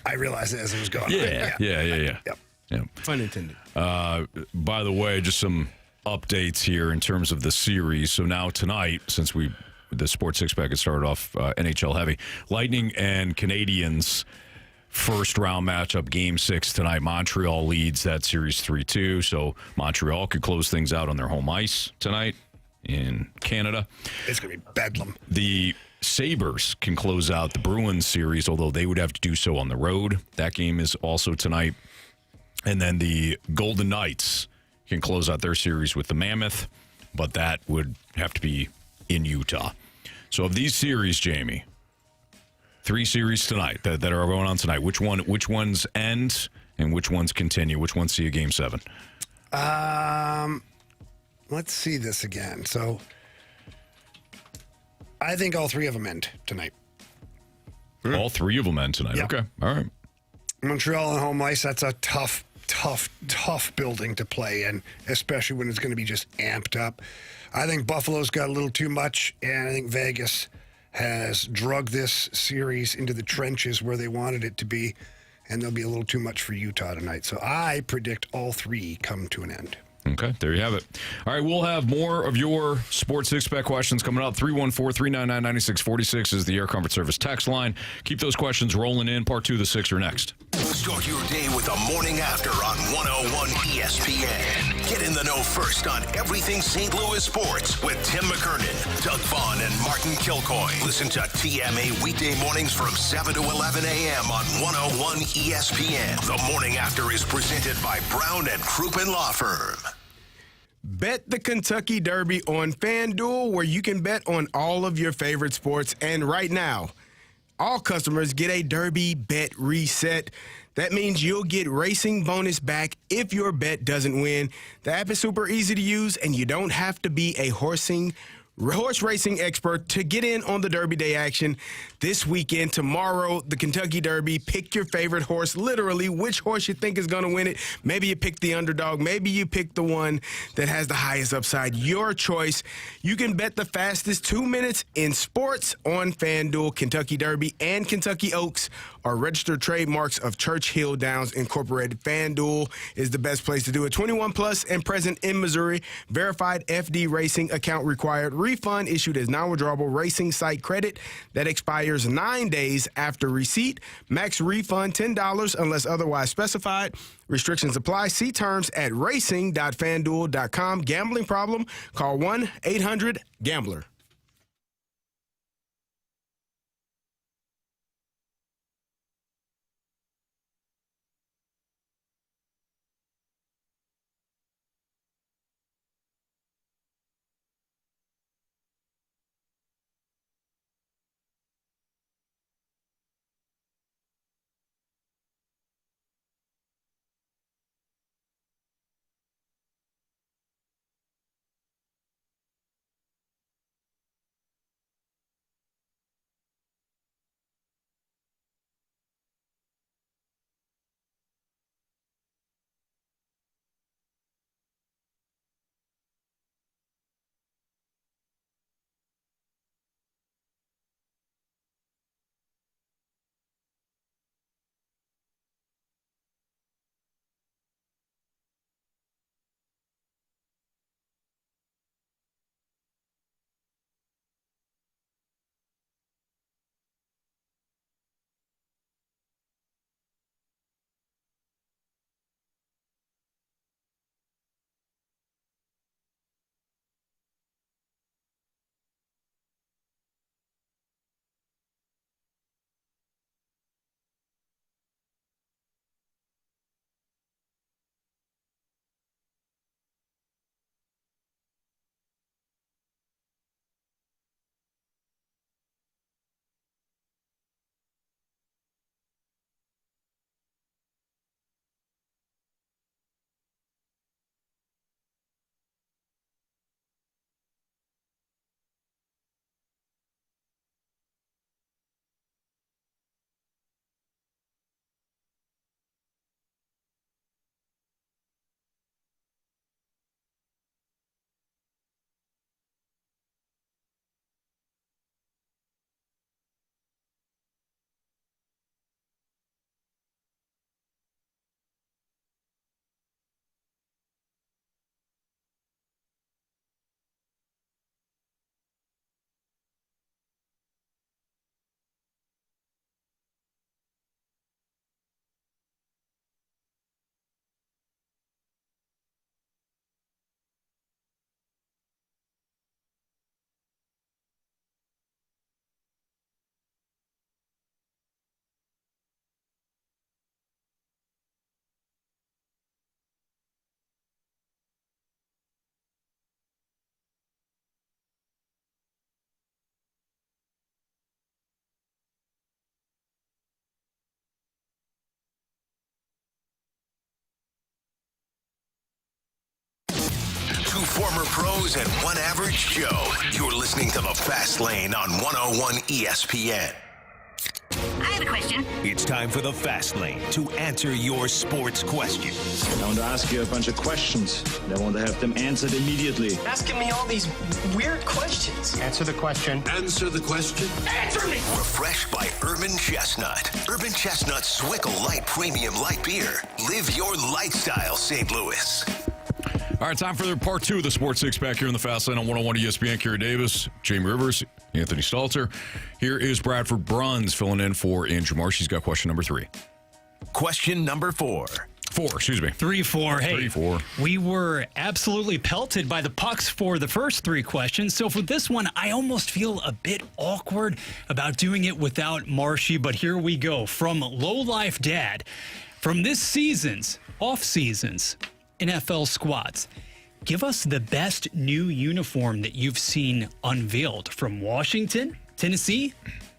I realized it as it was going on. Yeah. Yep. Pun intended. By the way, just some updates here in terms of the series. So now tonight, since the Sports Six-Pack has started off NHL heavy, Lightning and Canadiens first round matchup, Game 6 tonight. Montreal leads that series 3-2, so Montreal could close things out on their home ice tonight in Canada. It's going to be bedlam. The Sabres can close out the Bruins series, although they would have to do so on the road. That game is also tonight. And then the Golden Knights can close out their series with the Mammoth, but that would have to be in Utah. So of these series, Jamie, 3 series tonight that are going on tonight, which ones end and which ones continue? Which ones see a Game 7? Let's see this again. So I think all 3 of them end tonight. All 3 of them end tonight. Yep. Okay. All right. Montreal on home ice, that's a tough building to play in, especially when it's going to be just amped up. I think Buffalo's got a little too much, and I think Vegas has drugged this series into the trenches where they wanted it to be, and there'll be a little too much for Utah tonight. So I predict all 3 come to an end. Okay, there you have it. All right, we'll have more of your Sports Six-Pack questions coming up. 314-399-9646 is the Air Comfort Service text line. Keep those questions rolling in. Part 2 of the Sixer next. Start your day with the morning after on 101 ESPN. Get in the know first on everything St. Louis sports with Tim McKernan, Doug Vaughn, and Martin Kilcoy. Listen to TMA weekday mornings from 7 to 11 a.m. on 101 ESPN. The morning after is presented by Brown and Crouppen Law Firm. Bet the Kentucky Derby on FanDuel, where you can bet on all of your favorite sports. And right now, all customers get a Derby bet reset. That means you'll get racing bonus back if your bet doesn't win. The app is super easy to use, and you don't have to be a horse racing expert to get in on the Derby Day action this weekend. Tomorrow, the Kentucky Derby. Pick your favorite horse, literally which horse you think is going to win it. Maybe you pick the underdog. Maybe you pick the one that has the highest upside. Your choice. You can bet the fastest 2 minutes in sports on FanDuel. Kentucky Derby and Kentucky Oaks are registered trademarks of Churchill Downs Incorporated. FanDuel is the best place to do it. 21 plus and present in Missouri. Verified FD Racing account required. Refund issued as non-withdrawable racing site credit that expires 9 days after receipt. Max refund $10 unless otherwise specified. Restrictions apply. See terms at racing.fanduel.com. Gambling problem? Call 1-800-GAMBLER. Two former pros and one average Joe. You're listening to The Fast Lane on 101 ESPN. I have a question. It's time for The Fast Lane to answer your sports questions. I want to ask you a bunch of questions, and I want to have them answered immediately. Asking me all these weird questions. Answer the question. Answer the question. Answer me! Refreshed by Urban Chestnut. Urban Chestnut Swickle Light Premium Light Beer. Live your lifestyle, St. Louis. All right, time for part two of the Sports Six Pack here in the Fast Lane on 101 ESPN. Carey Davis, Jamie Rivers, Anthony Stalter. Here is Bradford Bruns filling in for Andrew Marsh. He's got question number 3. Question number 4. 3-4. Hey, 3-4. We were absolutely pelted by the pucks for the first 3 questions. So for this one, I almost feel a bit awkward about doing it without Marshy. But here we go. From Low Life Dad. From this season's, off seasons, NFL squads, give us the best new uniform that you've seen unveiled from Washington, Tennessee,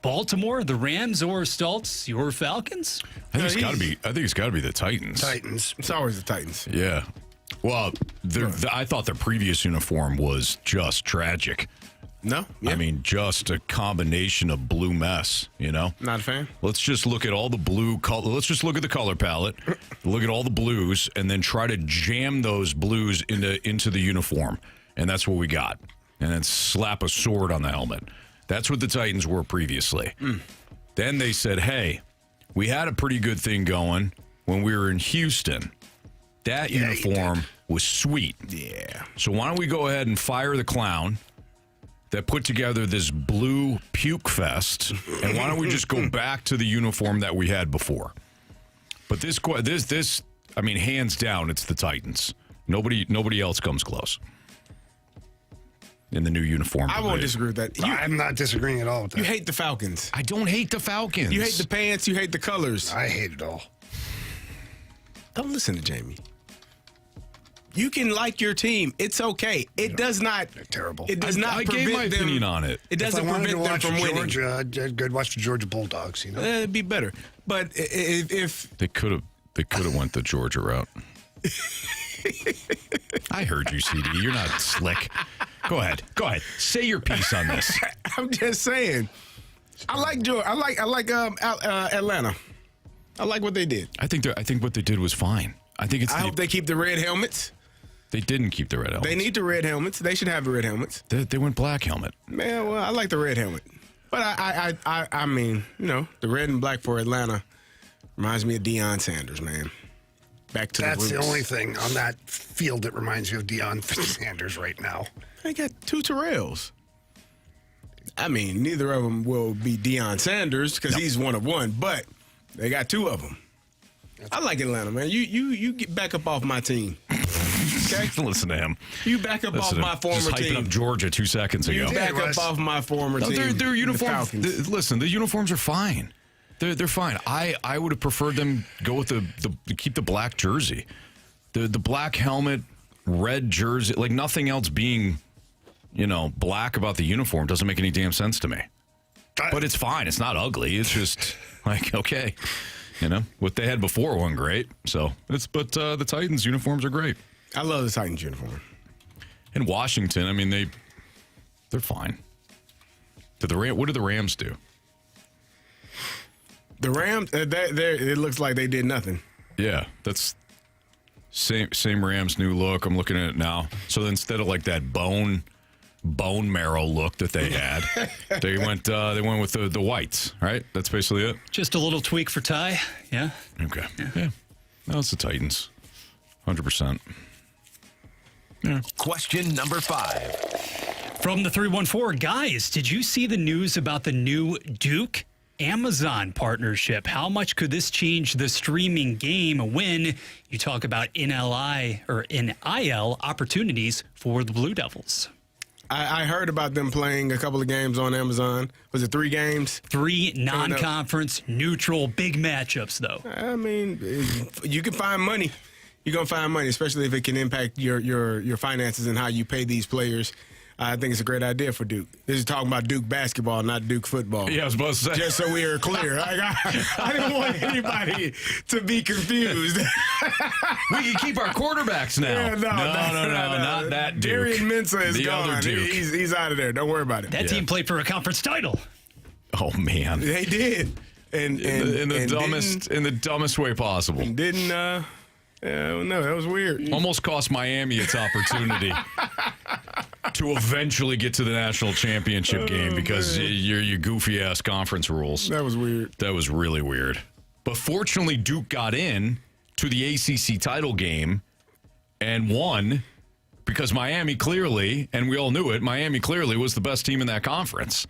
Baltimore, the Rams, or Stultz, your Falcons? I think it's got to be the Titans. Titans. It's always the Titans. Yeah. Well, I thought their previous uniform was just tragic. No? Yeah. I mean, just a combination of blue mess, you know? Not a fan. Let's just look at all the blue color. Let's just look at the color palette, look at all the blues, and then try to jam those blues into the uniform. And that's what we got. And then slap a sword on the helmet. That's what the Titans were previously. Then they said, hey, we had a pretty good thing going when we were in Houston. That uniform was sweet. Yeah. So why don't we go ahead and fire the clown that put together this blue puke fest, and why don't we just go back to the uniform that we had before? But this, I mean, hands down, it's the Titans. Nobody else comes close in the new uniform. I won't disagree with that. I'm not disagreeing at all with that. You hate the Falcons. I don't hate the Falcons. You hate the pants. You hate the colors. I hate it all. Don't listen to Jamie. You can like your team. It's okay. It does not. They're terrible. It does not. I prevent gave my them, opinion on it. It doesn't prevent them from winning. Georgia, I'd go watch the Georgia Bulldogs. You know, it'd be better. But if they could have went the Georgia route. I heard you, CD. You're not slick. Go ahead. Say your piece on this. I'm just saying. I like Georgia. I like Atlanta. I like what they did. I think what they did was fine. I hope they keep the red helmets. They didn't keep the red helmets. They need the red helmets. They should have the red helmets. They went black helmet. Man, well, I like the red helmet. But I mean, you know, the red and black for Atlanta reminds me of Deion Sanders, man. Back to that's the roots. The only thing on that field that reminds you of Deion Sanders right now. They got two Terrells. I mean, neither of them will be Deion Sanders because he's one of one, but they got two of them. I like Atlanta, man. You get back up off my team. Okay? Listen to him. You back up off my former just hyping team. up Georgia 2 seconds ago. You back up off my former team. Their uniforms. Listen, the uniforms are fine. They're fine. I would have preferred them go with the keep the black jersey, the black helmet, red jersey. Like nothing else being, black about the uniform doesn't make any damn sense to me. But it's fine. It's not ugly. It's just like okay, what they had before wasn't great. So but the Titans uniforms are great. I love the Titans uniform. In Washington, I mean they're fine. What do the Rams do? The Rams, it looks like they did nothing. Yeah, that's same Rams new look. I'm looking at it now. So instead of like that bone marrow look that they had, they went with the whites, right? That's basically it. Just a little tweak for Ty, yeah. Okay, yeah. No, it's the Titans, 100%. Yeah. Question number 5. From the 314, guys, did you see the news about the new Duke Amazon partnership? How much could this change the streaming game when you talk about NIL opportunities for the Blue Devils? I heard about them playing a couple of games on Amazon. Was it 3 games? 3 non-conference, neutral, big matchups, though. I mean, you can find money. You're going to find money, especially if it can impact your finances and how you pay these players. I think it's a great idea for Duke. This is talking about Duke basketball, not Duke football. Yeah, I was about to say. Just so we are clear. I didn't want anybody to be confused. We can keep our quarterbacks now. Yeah, no, not that Duke. Darian Mensah is gone. Other Duke. He's out of there. Don't worry about it. That team played for a conference title. Oh, man. They did. In the dumbest way possible. Didn't, no, that was weird. Almost cost Miami its opportunity to eventually get to the national championship game because your goofy ass conference rules. That was weird. That was really weird. But fortunately, Duke got in to the ACC title game and won because Miami clearly, and we all knew it, Miami clearly was the best team in that conference.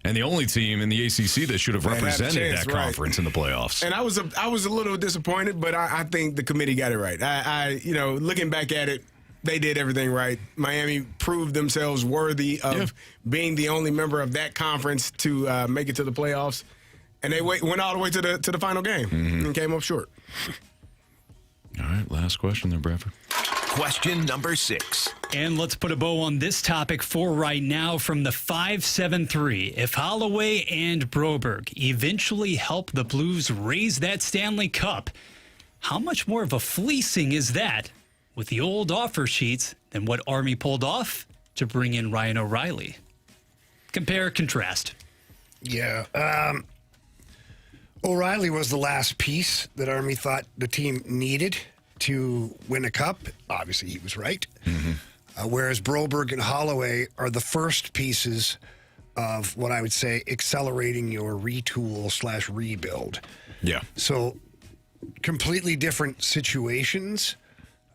And the only team in the ACC that should have represented that conference in the playoffs. And I was a little disappointed, but I think the committee got it right. I looking back at it, they did everything right. Miami proved themselves worthy of being the only member of that conference to make it to the playoffs, and they went all the way to the final game and came up short. All right, last question there, Bradford. Question number 6. And let's put a bow on this topic for right now from the 573. If Holloway and Broberg eventually help the Blues raise that Stanley Cup, how much more of a fleecing is that with the old offer sheets than what Army pulled off to bring in Ryan O'Reilly? Compare, contrast. Yeah. O'Reilly was the last piece that Army thought the team needed to win a cup. Obviously, he was right. Whereas Broberg and Holloway are the first pieces of what I would say accelerating your retool/rebuild. Yeah. So completely different situations.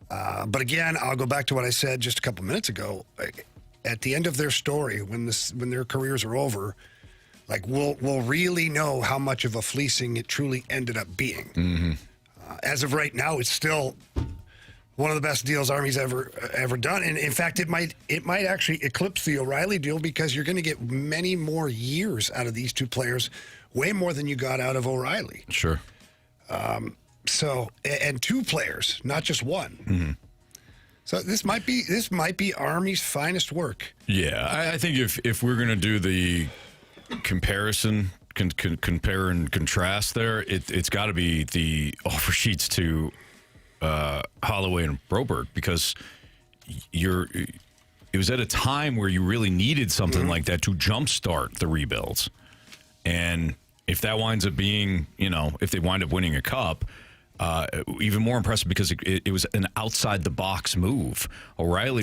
But again, I'll go back to what I said just a couple minutes ago. At the end of their story, when their careers are over, like we'll really know how much of a fleecing it truly ended up being. As of right now, it's still one of the best deals Army's ever done, and in fact, it might actually eclipse the O'Reilly deal because you're going to get many more years out of these two players, way more than you got out of O'Reilly. Sure. So, and two players, not just one. So this might be Army's finest work. Yeah, I think if we're going to do the comparison, compare and contrast there, it's got to be the offer sheets to Holloway and Broberg, because it was at a time where you really needed something like that to jumpstart the rebuilds. And if that winds up being, if they wind up winning a cup, even more impressive because it was an outside the box move. O'Reilly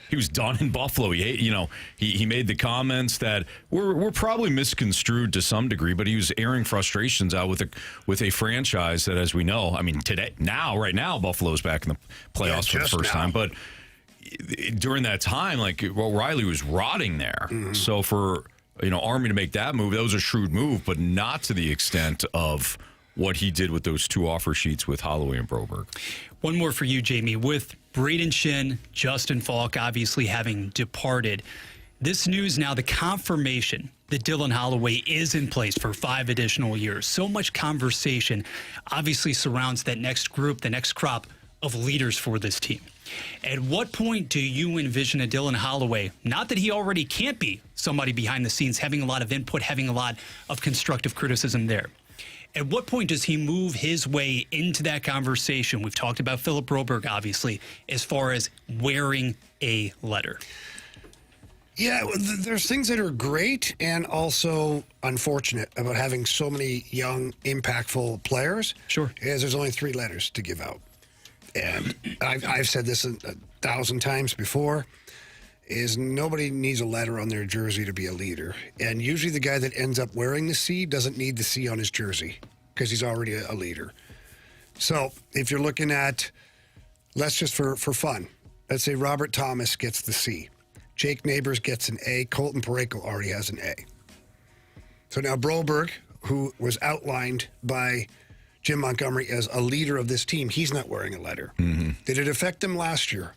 he was done in Buffalo. He made the comments that were probably misconstrued to some degree, but he was airing frustrations out with a franchise that, as we know, I mean right now Buffalo's back in the playoffs for the first time, but during that time, like O'Reilly was rotting there. So for Army to make that move, that was a shrewd move, but not to the extent of what he did with those two offer sheets with Holloway and Broberg. One more for you, Jamie. With Braden Shin, Justin Falk obviously having departed, this news now, the confirmation that Dylan Holloway is in place for 5 additional years. So much conversation obviously surrounds that next group, the next crop of leaders for this team. At what point do you envision a Dylan Holloway, not that he already can't be somebody behind the scenes, having a lot of input, having a lot of constructive criticism there? At what point does he move his way into that conversation? We've talked about Philip Broberg, obviously, as far as wearing a letter. Yeah, there's things that are great and also unfortunate about having so many young, impactful players. Sure. Is there's only 3 letters to give out. And I've said this 1,000 times before, is nobody needs a letter on their jersey to be a leader. And usually the guy that ends up wearing the C doesn't need the C on his jersey because he's already a leader. So if you're looking at, let's just for fun, let's say Robert Thomas gets the C. Jake Neighbors gets an A. Colton Parayko already has an A. So now Broberg, who was outlined by Jim Montgomery as a leader of this team, he's not wearing a letter. Did it affect him last year?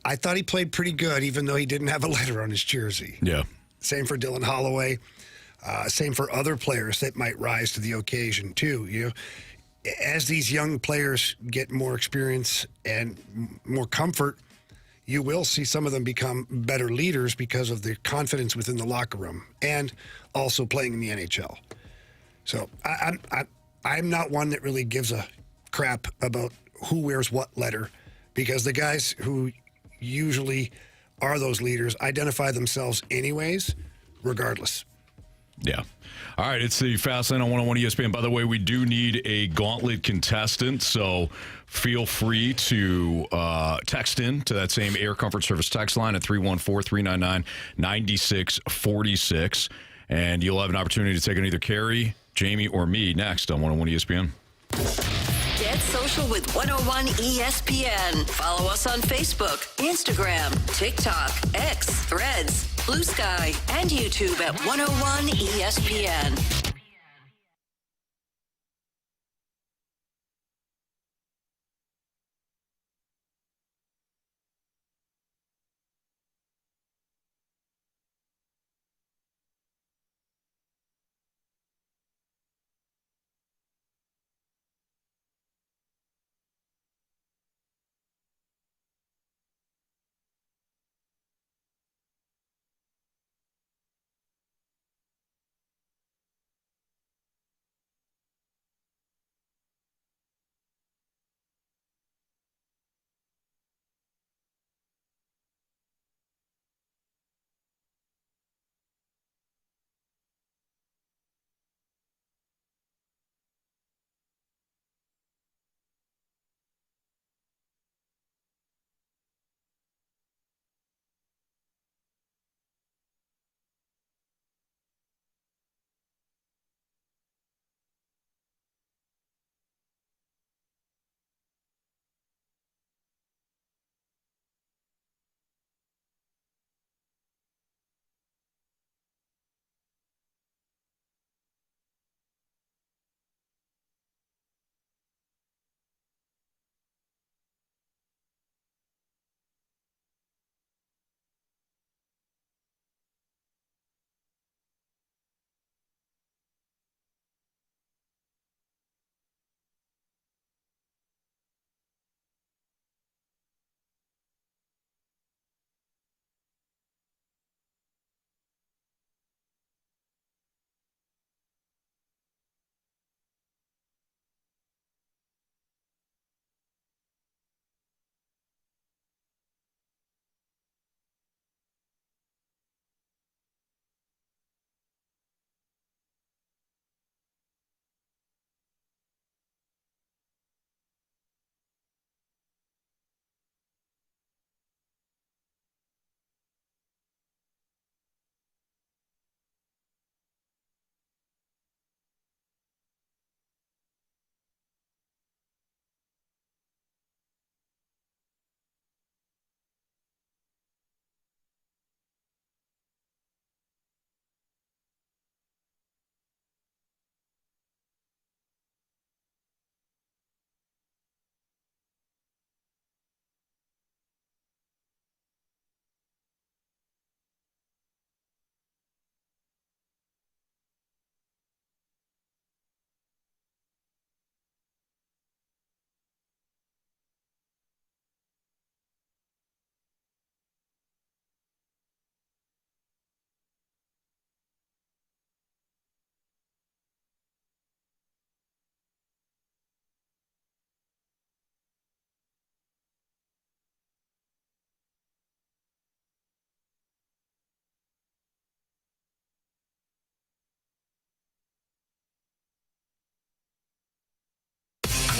I thought he played pretty good, even though he didn't have a letter on his jersey. Yeah. Same for Dylan Holloway. Same for other players that might rise to the occasion, too. As these young players get more experience and more comfort, you will see some of them become better leaders because of their confidence within the locker room and also playing in the NHL. So I'm not one that really gives a crap about who wears what letter, because the guys who usually are those leaders identify themselves anyways, regardless. Yeah. All right, it's the Fast Lane on 101 ESPN. By the way, we do need a Gauntlet contestant, so feel free to text in to that same Air Comfort Service text line at 314-399-9646, and you'll have an opportunity to take on either Carey, Jamie, or me next on 101 ESPN. Get social with 101 ESPN. Follow us on Facebook, Instagram, TikTok, X, Threads, Blue Sky, and YouTube at 101 ESPN.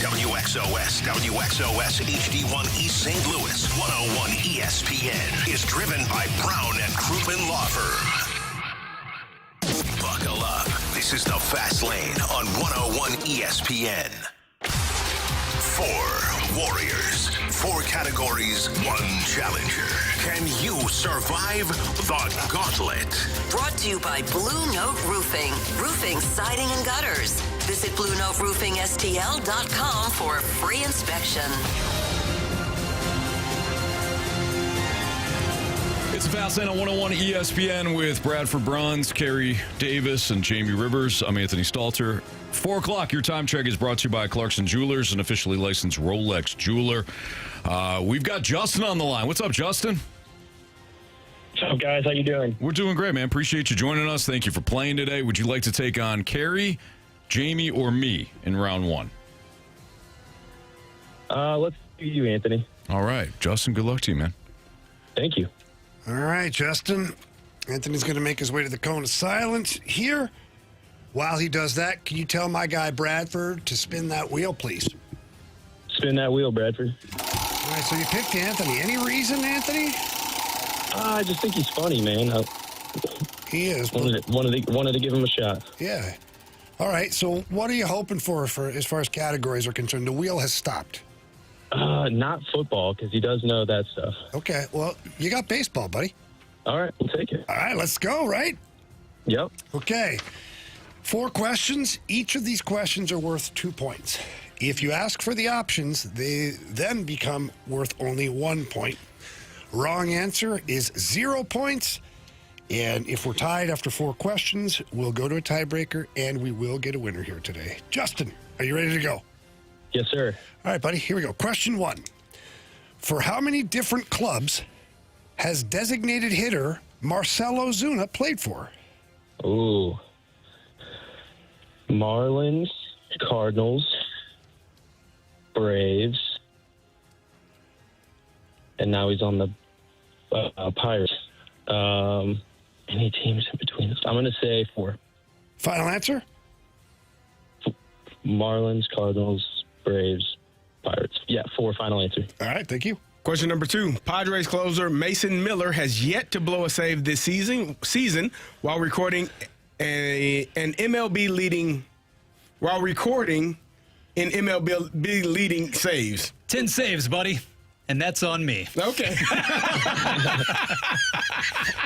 WXOS, WXOS HD1 East St. Louis, 101 ESPN is driven by Brown and Crouppen Law Firm. Buckle up. This is the Fast Lane on 101 ESPN. 4 warriors, 4 categories, 1 challenger. Can you survive the Gauntlet? Brought to you by Blue Note Roofing. Roofing, siding, and gutters. Visit BlueNoteRoofingSTL.com for a free inspection. It's a Fast Lane on 101 ESPN with Bradford Bruns, Carey Davis, and Jamie Rivers. I'm Anthony Stalter. 4 o'clock, your time check is brought to you by Clarkson Jewelers, an officially licensed Rolex jeweler. We've got Justin on the line. What's up, Justin? What's up, guys? How you doing? We're doing great, man. Appreciate you joining us. Thank you for playing today. Would you like to take on Carey, Jamie, or me in round 1? Let's do you, Anthony. All right. Justin, good luck to you, man. Thank you. All right, Justin. Anthony's going to make his way to the cone of silence here. While he does that, can you tell my guy Bradford to spin that wheel, please? Spin that wheel, Bradford. All right, so you picked Anthony. Any reason, Anthony? I just think he's funny, man. He is. Wanted to give him a shot. Yeah. All right, so what are you hoping for as far as categories are concerned? The wheel has stopped. Not football, because he does know that stuff. Okay, well, you got baseball, buddy. All right, we'll take it. All right, let's go, right? Yep. Okay. 4 questions. Each of these questions are worth 2 points. If you ask for the options, they then become worth only 1 point. Wrong answer is 0 points. And if we're tied after 4 questions, we'll go to a tiebreaker, and we will get a winner here today. Justin, are you ready to go? Yes, sir. All right, buddy, here we go. Question 1. For how many different clubs has designated hitter Marcelo Zuna played for? Ooh. Marlins, Cardinals, Braves, and now he's on the Pirates. Any teams in between those? I'm going to say 4. Final answer? Marlins, Cardinals, Braves, Pirates. Yeah, 4. Final answer. All right, thank you. Question number 2. Padres closer Mason Miller has yet to blow a save this season while recording in MLB leading saves. 10 saves, buddy. And that's on me. Okay.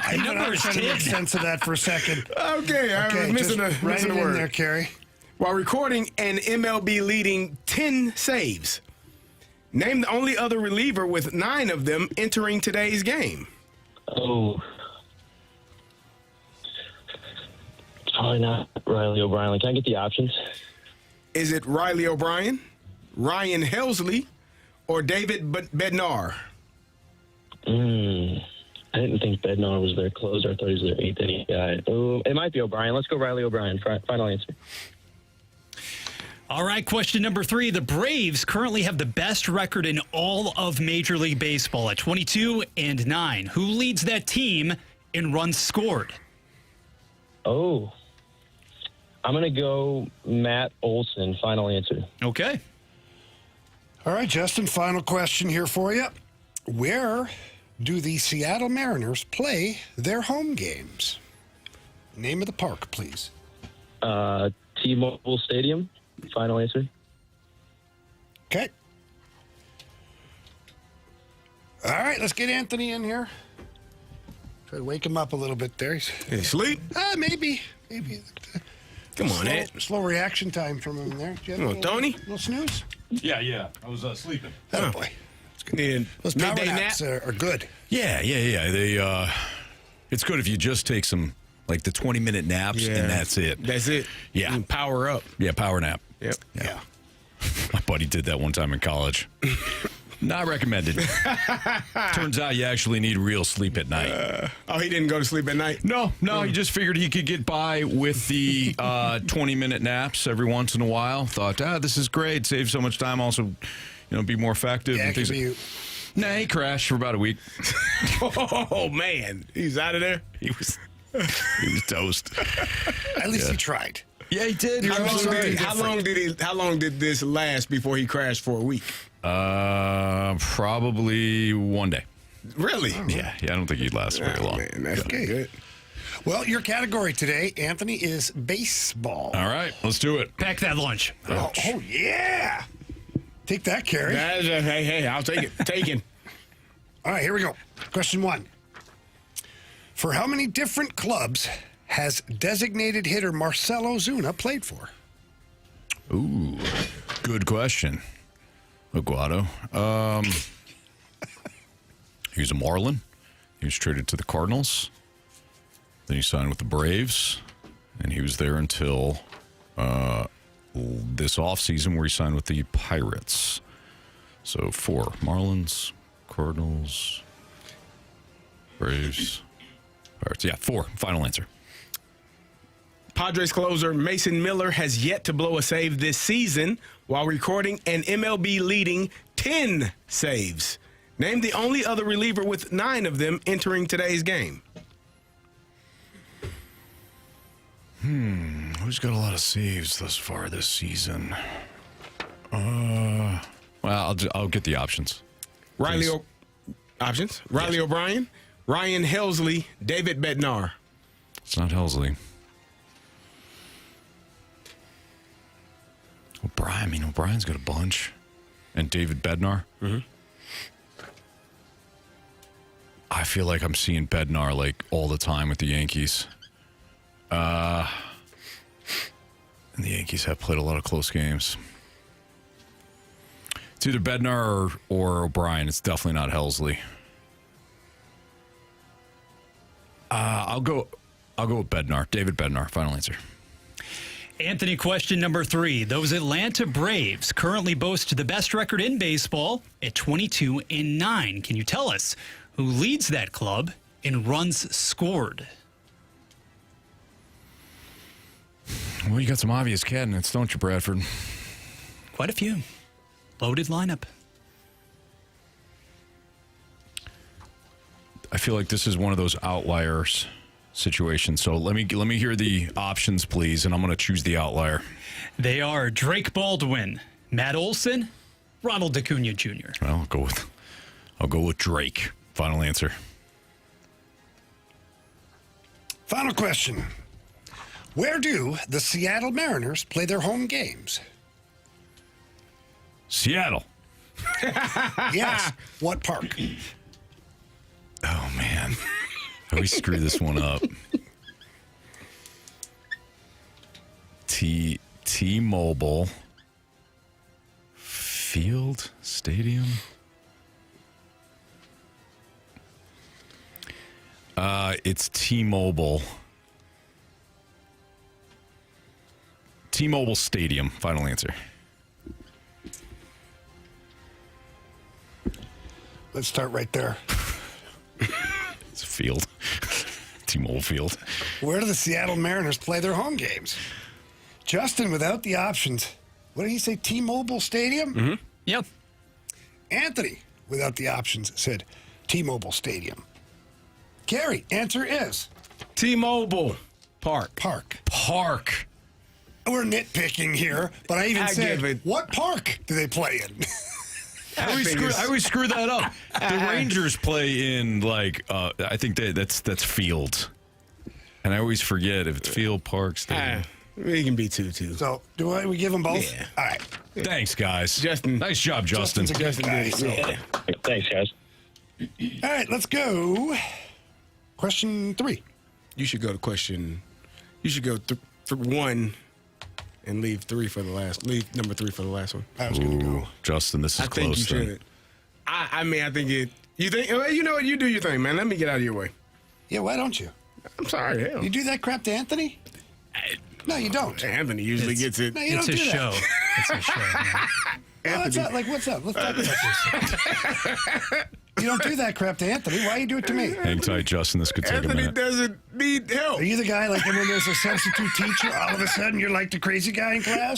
I was trying to make sense of that for a second. Okay, I was missing a word there, Carey. While recording an MLB leading 10 saves. Name the only other reliever with 9 of them entering today's game. Oh. Probably not Riley O'Brien. Can I get the options? Is it Riley O'Brien, Ryan Helsley, or David Bednar? I didn't think Bednar was their closer. I thought he was their 8th inning guy. Oh, it might be O'Brien. Let's go Riley O'Brien. Final answer. All right, question number 3. The Braves currently have the best record in all of Major League Baseball at 22-9. Who leads that team in runs scored? Oh. I'm going to go Matt Olson. Final answer. Okay. All right, Justin, final question here for you. Where do the Seattle Mariners play their home games? Name of the park, please. T-Mobile Stadium. Final answer. Okay. All right, let's get Anthony in here. Try to wake him up a little bit there. Did he sleep? Maybe. Come on, Ed. Slow reaction time from him there. Come on, Tony. Little snooze? Yeah. I was sleeping. Oh, boy. Those power midday naps are good. Yeah. They, it's good if you just take some, like the 20-minute naps, and that's it. That's it. Yeah. And power up. Yeah, power nap. Yep. Yeah. My buddy did that one time in college. Not recommended. Turns out you actually need real sleep at night. He didn't go to sleep at night? No, he just figured he could get by with the 20-minute naps every once in a while. Thought, this is great. Save so much time. Also, be more effective. Yeah, and things. Nah, he crashed for about a week. Oh, man. He's out of there? He was toast. At least he tried. Yeah, he did. How long did this last before he crashed for a week? Probably 1 day. Really? Yeah, I don't think he'd last very long. Man, that's good. Well, your category today, Anthony, is baseball. All right, let's do it. Pack that lunch. Oh yeah. Take that, Carey. Hey, I'll take it. Taken. All right, here we go. Question 1. For how many different clubs has designated hitter Marcelo Zuna played for? Ooh, good question. Aguado. He was a Marlin. He was traded to the Cardinals. Then he signed with the Braves. And he was there until this offseason where he signed with the Pirates. So 4. Marlins, Cardinals, Braves, Pirates. Yeah, 4. Final answer. Padres closer Mason Miller has yet to blow a save this season while recording an MLB leading 10 saves. Name the only other reliever with 9 of them entering today's game. Who's got a lot of saves thus far this season? Well, I'll get the options. Riley O'Brien, Ryan Helsley, David Bednar. It's not Helsley. O'Brien's got a bunch. And David Bednar. Mm-hmm. I feel like I'm seeing Bednar like all the time with the Yankees. And the Yankees have played a lot of close games. It's either Bednar or O'Brien. It's definitely not Helsley. I'll go with Bednar. David Bednar. Final answer. Anthony, question number 3. Those Atlanta Braves currently boast the best record in baseball at 22-9. Can you tell us who leads that club in runs scored? Well, you got some obvious candidates, don't you, Bradford? Quite a few. Loaded lineup. I feel like this is one of those outliers situations. So let me hear the options, please, and I'm going to choose the outlier. They are Drake Baldwin, Matt Olson, Ronald Acuna Jr. Well, I'll go with Drake. Final answer. Final question. Where do the Seattle Mariners play their home games? Seattle. Yes. What park? Oh, man. I always screw this one up. T-Mobile Field Stadium. It's T-Mobile. T-Mobile Stadium. Final answer. Let's start right there. It's a field. T-Mobile Field. Where do the Seattle Mariners play their home games? Justin, without the options. What did he say? T-Mobile Stadium? Mm-hmm. Yep. Anthony, without the options, said T-Mobile Stadium. Carey, answer is T-Mobile Park. Park. We're nitpicking here, but I even said, what park do they play in? I always screw that up. The Rangers play in I think that's field, and I always forget if it's field, park, stadium. We can be two. So we give them both? Yeah. All right. Thanks, guys. Justin. Nice job, Justin. Justin's a good guy. So. Yeah. Thanks, guys. All right, let's go. Question 3. You should go to question. You should go for 1 and leave 3 for the last. Leave number 3 for the last one. I was going to go. Justin, this is close. I think you should. I think it. You think? You know what? You do your thing, man. Let me get out of your way. Yeah, why don't you? I'm sorry. Hell. You do that crap to Anthony? No, you don't. Anthony usually gets it. No, you It's don't a do show. that. It's a show. Man. What's up? What's up? Let's talk about this. You don't do that crap to Anthony. Why you do it to me? Hang tight, Justin. This could take a Anthony minute. doesn't need help. Are you the guy like when there's a substitute teacher, all of a sudden you're like the crazy guy in class?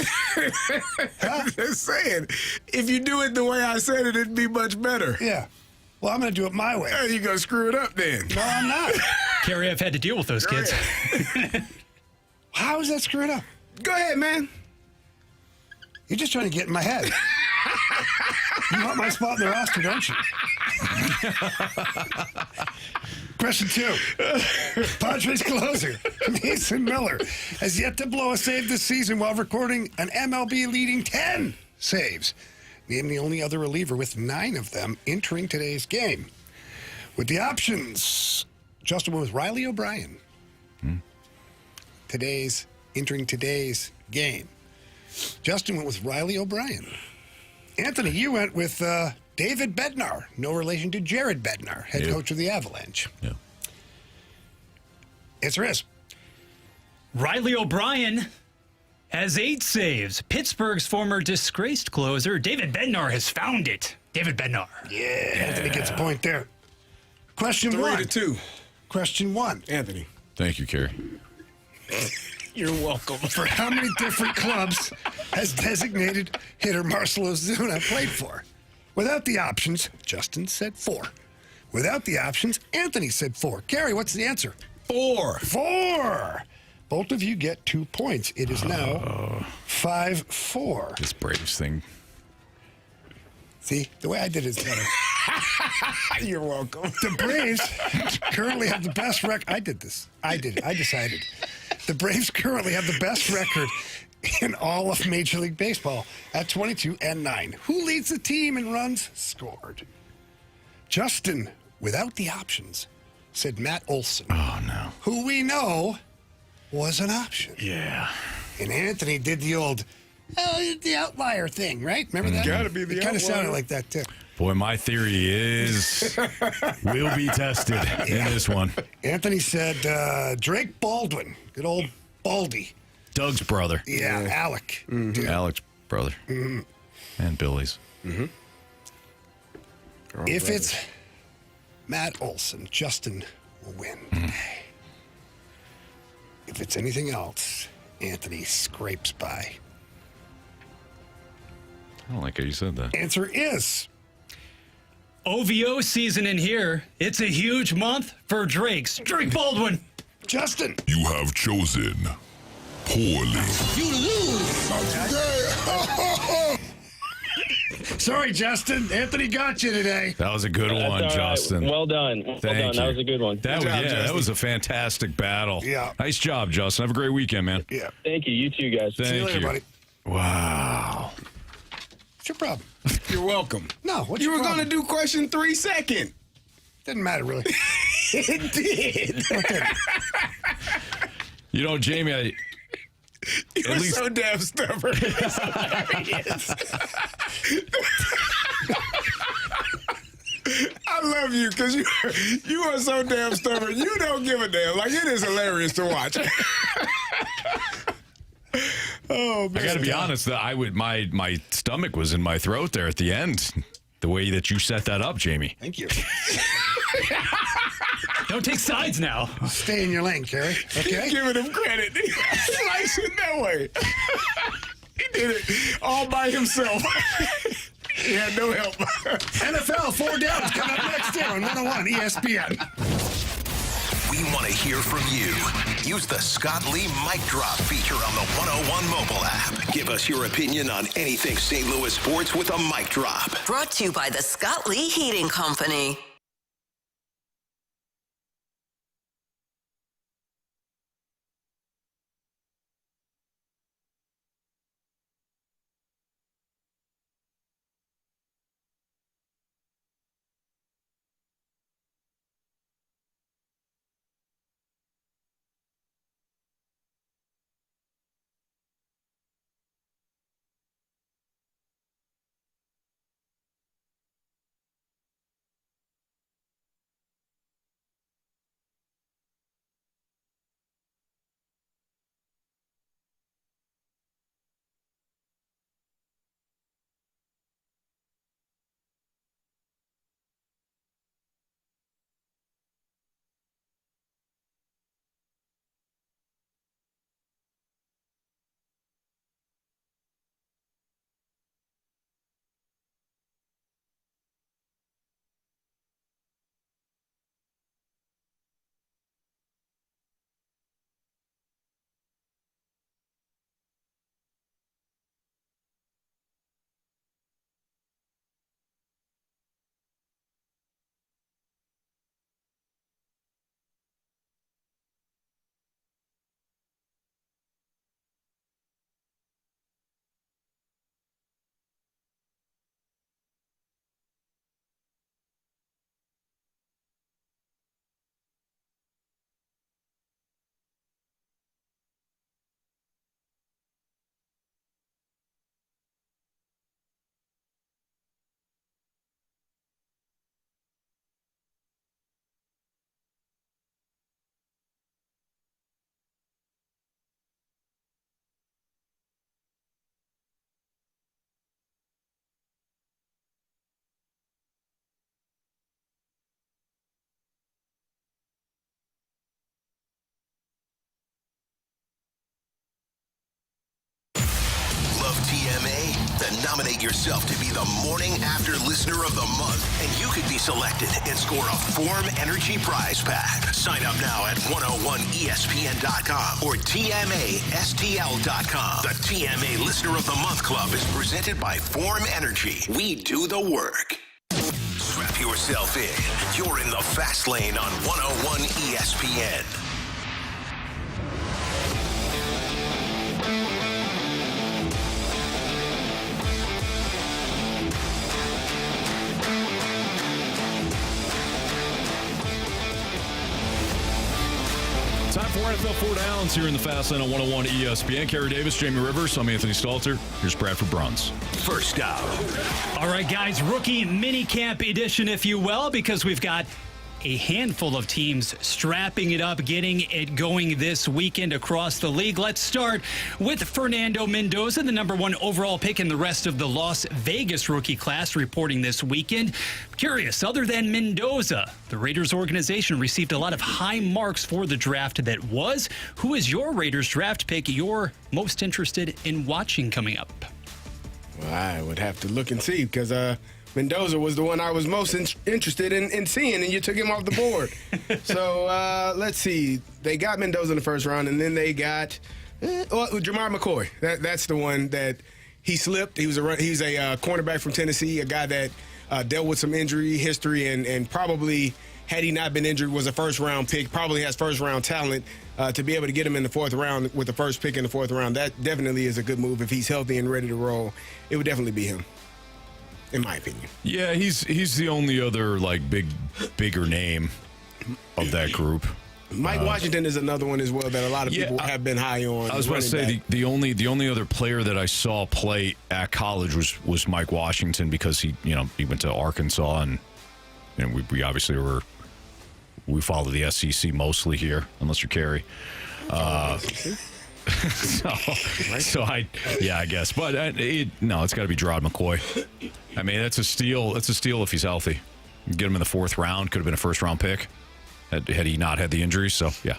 I'm just saying, if you do it the way I said it, it'd be much better. Yeah. Well, I'm going to do it my way. You're going to screw it up then. No, I'm not. Carey, I've had to deal with those kids. How is that screwed up? Go ahead, man. You're just trying to get in my head. You want my spot in the roster, don't you? Question 2. Padres closer, Mason Miller, has yet to blow a save this season while recording an MLB leading 10 saves. Name the only other reliever with 9 of them entering today's game. With the options, Justin went with Riley O'Brien. Entering today's game. Justin went with Riley O'Brien. Anthony, you went with David Bednar, no relation to Jared Bednar, head coach of the Avalanche. Yeah. Answer is Riley O'Brien has 8 saves. Pittsburgh's former disgraced closer, David Bednar, has found it. David Bednar. Yeah, Anthony gets a point there. Question 1. 3-2. Question 1. Anthony. Thank you, Carey. You're welcome. For how many different clubs has designated hitter Marcell Ozuna played for? Without the options, Justin said 4. Without the options, Anthony said 4. Carey, what's the answer? 4. 4. Both of you get 2 points. It is now 5-4. This Braves thing. See, the way I did it is better. You're welcome. The Braves currently have the best record. I did this. I decided. The Braves currently have the best record in all of Major League Baseball at 22-9. Who leads the team in runs scored? Justin, without the options, said Matt Olson. Oh, no. Who we know was an option. Yeah. And Anthony did the old, the outlier thing, right? Remember that? Gotta be the It kind of outlier. sounded like that, too. Boy, my theory is will be tested in this one. Anthony said Drake Baldwin. Good old Baldy. Doug's brother. Yeah, Alec. Mm-hmm. Alec's brother. And Billy's. If it's Matt Olson, Justin will win today. If it's anything else, Anthony scrapes by. I don't like how you said that. Answer is OVO season in here. It's a huge month for Drake's. Drake Baldwin. Justin. You have chosen poorly. You lose today. Sorry, Justin. Anthony got you today. That was a good one, Justin. Well done. Well Thank done. you. That was a good one. That was a fantastic battle. Yeah. Nice job, Justin. Have a great weekend, man. Yeah. Thank you. You too, guys. Thank See you later, you. buddy. Wow. What's your problem? You're welcome. No, what's You your were problem? going to do question 3 second. Didn't matter, really. It did. Okay. You know, Jamie, You're so damn stubborn. It's hilarious. I love you because you are so damn stubborn. You don't give a damn. Like, it is hilarious to watch. Oh, man. I got to be honest. My stomach was in my throat there at the end. The way that you set that up, Jamie. Thank you. Don't take sides now. Stay in your lane, Carey. Okay? Keep giving him credit. He likes it that way. He did it all by himself. He had no help. NFL 4 downs coming up next year on 101 ESPN. We want to hear from you. Use the Scott Lee Mic Drop feature on the 101 mobile app. Give us your opinion on anything St. Louis sports with a mic drop. Brought to you by the Scott Lee Heating Company. nominate yourself to be the Morning After Listener of the Month, and you could be selected and score a Form Energy prize pack. Sign up now at 101ESPN.com or TMASTL.com. The TMA Listener of the Month Club is presented by Form Energy. We do the work. Strap yourself in. You're in the fast lane on 101 ESPN. Time for NFL 4 Downs here in the Fast Lane on 101 ESPN. Carey Davis, Jamie Rivers, I'm Anthony Stalter. Here's Bradford Bruns. First down. All right, guys, rookie minicamp edition, if you will, because we've got a handful of teams strapping it up, getting it going this weekend across the league. Let's start with Fernando Mendoza, the number 1 overall pick in the rest of the Las Vegas rookie class, reporting this weekend. Curious, other than Mendoza, the Raiders organization received a lot of high marks for the draft that was. Who is your Raiders draft pick you're most interested in watching coming up? Well, I would have to look and see because Mendoza was the one I was most interested in seeing, and you took him off the board. So let's see. They got Mendoza in the first round, and then they got Jamar McCoy. That's the one that he slipped. He was a cornerback from Tennessee, a guy that dealt with some injury history, and probably, had he not been injured, was a first-round pick, probably has first-round talent. To be able to get him in the 4th round with the first pick in the 4th round, that definitely is a good move. If he's healthy and ready to roll, it would definitely be him, in my opinion. Yeah, he's the only other bigger name of that group. Mike Washington is another one as well that a lot of people have been high on. I was about to say the only other player that I saw play at college was Mike Washington, because he went to Arkansas, and we obviously we follow the SEC mostly here, unless you're Carey. I guess. But it's got to be Gerard McCoy. I mean, that's a steal. That's a steal if he's healthy. Get him in the 4th round. Could have been a first-round pick had he not had the injury. So, yeah,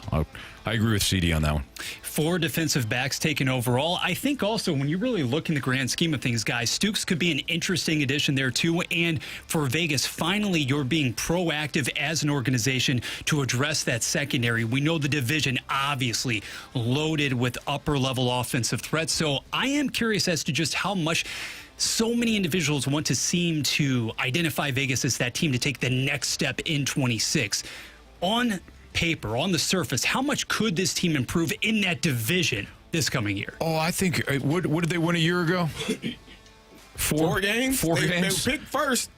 I agree with CD on that one. 4 defensive backs taken overall. I think also when you really look in the grand scheme of things, guys, Stooks could be an interesting addition there too. And for Vegas, finally, you're being proactive as an organization to address that secondary. We know the division obviously loaded with upper-level offensive threats. So I am curious as to just how much so many individuals want to seem to identify Vegas as that team to take the next step in 26. On paper, on the surface, how much could this team improve in that division this coming year? Oh, I think, what did they win a year ago? 4 games? 4 games? They were picked first.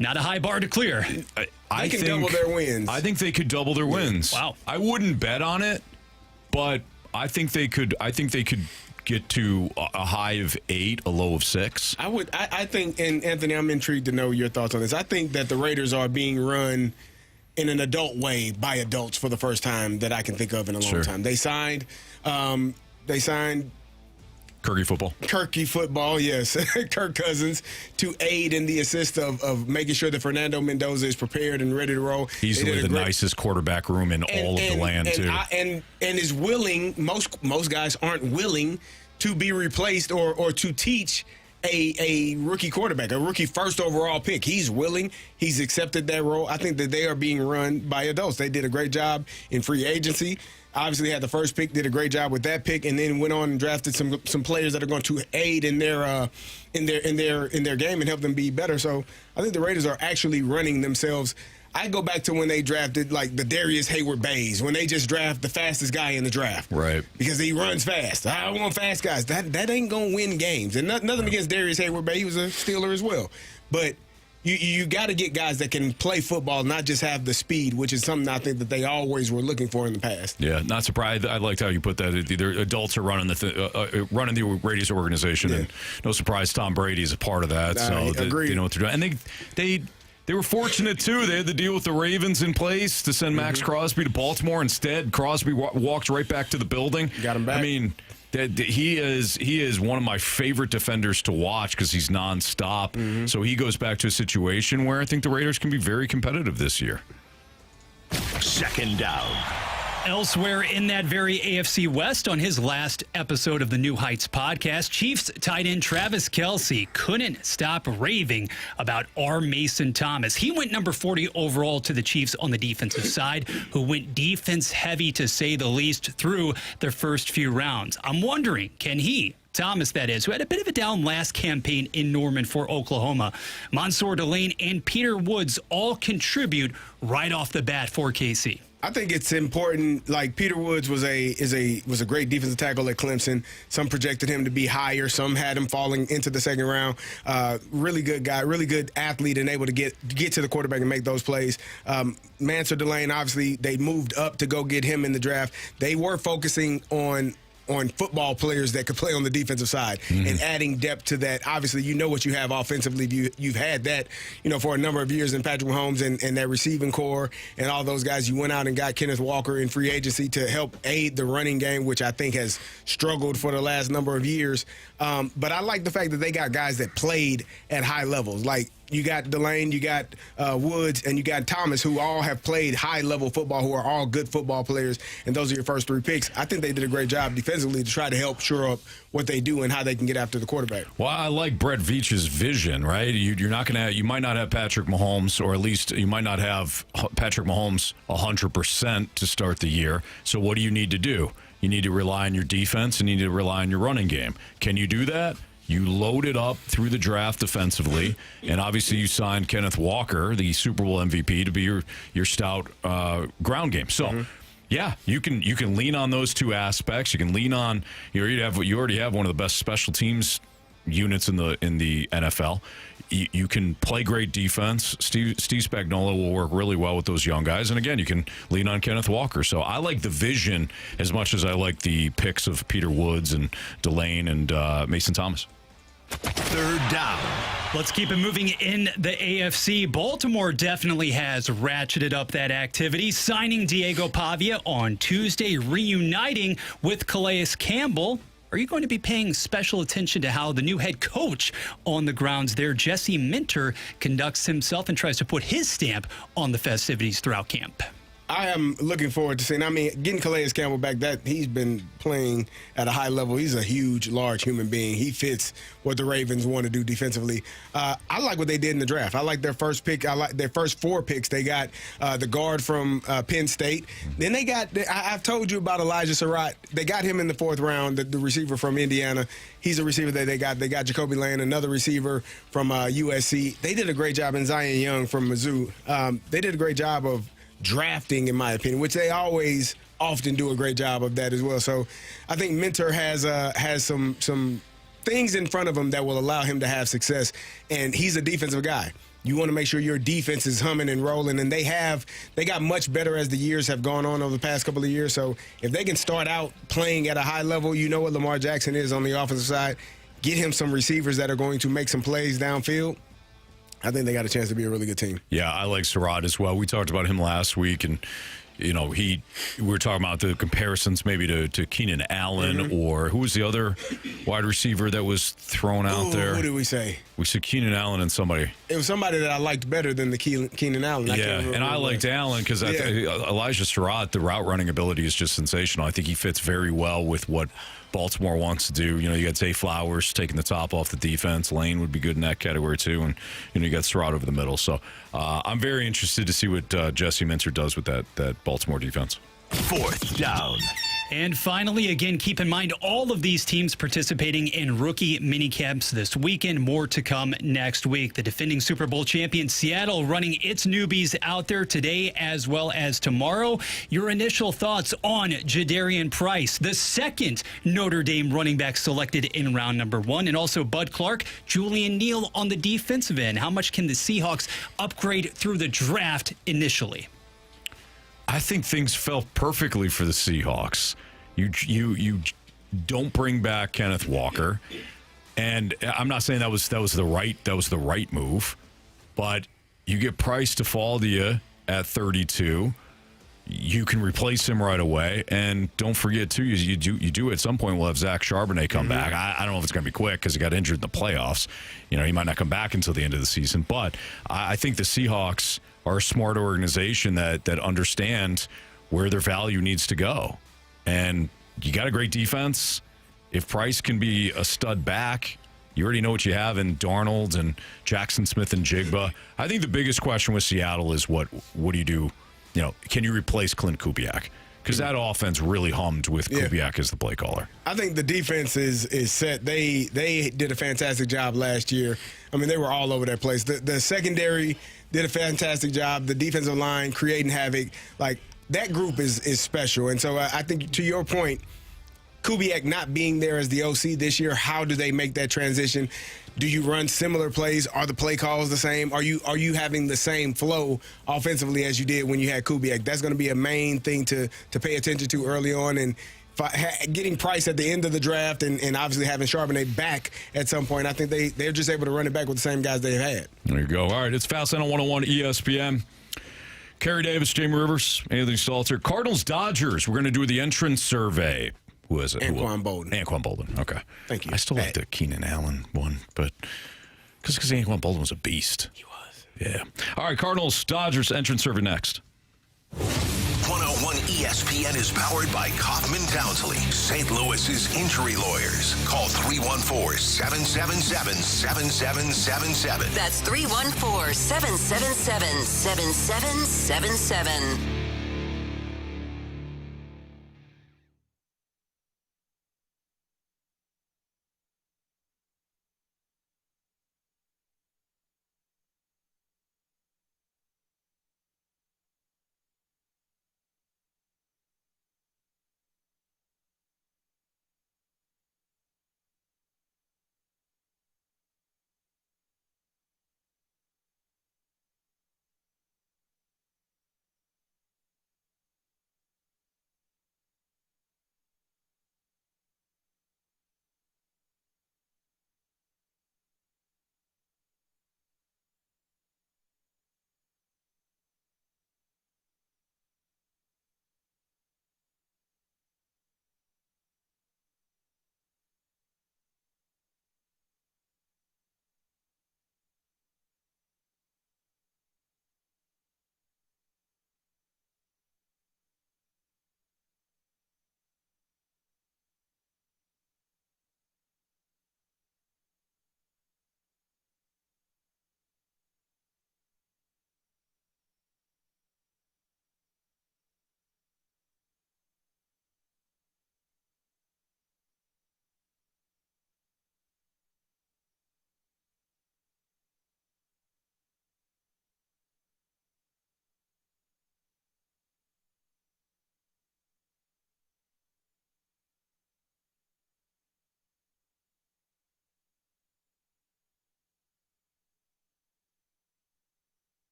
Not a high bar to clear. They can double their wins. I think they could double their wins. Wow. I wouldn't bet on it, but I think they could get to a high of 8, a low of 6. I think, and Anthony, I'm intrigued to know your thoughts on this. I think that the Raiders are being run in an adult way by adults for the first time that I can think of in a long time. They signed Kirky football, yes, Kirk Cousins, to aid in the assist of making sure that Fernando Mendoza is prepared and ready to roll. Easily the nicest quarterback room in all of the land, too. And is willing, most guys aren't willing to be replaced or to teach a rookie quarterback, a rookie first overall pick. He's willing. He's accepted that role. I think that they are being run by adults. They did a great job in free agency. Obviously had the first pick, did a great job with that pick, and then went on and drafted some players that are going to aid in their game and help them be better. So I think the Raiders are actually running themselves. I go back to when they drafted the Darius Hayward-Bays, when they just draft the fastest guy in the draft. Right. Because he runs fast. I want fast guys. That ain't going to win games. And nothing against Darius Hayward-Bay. He was a Steeler as well. But you got to get guys that can play football, not just have the speed, which is something I think that they always were looking for in the past. Yeah, not surprised. I liked how you put that. Their adults are running the Raiders organization, and no surprise Tom Brady is a part of that. They know what they're doing. And they were fortunate, too. They had the deal with the Ravens in place to send Max Crosby to Baltimore. Instead, Crosby walked right back to the building. Got him back. I mean, he is one of my favorite defenders to watch because he's nonstop. So he goes back to a situation where I think the Raiders can be very competitive this year. Second down. Elsewhere in that very AFC West, on his last episode of the New Heights podcast, Chiefs tight end Travis Kelce couldn't stop raving about R. Mason Thomas. He went number 40 overall to the Chiefs on the defensive side, who went defense heavy to say the least through their first few rounds. I'm wondering, can he, Thomas that is, who had a bit of a down last campaign in Norman for Oklahoma, Mansour Delane and Peter Woods all contribute right off the bat for KC? I think it's important. Like, Peter Woods was a great defensive tackle at Clemson. Some projected him to be higher. Some had him falling into the second round. Really good guy, really good athlete, and able to get to the quarterback and make those plays. Mansour Delane, obviously, they moved up to go get him in the draft. They were focusing on football players that could play on the defensive side and adding depth to that. Obviously, you know what you have offensively. You've had that, for a number of years in Patrick Mahomes and that receiving core and all those guys. You went out and got Kenneth Walker in free agency to help aid the running game, which I think has struggled for the last number of years. But I like the fact that they got guys that played at high levels. Like, you got Delane, you got Woods, and you got Thomas, who all have played high-level football, who are all good football players, and those are your first three picks. I think they did a great job defensively to try to help shore up what they do and how they can get after the quarterback. Well, I like Brett Veach's vision, right? You might not have Patrick Mahomes, or at least you might not have Patrick Mahomes 100% to start the year. So what do you need to do? You need to rely on your defense and you need to rely on your running game. Can you do that? You loaded up through the draft defensively, and obviously you signed Kenneth Walker, the Super Bowl MVP, to be your stout ground game. So, yeah, you can lean on those two aspects. You can lean on you already have one of the best special teams units in the NFL. You can play great defense. Steve Spagnuolo will work really well with those young guys. And again, you can lean on Kenneth Walker. So I like the vision as much as I like the picks of Peter Woods and Delane and Mason Thomas. Third down. Let's keep it moving in the AFC. Baltimore definitely has ratcheted up that activity, signing Diego Pavia on Tuesday, reuniting with Calais Campbell. Are you going to be paying special attention to how the new head coach on the grounds there, Jesse Minter, conducts himself and tries to put his stamp on the festivities throughout camp? I am looking forward to seeing. Getting Calais Campbell back, that he's been playing at a high level. He's a huge, large human being. He fits what the Ravens want to do defensively. I like what they did in the draft. I like their first pick. I like their first four picks. They got the guard from Penn State. Then they got, I've told you about Elijah Surratt. They got him in the fourth round, the receiver from Indiana. He's a receiver that they got. They got Jacoby Lane, another receiver from USC. They did a great job, in Zion Young from Mizzou. They did a great job of drafting, in my opinion, which they often do a great job of that as well. So I think Minter has some things in front of him that will allow him to have success, and he's a defensive guy. You want to make sure your defense is humming and rolling, and they got much better as the years have gone on over the past couple of years. So if they can start out playing at a high level, you know what Lamar Jackson is on the offensive side, get him some receivers that are going to make some plays downfield, I think they got a chance to be a really good team. Yeah, I like Surratt as well. We talked about him last week, and we were talking about the comparisons maybe to Keenan Allen, or who was the other wide receiver that was thrown out there? What did we say? We said Keenan Allen and somebody. It was somebody that I liked better than the Keenan Allen. Yeah, and I liked Allen because Elijah Surratt, the route running ability is just sensational. I think he fits very well with what Baltimore wants to do. You got Zay Flowers taking the top off the defense. Lane would be good in that category too, and you got Surratt over the middle. So I'm very interested to see what Jesse Minter does with that Baltimore defense. Fourth down. And finally, again, keep in mind all of these teams participating in rookie minicamps this weekend. More to come next week. The defending Super Bowl champion Seattle running its newbies out there today as well as tomorrow. Your initial thoughts on Jadarian Price, the second Notre Dame running back selected in round number 1, and also Bud Clark, Julian Neal on the defensive end. How much can the Seahawks upgrade through the draft initially? I think things fell perfectly for the Seahawks. You don't bring back Kenneth Walker, and I'm not saying that was the right move, but you get Price to fall to you at 32. You can replace him right away, and don't forget too, you do at some point. We'll have Zach Charbonnet come back. I don't know if it's going to be quick because he got injured in the playoffs. He might not come back until the end of the season, but I think the Seahawks are a smart organization that understand where their value needs to go. And you got a great defense. If Price can be a stud back, you already know what you have in Darnold and Jackson Smith and Jigba. I think the biggest question with Seattle is what do you do? You know, can you replace Clint Kubiak? Because that offense really hummed with Kubiak as the play caller. I think the defense is set. They did a fantastic job last year. I mean, they were all over that place. The secondary did a fantastic job. The defensive line creating havoc. Like, that group is special. And so I think, to your point, Kubiak not being there as the OC this year, how do they make that transition? Do you run similar plays? Are the play calls the same? Are you having the same flow offensively as you did when you had Kubiak? That's going to be a main thing to pay attention to early on. And getting Price at the end of the draft and obviously having Charbonnet back at some point, I think they're just able to run it back with the same guys they've had. There you go. All right, it's Fast Lane on 101 ESPN. Carey Davis, Jamie Rivers, Anthony Stalter. Cardinals, Dodgers. We're going to do the entrance survey. Who is it? Anquan Bolden. Anquan Bolden. Okay. Thank you. I still like the Keenan Allen one, but because Anquan Bolden was a beast. He was. Yeah. All right, Cardinals, Dodgers, entrance survey next. 101 ESPN is powered by Kaufman Townsley, St. Louis's injury lawyers. Call 314-777-7777. That's 314-777-7777.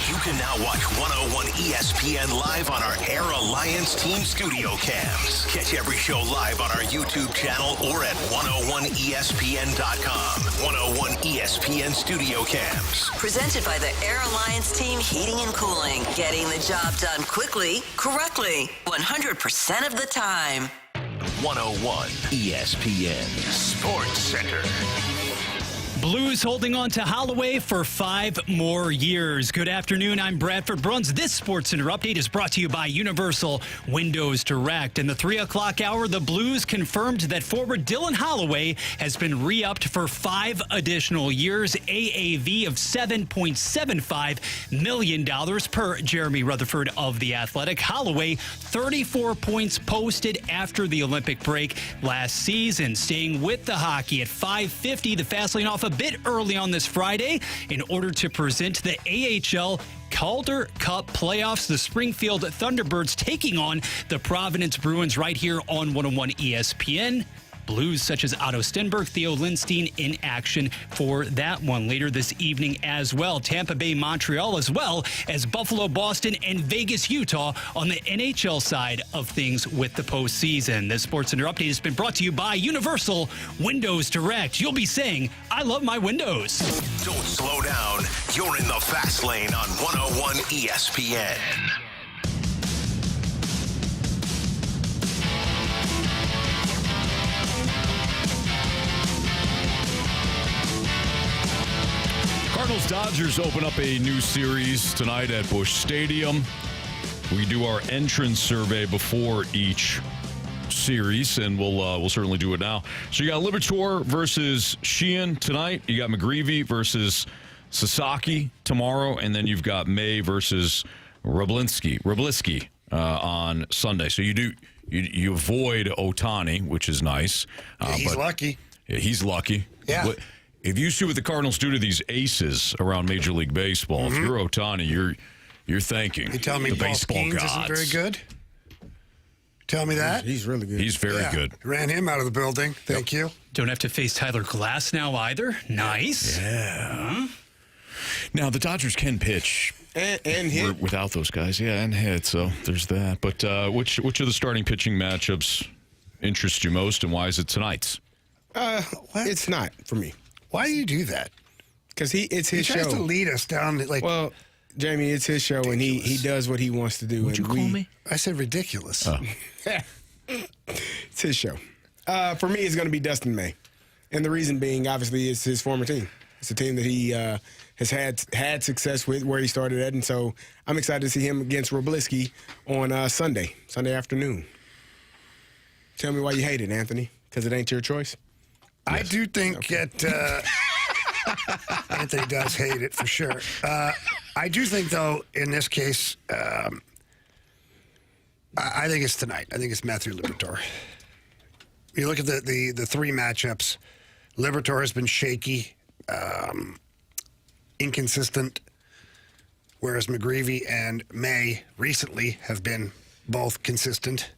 You can now watch 101 ESPN live on our Air Alliance Team Studio Cams. Catch every show live on our YouTube channel or at 101ESPN.com. 101 ESPN Studio Cams. Presented by the Air Alliance Team Heating and Cooling. Getting the job done quickly, correctly, 100% of the time. 101 ESPN Sports Center. Blues holding on to Holloway for 5 more years. Good afternoon, I'm Bradford Bruns. This Sports Center update is brought to you by Universal Windows Direct. In the 3 o'clock hour, the Blues confirmed that forward Dylan Holloway has been re-upped for 5 additional years, AAV of $7.75 million per Jeremy Rutherford of The Athletic. Holloway, 34 points posted after the Olympic break last season. Staying with the hockey at 5:50, the fast lane off a bit early on this Friday in order to present the AHL Calder Cup playoffs. The Springfield Thunderbirds taking on the Providence Bruins right here on 101 ESPN. Blues such as Otto Stenberg, Theo Lindstein in action for that one later this evening as well. Tampa Bay, Montreal, as well as Buffalo, Boston, and Vegas, Utah on the NHL side of things with the postseason. This Sports Center update has been brought to you by Universal Windows Direct. You'll be saying, I love my windows. Don't slow down. You're in the fast lane on 101 ESPN. Cardinals-Dodgers open up a new series tonight at Busch Stadium. We do our entrance survey before each series, and we'll certainly do it now. So you got Liberatore versus Sheehan tonight. You got McGreevy versus Sasaki tomorrow, and then you've got May versus Wroblewski on Sunday. So you avoid Ohtani, which is nice. He's lucky. Yeah, he's lucky. Yeah. If you see what the Cardinals do to these aces around Major League Baseball, if you're Ohtani, you're thanking You tell me the Paul baseball Skeens gods. isn't very good? Tell me that? He's really good. He's very good. Ran him out of the building. Thank you. Don't have to face Tyler Glass now either. Nice. Yeah. Now, the Dodgers can pitch. And hit. Without those guys. Yeah, and hit. So there's that. But which of the starting pitching matchups interest you most, and why is it tonight's? It's not for me. Why do you do that? Because it's his He show. tries to lead us down. Well, Jamie, it's his show, and he does what he wants to do. Would you call me? I said ridiculous. Oh. It's his show. For me, it's going to be Dustin May. And the reason being, obviously, it's his former team. It's a team that he has had success with where he started at. And so I'm excited to see him against Wroblewski on Sunday afternoon. Tell me why you hate it, Anthony, because it ain't your choice? I do think that Anthony does hate it for sure. I do think, though, in this case, I think it's tonight. I think it's Matthew Liberatore. You look at the 3 matchups. Liberatore has been shaky, inconsistent, whereas McGreevy and May recently have been both consistent.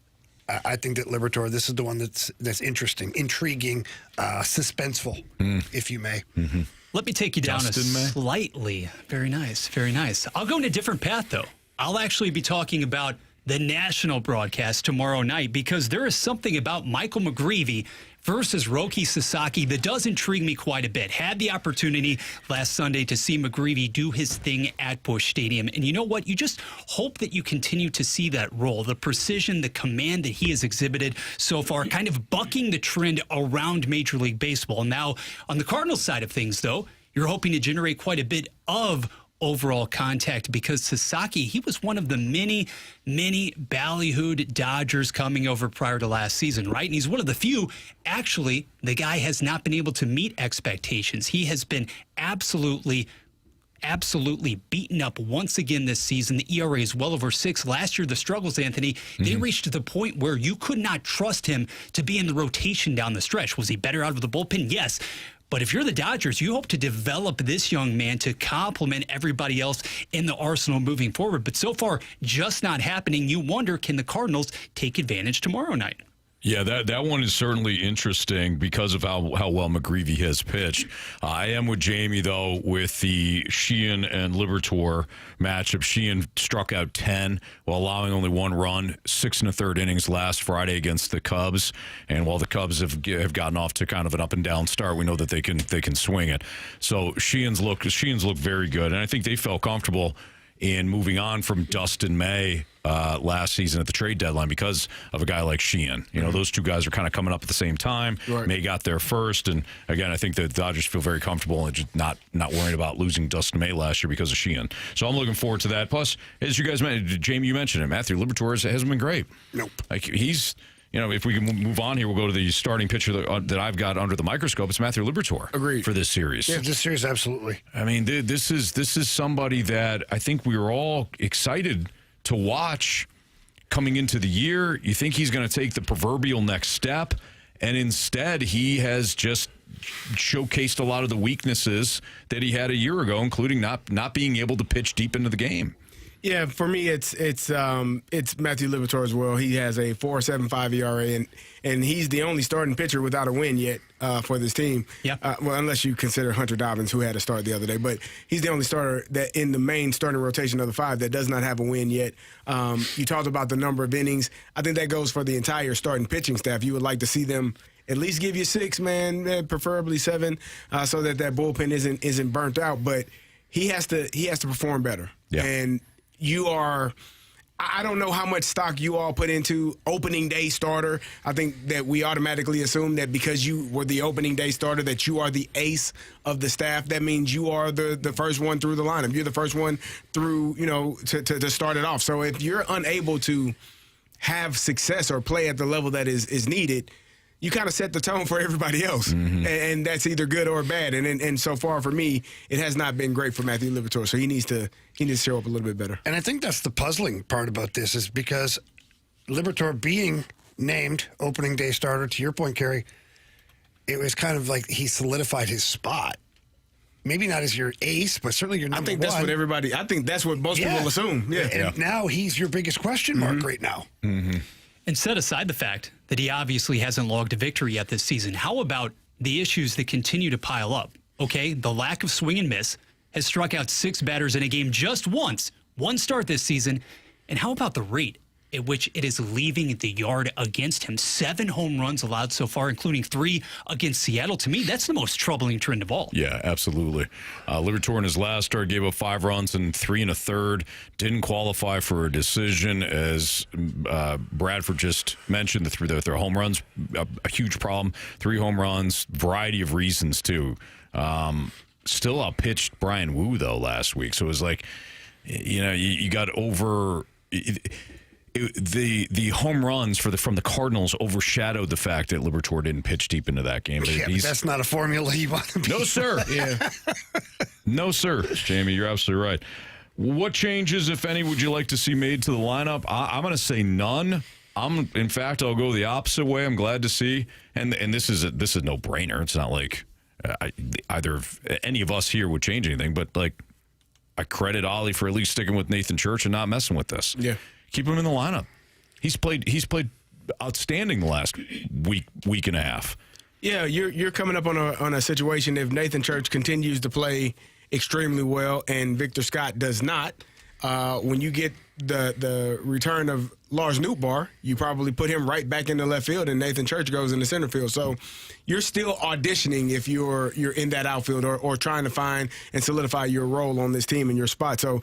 I think that Liberatore, this is the one that's interesting, intriguing, suspenseful, if you may. Mm-hmm. Let me take you down slightly. Very nice, very nice. I'll go in a different path, though. I'll actually be talking about the national broadcast tomorrow night because there is something about Michael McGreevy versus Roki Sasaki that does intrigue me quite a bit. Had the opportunity last Sunday to see McGreevy do his thing at Busch Stadium. And you know what? You just hope that you continue to see that role, the precision, the command that he has exhibited so far, kind of bucking the trend around Major League Baseball. Now, on the Cardinals side of things, though, you're hoping to generate quite a bit of overall contact because Sasaki, he was one of the many ballyhooed Dodgers coming over prior to last season, right? And he's one of the few, actually, the guy has not been able to meet expectations. He has been absolutely beaten up once again this season. The ERA is well over 6. Last year, the struggles, Anthony, they reached to the point where you could not trust him to be in the rotation down the stretch. Was he better out of the bullpen? Yes. But if you're the Dodgers, you hope to develop this young man to complement everybody else in the arsenal moving forward. But so far, just not happening. You wonder, can the Cardinals take advantage tomorrow night? Yeah, that one is certainly interesting because of how well McGreevy has pitched. I am with Jamie, though, with the Sheehan and Liberatore matchup. Sheehan struck out 10 while allowing only 1 run, 6 1/3 innings last Friday against the Cubs. And while the Cubs have gotten off to kind of an up and down start, we know that they can swing it. So Sheehan's look very good, and I think they felt comfortable in moving on from Dustin May last season at the trade deadline because of a guy like Sheehan. You know, those two guys are kind of coming up at the same time. Right. May got there first, and again, I think the Dodgers feel very comfortable and just not worried about losing Dustin May last year because of Sheehan. So I'm looking forward to that. Plus, as you guys mentioned, Jamie, you mentioned it, Matthew Liberatore hasn't been great. Nope. Like he's. You know, if we can move on here, we'll go to the starting pitcher that I've got under the microscope. It's Matthew Liberatore. Agreed. For this series. Yeah, this series, absolutely. I mean, this is somebody that I think we were all excited to watch coming into the year. You think he's going to take the proverbial next step, and instead he has just showcased a lot of the weaknesses that he had a year ago, including not being able to pitch deep into the game. Yeah, for me, it's Matthew Liberatore as well. He has a 4.75 ERA, and he's the only starting pitcher without a win yet for this team. Yeah. Well, unless you consider Hunter Dobbins, who had a start the other day, but he's the only starter that in the main starting rotation of the five that does not have a win yet. You talked about the number of innings. I think that goes for the entire starting pitching staff. You would like to see them at least give you 6, man, preferably 7, so that bullpen isn't burnt out. But he has to perform better. Yeah. And I don't know how much stock you all put into opening day starter. I think that we automatically assume that because you were the opening day starter that you are the ace of the staff. That means you are the first one through the lineup. You're the first one through, to start it off. So if you're unable to have success or play at the level that is needed, you kind of set the tone for everybody else, and that's either good or bad. And so far for me, it has not been great for Matthew Liberatore. So he needs to show up a little bit better. And I think that's the puzzling part about this is because Liberatore being named opening day starter, to your point, Carey, it was kind of like he solidified his spot. Maybe not as your ace, but certainly your number one. I think that's what most people assume. Yeah. And now he's your biggest question mark right now. Mm-hmm. And set aside the fact that he obviously hasn't logged a victory yet this season, how about the issues that continue to pile up? Okay, the lack of swing and miss has struck out 6 batters in a game just once, one start this season. And how about the rate at which it is leaving the yard against him? 7 home runs allowed so far, including 3 against Seattle. To me, that's the most troubling trend of all. Yeah, absolutely. Liberatore in his last start gave up 5 runs and 3 1/3. Didn't qualify for a decision, as Bradford just mentioned. Their home runs, a huge problem. 3 home runs, variety of reasons too. Still outpitched Brian Wu though last week, so it was like, you got over. The home runs from the Cardinals overshadowed the fact that Liberatore didn't pitch deep into that game. But that's not a formula you want to be. No, sir. Yeah. No, sir. Jamie, you're absolutely right. What changes, if any, would you like to see made to the lineup? I'm going to say none. In fact, I'll go the opposite way. I'm glad to see, and this is a no-brainer. It's not like either of any of us here would change anything, but like I credit Ollie for at least sticking with Nathan Church and not messing with this. Yeah. Keep him in the lineup. He's played outstanding the last week and a half. Yeah, you're coming up on a situation if Nathan Church continues to play extremely well and Victor Scott does not. When you get the return of Lars Nootbaar, you probably put him right back into left field, and Nathan Church goes in the center field. So you're still auditioning if you're in that outfield or trying to find and solidify your role on this team and your spot. So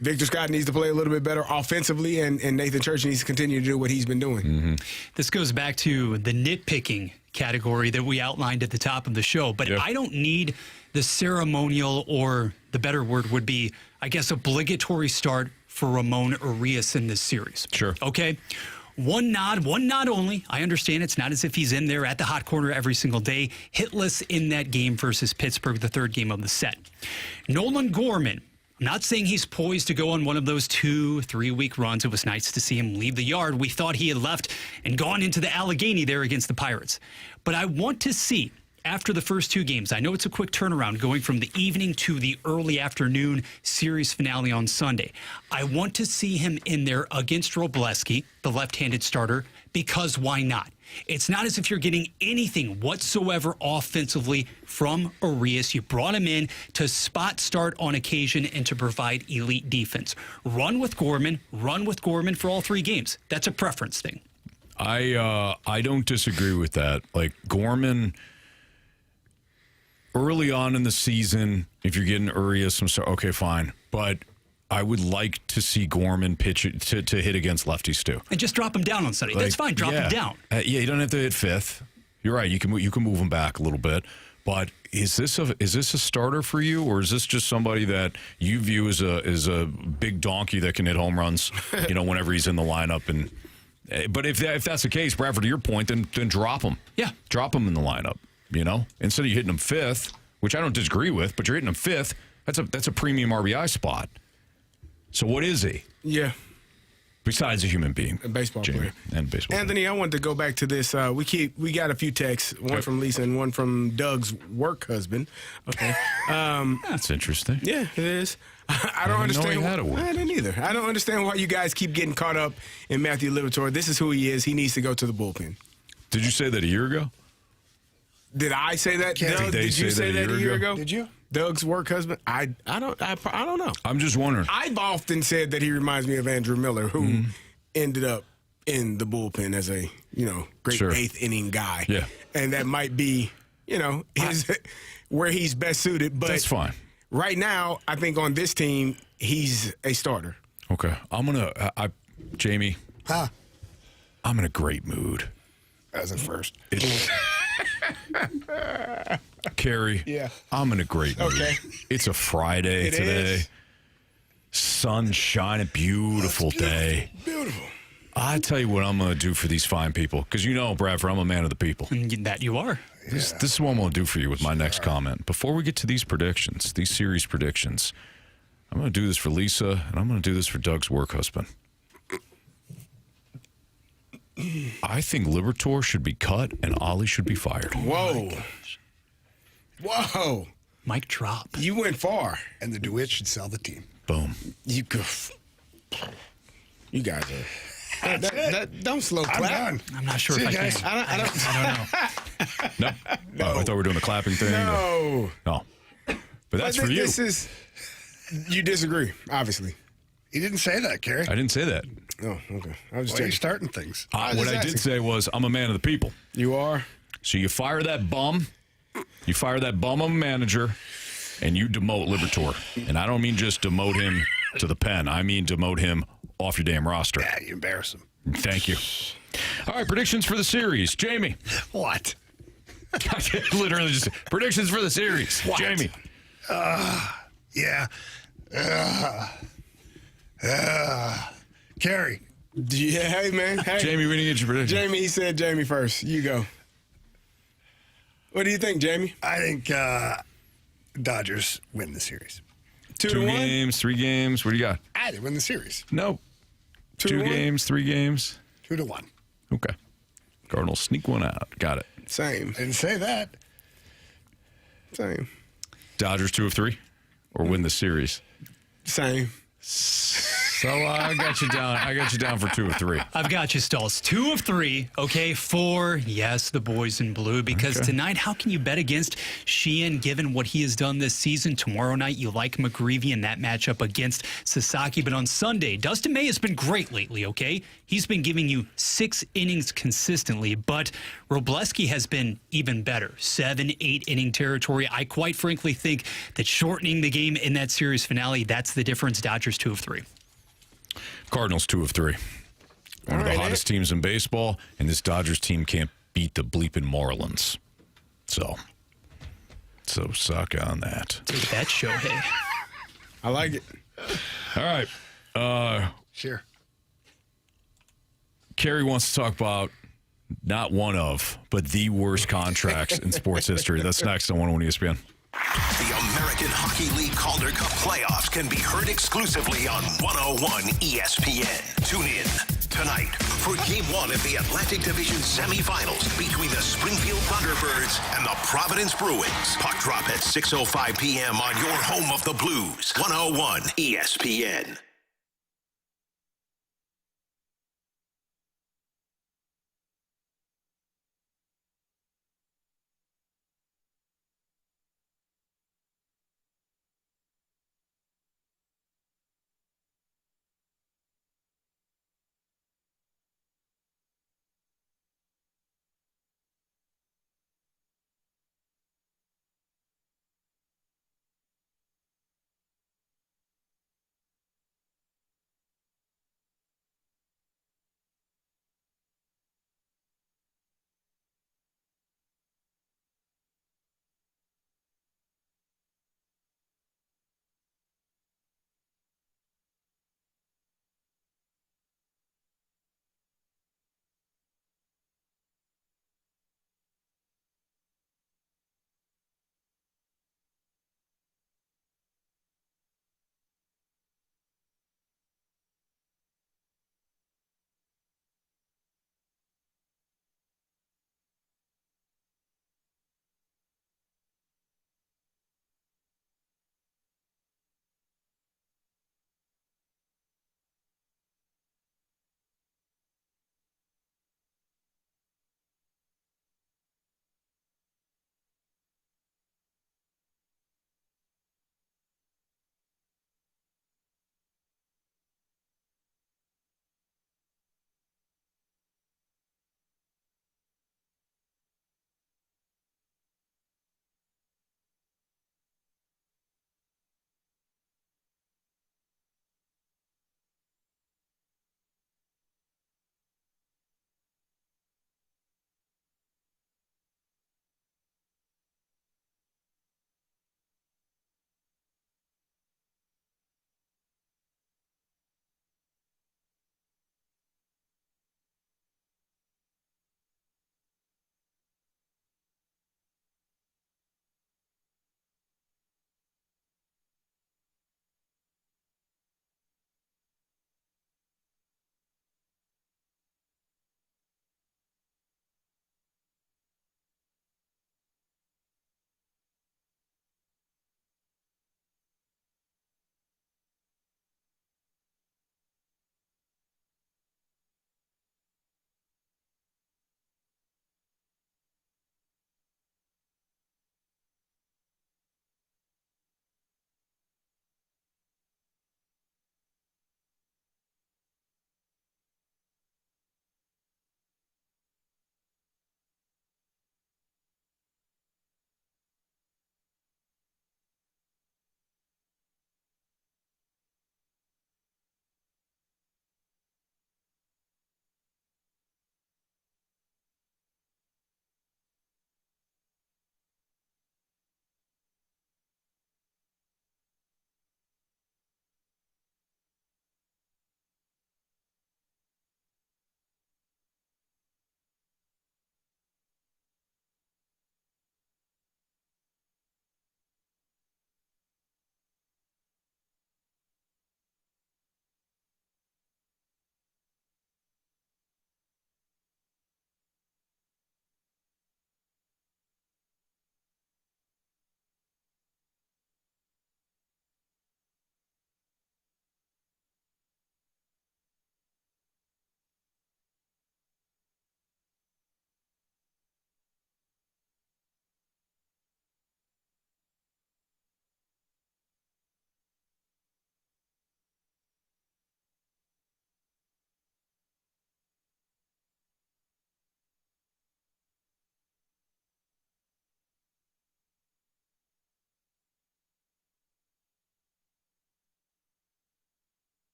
Victor Scott needs to play a little bit better offensively, and Nathan Church needs to continue to do what he's been doing. Mm-hmm. This goes back to the nitpicking category that we outlined at the top of the show. But I don't need the ceremonial, or the better word would be, I guess, obligatory start for Ramon Urias in this series. Sure. Okay? One nod only. I understand it's not as if he's in there at the hot corner every single day. Hitless in that game versus Pittsburgh, the 3rd game of the set. Nolan Gorman. I'm not saying he's poised to go on one of those 2-3 week runs. It was nice to see him leave the yard. We thought he had left and gone into the Allegheny there against the Pirates. But I want to see, after the first 2 games, I know it's a quick turnaround going from the evening to the early afternoon series finale on Sunday. I want to see him in there against Robleski, the left-handed starter, because why not? It's not as if you're getting anything whatsoever offensively from Urias. You brought him in to spot start on occasion and to provide elite defense. Run with Gorman for all 3 games. That's a preference thing. I don't disagree with that. Like Gorman, early on in the season, if you're getting Urias, okay, fine. But I would like to see Gorman pitch it to hit against lefties too. And just drop him down on Sunday. That's fine. Drop him down. Yeah, you don't have to hit fifth. You're right. You can move him back a little bit. But is this a starter for you, or is this just somebody that you view as a big donkey that can hit home runs? Whenever he's in the lineup. But if that's the case, Bradford, to your point, then drop him. Yeah, drop him in the lineup. Instead of you hitting him fifth, which I don't disagree with, but you're hitting him fifth. That's a premium RBI spot. So what is he? Yeah. Besides a human being, a baseball player and baseball. Anthony, I wanted to go back to this. We got a few texts, one from Lisa and one from Doug's work husband. Okay, that's interesting. Yeah, it is. I don't understand. I didn't either. I don't understand why you guys keep getting caught up in Matthew Liberatore. This is who he is. He needs to go to the bullpen. Did you say that a year ago? Did I say that? Doug, did you say that a year ago? Did you? Doug's work husband? I don't know. I'm just wondering. I've often said that he reminds me of Andrew Miller, who ended up in the bullpen as a great eighth inning guy. Yeah, and that might be his where he's best suited. But that's fine. Right now, I think on this team, he's a starter. Okay, Jamie. Huh? I'm in a great mood. As at first. Carey, yeah, I'm in a great mood. Okay. It's a Friday today. Sun shining, beautiful day. Beautiful. I tell you what I'm going to do for these fine people. Because Bradford, I'm a man of the people. That you are. This is what I'm going to do for you with my next comment. Before we get to these predictions, these series predictions, I'm going to do this for Lisa, and I'm going to do this for Doug's work husband. I think Liberatore should be cut and Ollie should be fired. Whoa. Whoa. Mic drop. You went far. And the DeWitt should sell the team. Boom. You guys are. Don't slow clap. I'm not sure if I can. I don't know. No. Oh, I thought we were doing the clapping thing. No. No. But that's for you. You disagree, obviously. He didn't say that, Carey. I didn't say that. Oh, okay. I was Why are you starting things? What I did say was I'm a man of the people. You are? So you fire that bum. You fire that bum of a manager, and you demote Liberatore. And I don't mean just demote him to the pen. I mean demote him off your damn roster. Yeah, you embarrass him. Thank you. All right, predictions for the series. Jamie. What? Literally just predictions for the series. What? Jamie. Yeah. Carey. Yeah, hey, man. Hey. Jamie, we didn't get your prediction. Jamie, he said Jamie first. You go. What do you think, Jamie? I think Dodgers win the series. 2 games, 3 games. What do you got? They win the series. No. 2 games, 3 games. 2-1. Okay. Cardinals sneak one out. Got it. Same. Didn't say that. Same. Dodgers 2 of 3? Or win the series? Same. So I got you down. I got you down for 2 of 3. I've got you, Stalls. 2 of 3. Okay, 4. Yes, the boys in blue. Because tonight, how can you bet against Sheehan given what he has done this season? Tomorrow night, you like McGreevy in that matchup against Sasaki. But on Sunday, Dustin May has been great lately. Okay, he's been giving you 6 innings consistently. But Robleski has been even better. 7, 8 inning territory. I quite frankly think that shortening the game in that series finale, that's the difference. Dodgers 2 of 3. Cardinals 2 of 3. One of the hottest teams in baseball, and this Dodgers team can't beat the bleeping Marlins. So suck on that. Take that, Shohei. I like it. All right. Sure. Carey wants to talk about not one of, but the worst contracts in sports history. That's next on 101 ESPN. The American Hockey League Calder Cup playoffs can be heard exclusively on 101 ESPN. Tune in tonight for Game 1 of the Atlantic Division semifinals between the Springfield Thunderbirds and the Providence Bruins. Puck drop at 6:05 p.m. on your home of the Blues, 101 ESPN.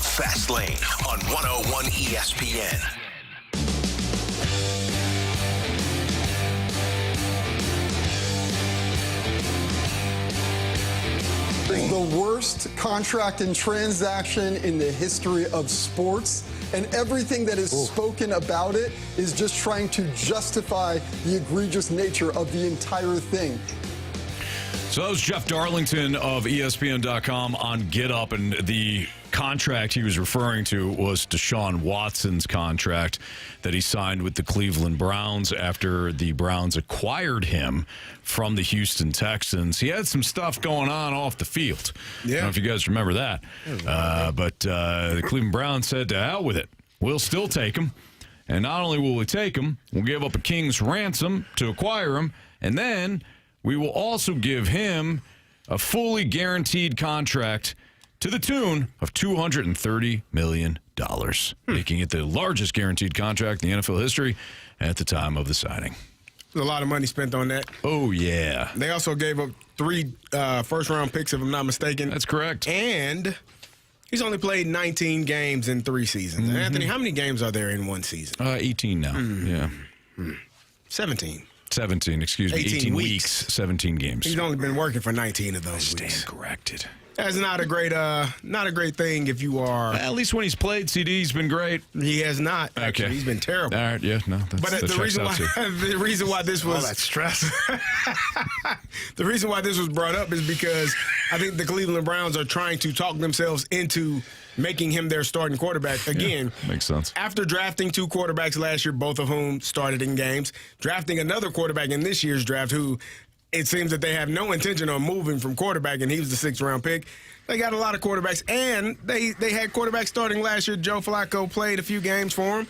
Fast Lane on 101 ESPN. The worst contract and transaction in the history of sports, and everything that is spoken about it is just trying to justify the egregious nature of the entire thing. So that was Jeff Darlington of ESPN.com on Get Up, and the contract he was referring to was Deshaun Watson's contract that he signed with the Cleveland Browns after the Browns acquired him from the Houston Texans. He had some stuff going on off the field. I don't know if you guys remember that. But the Cleveland Browns said, to hell with it. We'll still take him. And not only will we take him, we'll give up a king's ransom to acquire him, and then we will also give him a fully guaranteed contract to the tune of $230 million, making it the largest guaranteed contract in the NFL history at the time of the signing. There's a lot of money spent on that. Oh, yeah. They also gave up 3 first-round picks, if I'm not mistaken. That's correct. And he's only played 19 games in 3 seasons. Mm-hmm. Anthony, how many games are there in one season? 18 now. Yeah. 17. 17, excuse me. 18 weeks, 17 games. He's only been working for 19 of those Stand weeks. corrected. That's not a great thing if you are. At least when he's played, CD's been great. He has not. Actually. Okay. He's been terrible. All right, yeah, no. But the reason why this was all that stress. The reason why this was brought up is because I think the Cleveland Browns are trying to talk themselves into making him their starting quarterback again. Yeah, makes sense. After drafting 2 quarterbacks last year, both of whom started in games, drafting another quarterback in this year's draft who it seems that they have no intention on moving from quarterback, and he was the 6th-round pick. They got a lot of quarterbacks, and they had quarterbacks starting last year. Joe Flacco played a few games for him.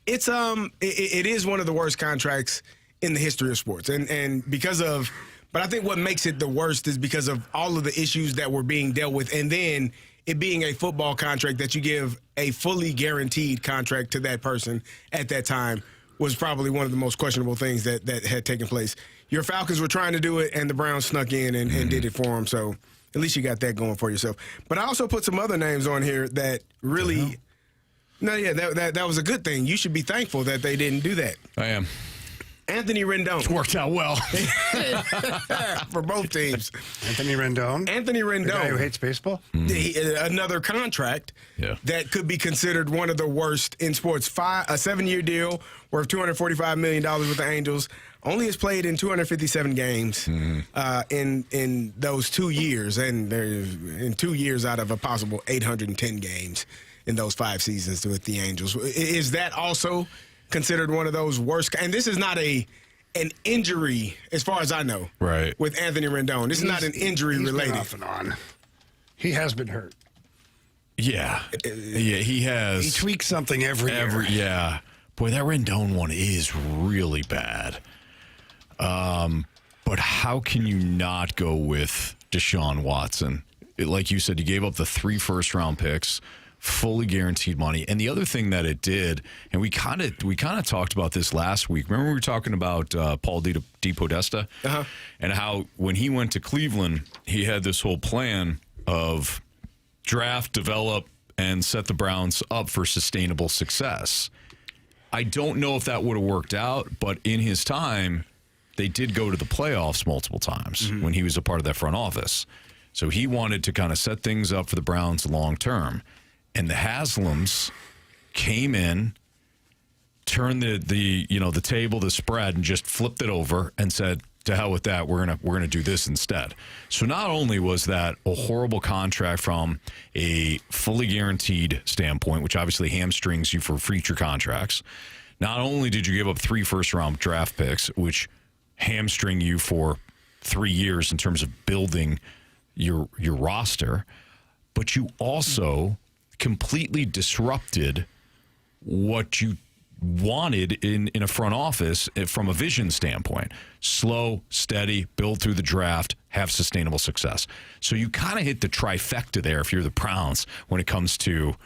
It is one of the worst contracts in the history of sports, and because of. But I think what makes it the worst is because of all of the issues that were being dealt with, and then it being a football contract that you give a fully guaranteed contract to that person at that time was probably one of the most questionable things that had taken place. Your Falcons were trying to do it, and the Browns snuck in and did it for them. So at least you got that going for yourself. But I also put some other names on here that really that was a good thing. You should be thankful that they didn't do that. I am. Anthony Rendon. It's worked out well. For both teams. Anthony Rendon. The guy who hates baseball? Another contract that could be considered one of the worst in sports. A 7-year deal worth $245 million with the Angels. Only has played in 257 games in those 2 years. And in 2 years out of a possible 810 games in those 5 seasons with the Angels. Is that also considered one of those worst? And this is not an injury, as far as I know. Right. With Anthony Rendon, this is not an injury related. Been off and on. He has been hurt. Yeah, he has. He tweaks something every year. Yeah, boy, that Rendon one is really bad. But how can you not go with Deshaun Watson? Like you said, you gave up the 3 first-round picks. Fully guaranteed money. And the other thing that it did, and we kind of talked about this last week. Remember we were talking about Paul DePodesta and how when he went to Cleveland, he had this whole plan of draft, develop, and set the Browns up for sustainable success. I don't know if that would have worked out, but in his time, they did go to the playoffs multiple times when he was a part of that front office. So he wanted to kind of set things up for the Browns long term. And the Haslams came in, turned the table, the spread, and just flipped it over and said, "To hell with that. We're gonna do this instead." So not only was that a horrible contract from a fully guaranteed standpoint, which obviously hamstrings you for future contracts. Not only did you give up 3 first-round draft picks, which hamstring you for 3 years in terms of building your roster, but you also completely disrupted what you wanted in a front office from a vision standpoint. Slow, steady, build through the draft, have sustainable success. So you kind of hit the trifecta there if you're the Browns when it comes to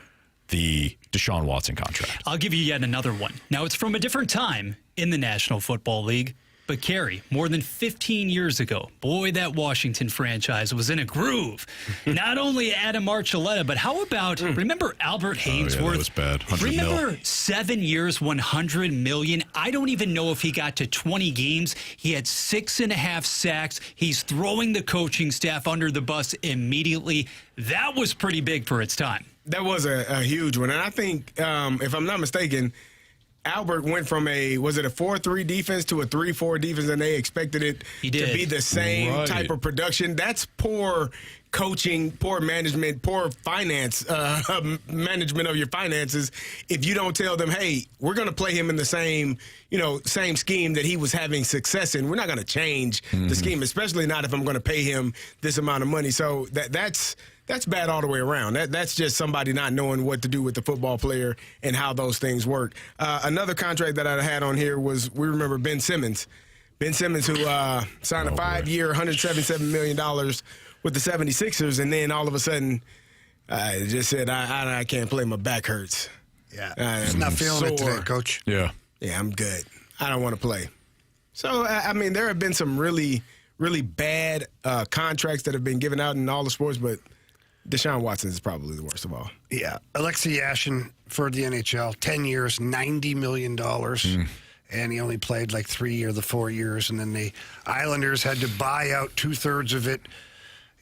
the Deshaun Watson contract. I'll give you yet another one. Now, it's from a different time in the National Football League, But Carey, more than 15 years ago, boy, that Washington franchise was in a groove. Not only Adam Archuleta, but how about, remember Albert Hainsworth? Oh, yeah, that was bad. 100 remember mil. 7 years, $100 million? I don't even know if he got to 20 games. He had 6.5 sacks. He's throwing the coaching staff under the bus immediately. That was pretty big for its time. That was a huge one. And I think, if I'm not mistaken, Albert went from a 4-3 defense to a 3-4 defense, and they expected it to be the same type of production. That's poor coaching, poor management, poor finance, management of your finances. If you don't tell them, hey, we're going to play him in the same scheme that he was having success in, we're not going to change the scheme, especially not if I'm going to pay him this amount of money. So that's bad all the way around. That's just somebody not knowing what to do with the football player and how those things work. Another contract that I had on here was, we remember Ben Simmons. Ben Simmons, who signed a 5-year, $177 million with the 76ers, and then all of a sudden just said, I can't play, my back hurts. Yeah, he's not feeling it today, Coach. Yeah, I'm good. I don't want to play. So, I mean, there have been some really, really bad contracts that have been given out in all the sports, but Deshaun Watson is probably the worst of all. Yeah. Alexei Yashin for the NHL, 10 years, $90 million. And he only played like 3 or 4 years. And then the Islanders had to buy out 2/3 of it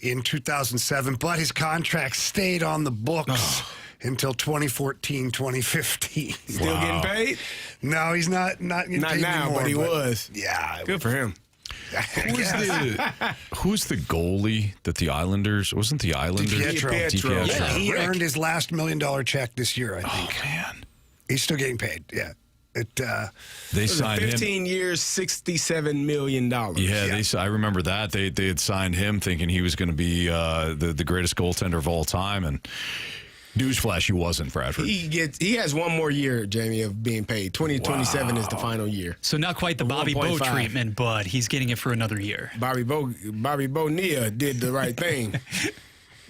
in 2007. But his contract stayed on the books until 2014, 2015. Still getting paid? No, he's not getting Not paid now, anymore, but he was. Yeah. Good for him. Who's the goalie that the Islanders, wasn't the Islanders? DiPietro. Yeah, He earned his last $1 million check this year, I think. Oh, man. He's still getting paid, yeah. They signed 15 years, $67 million. Yeah, I remember that. They had signed him thinking he was going to be the greatest goaltender of all time, and newsflash, he wasn't, Bradford. He has one more year, Jamie, of being paid. 2027 is the final year. So not quite the Bobby Bo treatment, but he's getting it for another year. Bobby Bonilla did the right thing.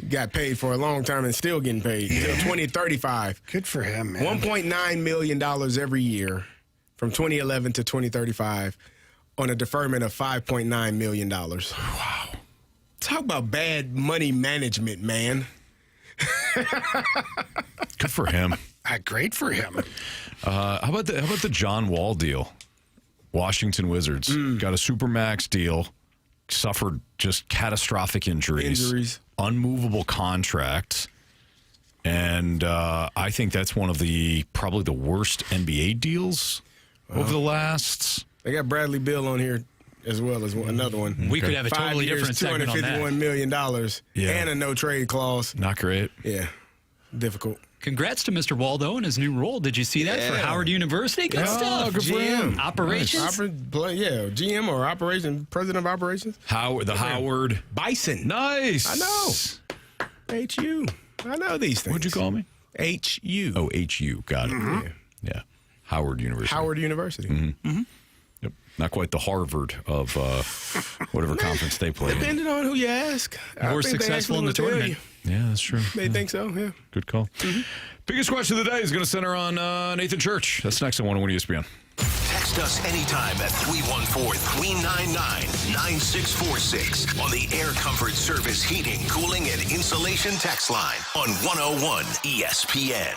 Got paid for a long time and still getting paid until 2035. Good for him, man. $1.9 million every year from 2011 to 2035 on a deferment of $5.9 million. Wow. Talk about bad money management, man. Good for him. Great for him. How about the John Wall deal? Washington Wizards got a supermax deal, suffered just catastrophic injuries. Unmovable contract, and I think that's one of probably the worst NBA deals over the last. They got Bradley Beal on here as well as another one. We could have a totally different segment on that. $251 million and a no trade clause. Not great. Yeah, difficult. Congrats to Mr. Waldo in his new role. Did you see that for Howard University? Good stuff. Good for him. Operations? Nice. GM or president of operations. Howard Bison. Nice. I know. HU. I know these things. What'd you call me? HU. Oh, HU. Got it. Yeah. Howard University. Howard University. Yep. Not quite the Harvard of whatever conference they play in. Depending on who you ask. More successful in the tournament. Yeah, that's true. They think so, yeah. Good call. Biggest question of the day is going to center on Nathan Church. That's next on 101 ESPN. Text us anytime at 314-399-9646 on the Air Comfort Service Heating, Cooling, and Insulation text line on 101 ESPN.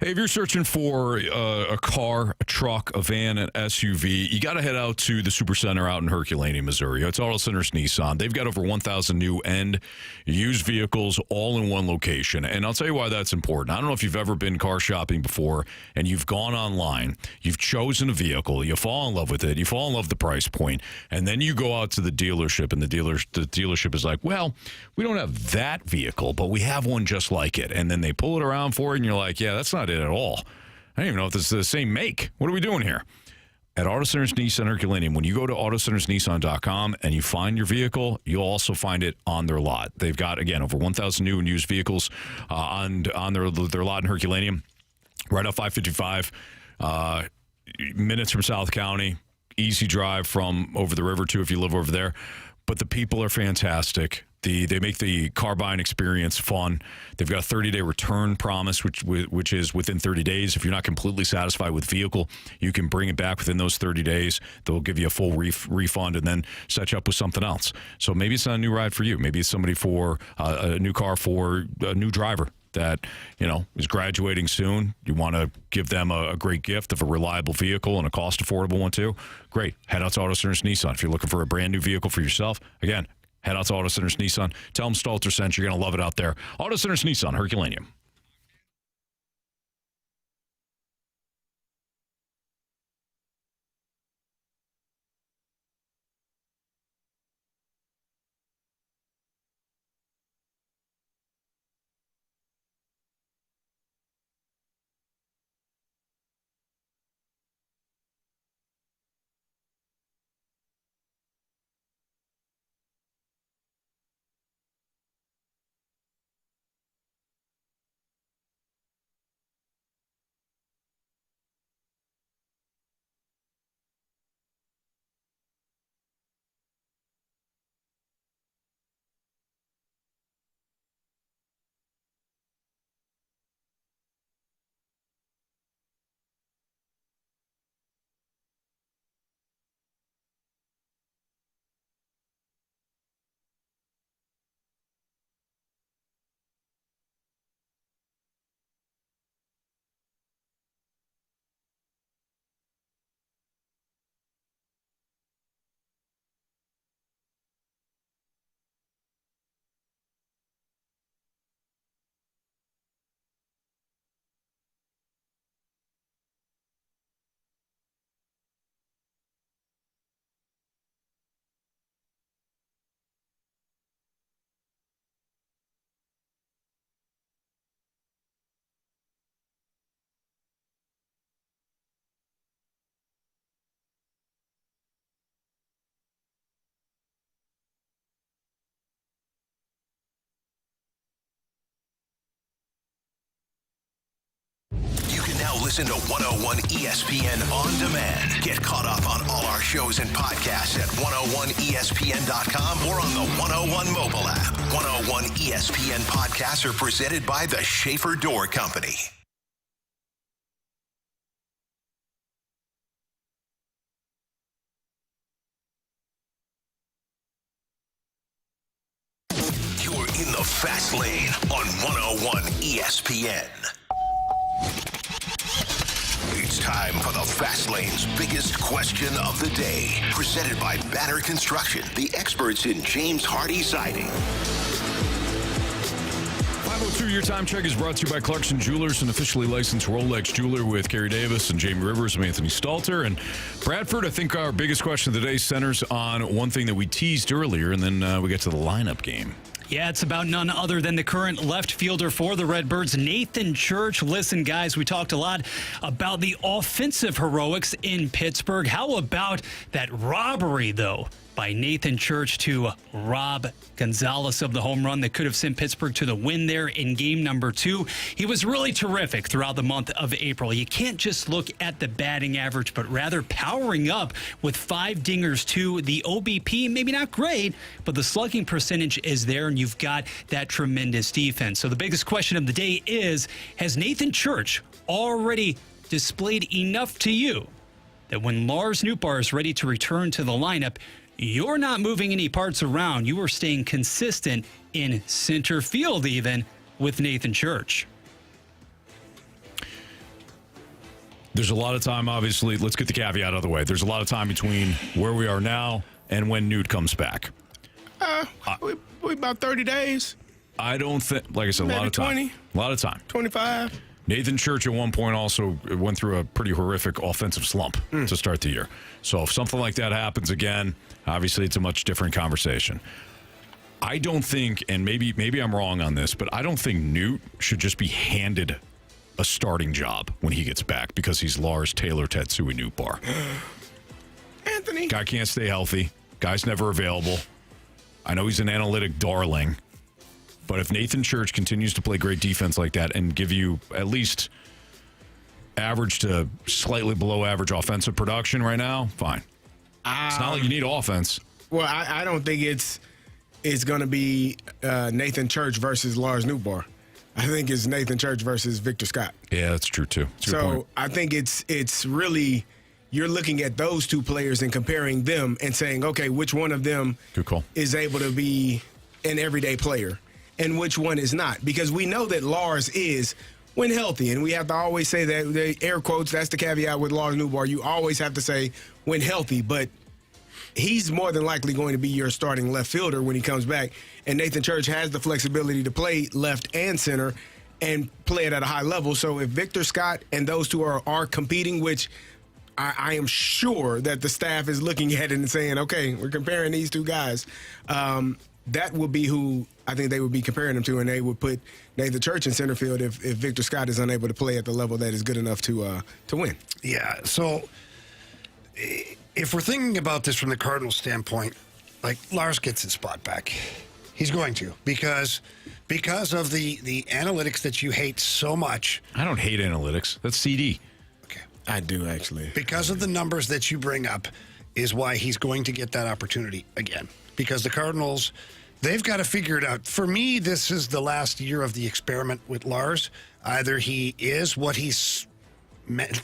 Hey, if you're searching for a car, a truck, a van, an SUV, you got to head out to the Supercenter out in Herculaneum, Missouri. It's Auto Centers Nissan. They've got over 1,000 new and used vehicles all in one location. And I'll tell you why that's important. I don't know if you've ever been car shopping before and you've gone online, you've chosen a vehicle, you fall in love with it, you fall in love with the price point, and then you go out to the dealership and the dealership is like, well, we don't have that vehicle, but we have one just like it. And then they pull it around for you and you're like, yeah, that's not it at all. I don't even know if this is the same make. What are we doing here? At Auto Centers Nissan Herculaneum, when you go to autocentersnissan.com and you find your vehicle, you'll also find it on their lot. They've got, again, over 1,000 new and used vehicles on their lot in Herculaneum, right off 555, minutes from South County, easy drive from over the river, too, if you live over there. But the people are fantastic. They make the car buying experience fun. They've got a 30-day return promise, which is within 30 days. If you're not completely satisfied with the vehicle, you can bring it back within those 30 days. They'll give you a full refund and then set you up with something else. So maybe it's not a new ride for you. Maybe it's somebody for a new car for a new driver that, is graduating soon. You want to give them a great gift of a reliable vehicle and a cost-affordable one too. Great. Head out to Auto Centers Nissan. If you're looking for a brand new vehicle for yourself, again, head out to Auto Centers Nissan. Tell them Stalter sent you. You're going to love it out there. Auto Centers Nissan, Herculaneum. Now listen to 101 ESPN On Demand. Get caught up on all our shows and podcasts at 101ESPN.com or on the 101 mobile app. 101 ESPN podcasts are presented by the Schaefer Door Company. You're in the fast lane on 101 ESPN. It's time for the Fast Lane's biggest question of the day. Presented by Banner Construction, the experts in James Hardy siding. 502, your time check is brought to you by Clarkson Jewelers, an officially licensed Rolex jeweler with Carey Davis and Jamie Rivers and Anthony Stalter. And Bradford, I think our biggest question of the day centers on one thing that we teased earlier, and then we get to the lineup game. Yeah, it's about none other than the current left fielder for the Redbirds, Nathan Church. Listen, guys, we talked a lot about the offensive heroics in Pittsburgh. How about that robbery, though, by Nathan Church to Rob Gonzalez of the home run that could have sent Pittsburgh to the win there in game number 2. He was really terrific throughout the month of April. You can't just look at the batting average, but rather powering up with 5 dingers too. The OBP, maybe not great, but the slugging percentage is there, and you've got that tremendous defense. So the biggest question of the day is, has Nathan Church already displayed enough to you that when Lars Nootbaar is ready to return to the lineup, you're not moving any parts around? You are staying consistent in center field even with Nathan Church. There's a lot of time, obviously. Let's get the caveat out of the way. There's a lot of time between where we are now and when Newt comes back. We about 30 days. I don't think, like I said, Maybe a lot of time. 20. A lot of time. 25. Nathan Church at one point also went through a pretty horrific offensive slump to start the year. So if something like that happens again, obviously it's a much different conversation. I don't think, and maybe I'm wrong on this, but I don't think Newt should just be handed a starting job when he gets back because he's Lars Taylor Tatsui Nootbaar. Anthony. Guy can't stay healthy. Guy's never available. I know he's an analytic darling. But if Nathan Church continues to play great defense like that and give you at least average to slightly below average offensive production right now, fine. It's not like you need offense. Well, I don't think it's it's going to be Nathan Church versus Lars Nootbaar. I think it's Nathan Church versus Victor Scott. Yeah, that's true, too. That's a good point. I think it's really, you're looking at those two players and comparing them and saying, okay, which one of them good call. Is able to be an everyday player and which one is not. Because we know that Lars is, when healthy, and we have to always say that, the air quotes, that's the caveat with Lars Nootbaar. You always have to say when healthy, but he's more than likely going to be your starting left fielder when he comes back. And Nathan Church has the flexibility to play left and center and play it at a high level. So if Victor Scott and those two are competing, which I am sure that the staff is looking at it and saying, okay, we're comparing these two guys, that would be who I think they would be comparing them to, and they would put Nathan Church in center field if Victor Scott is unable to play at the level that is good enough to win. Yeah, so if we're thinking about this from the Cardinals standpoint, like Lars gets his spot back. He's going to because of the analytics that you hate so much. I don't hate analytics. That's CD. Okay. I do, actually. Because of the numbers that you bring up is why he's going to get that opportunity again. Because the Cardinals, they've got to figure it out. For me, this is the last year of the experiment with Lars. Either he is what he's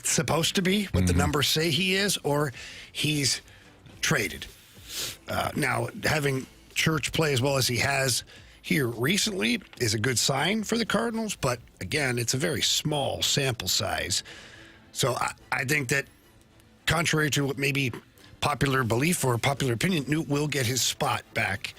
supposed to be, what the numbers say he is, or he's traded. Now, having Church play as well as he has here recently is a good sign for the Cardinals, but again, it's a very small sample size. So I think that contrary to what maybe popular belief or popular opinion, Newt will get his spot back,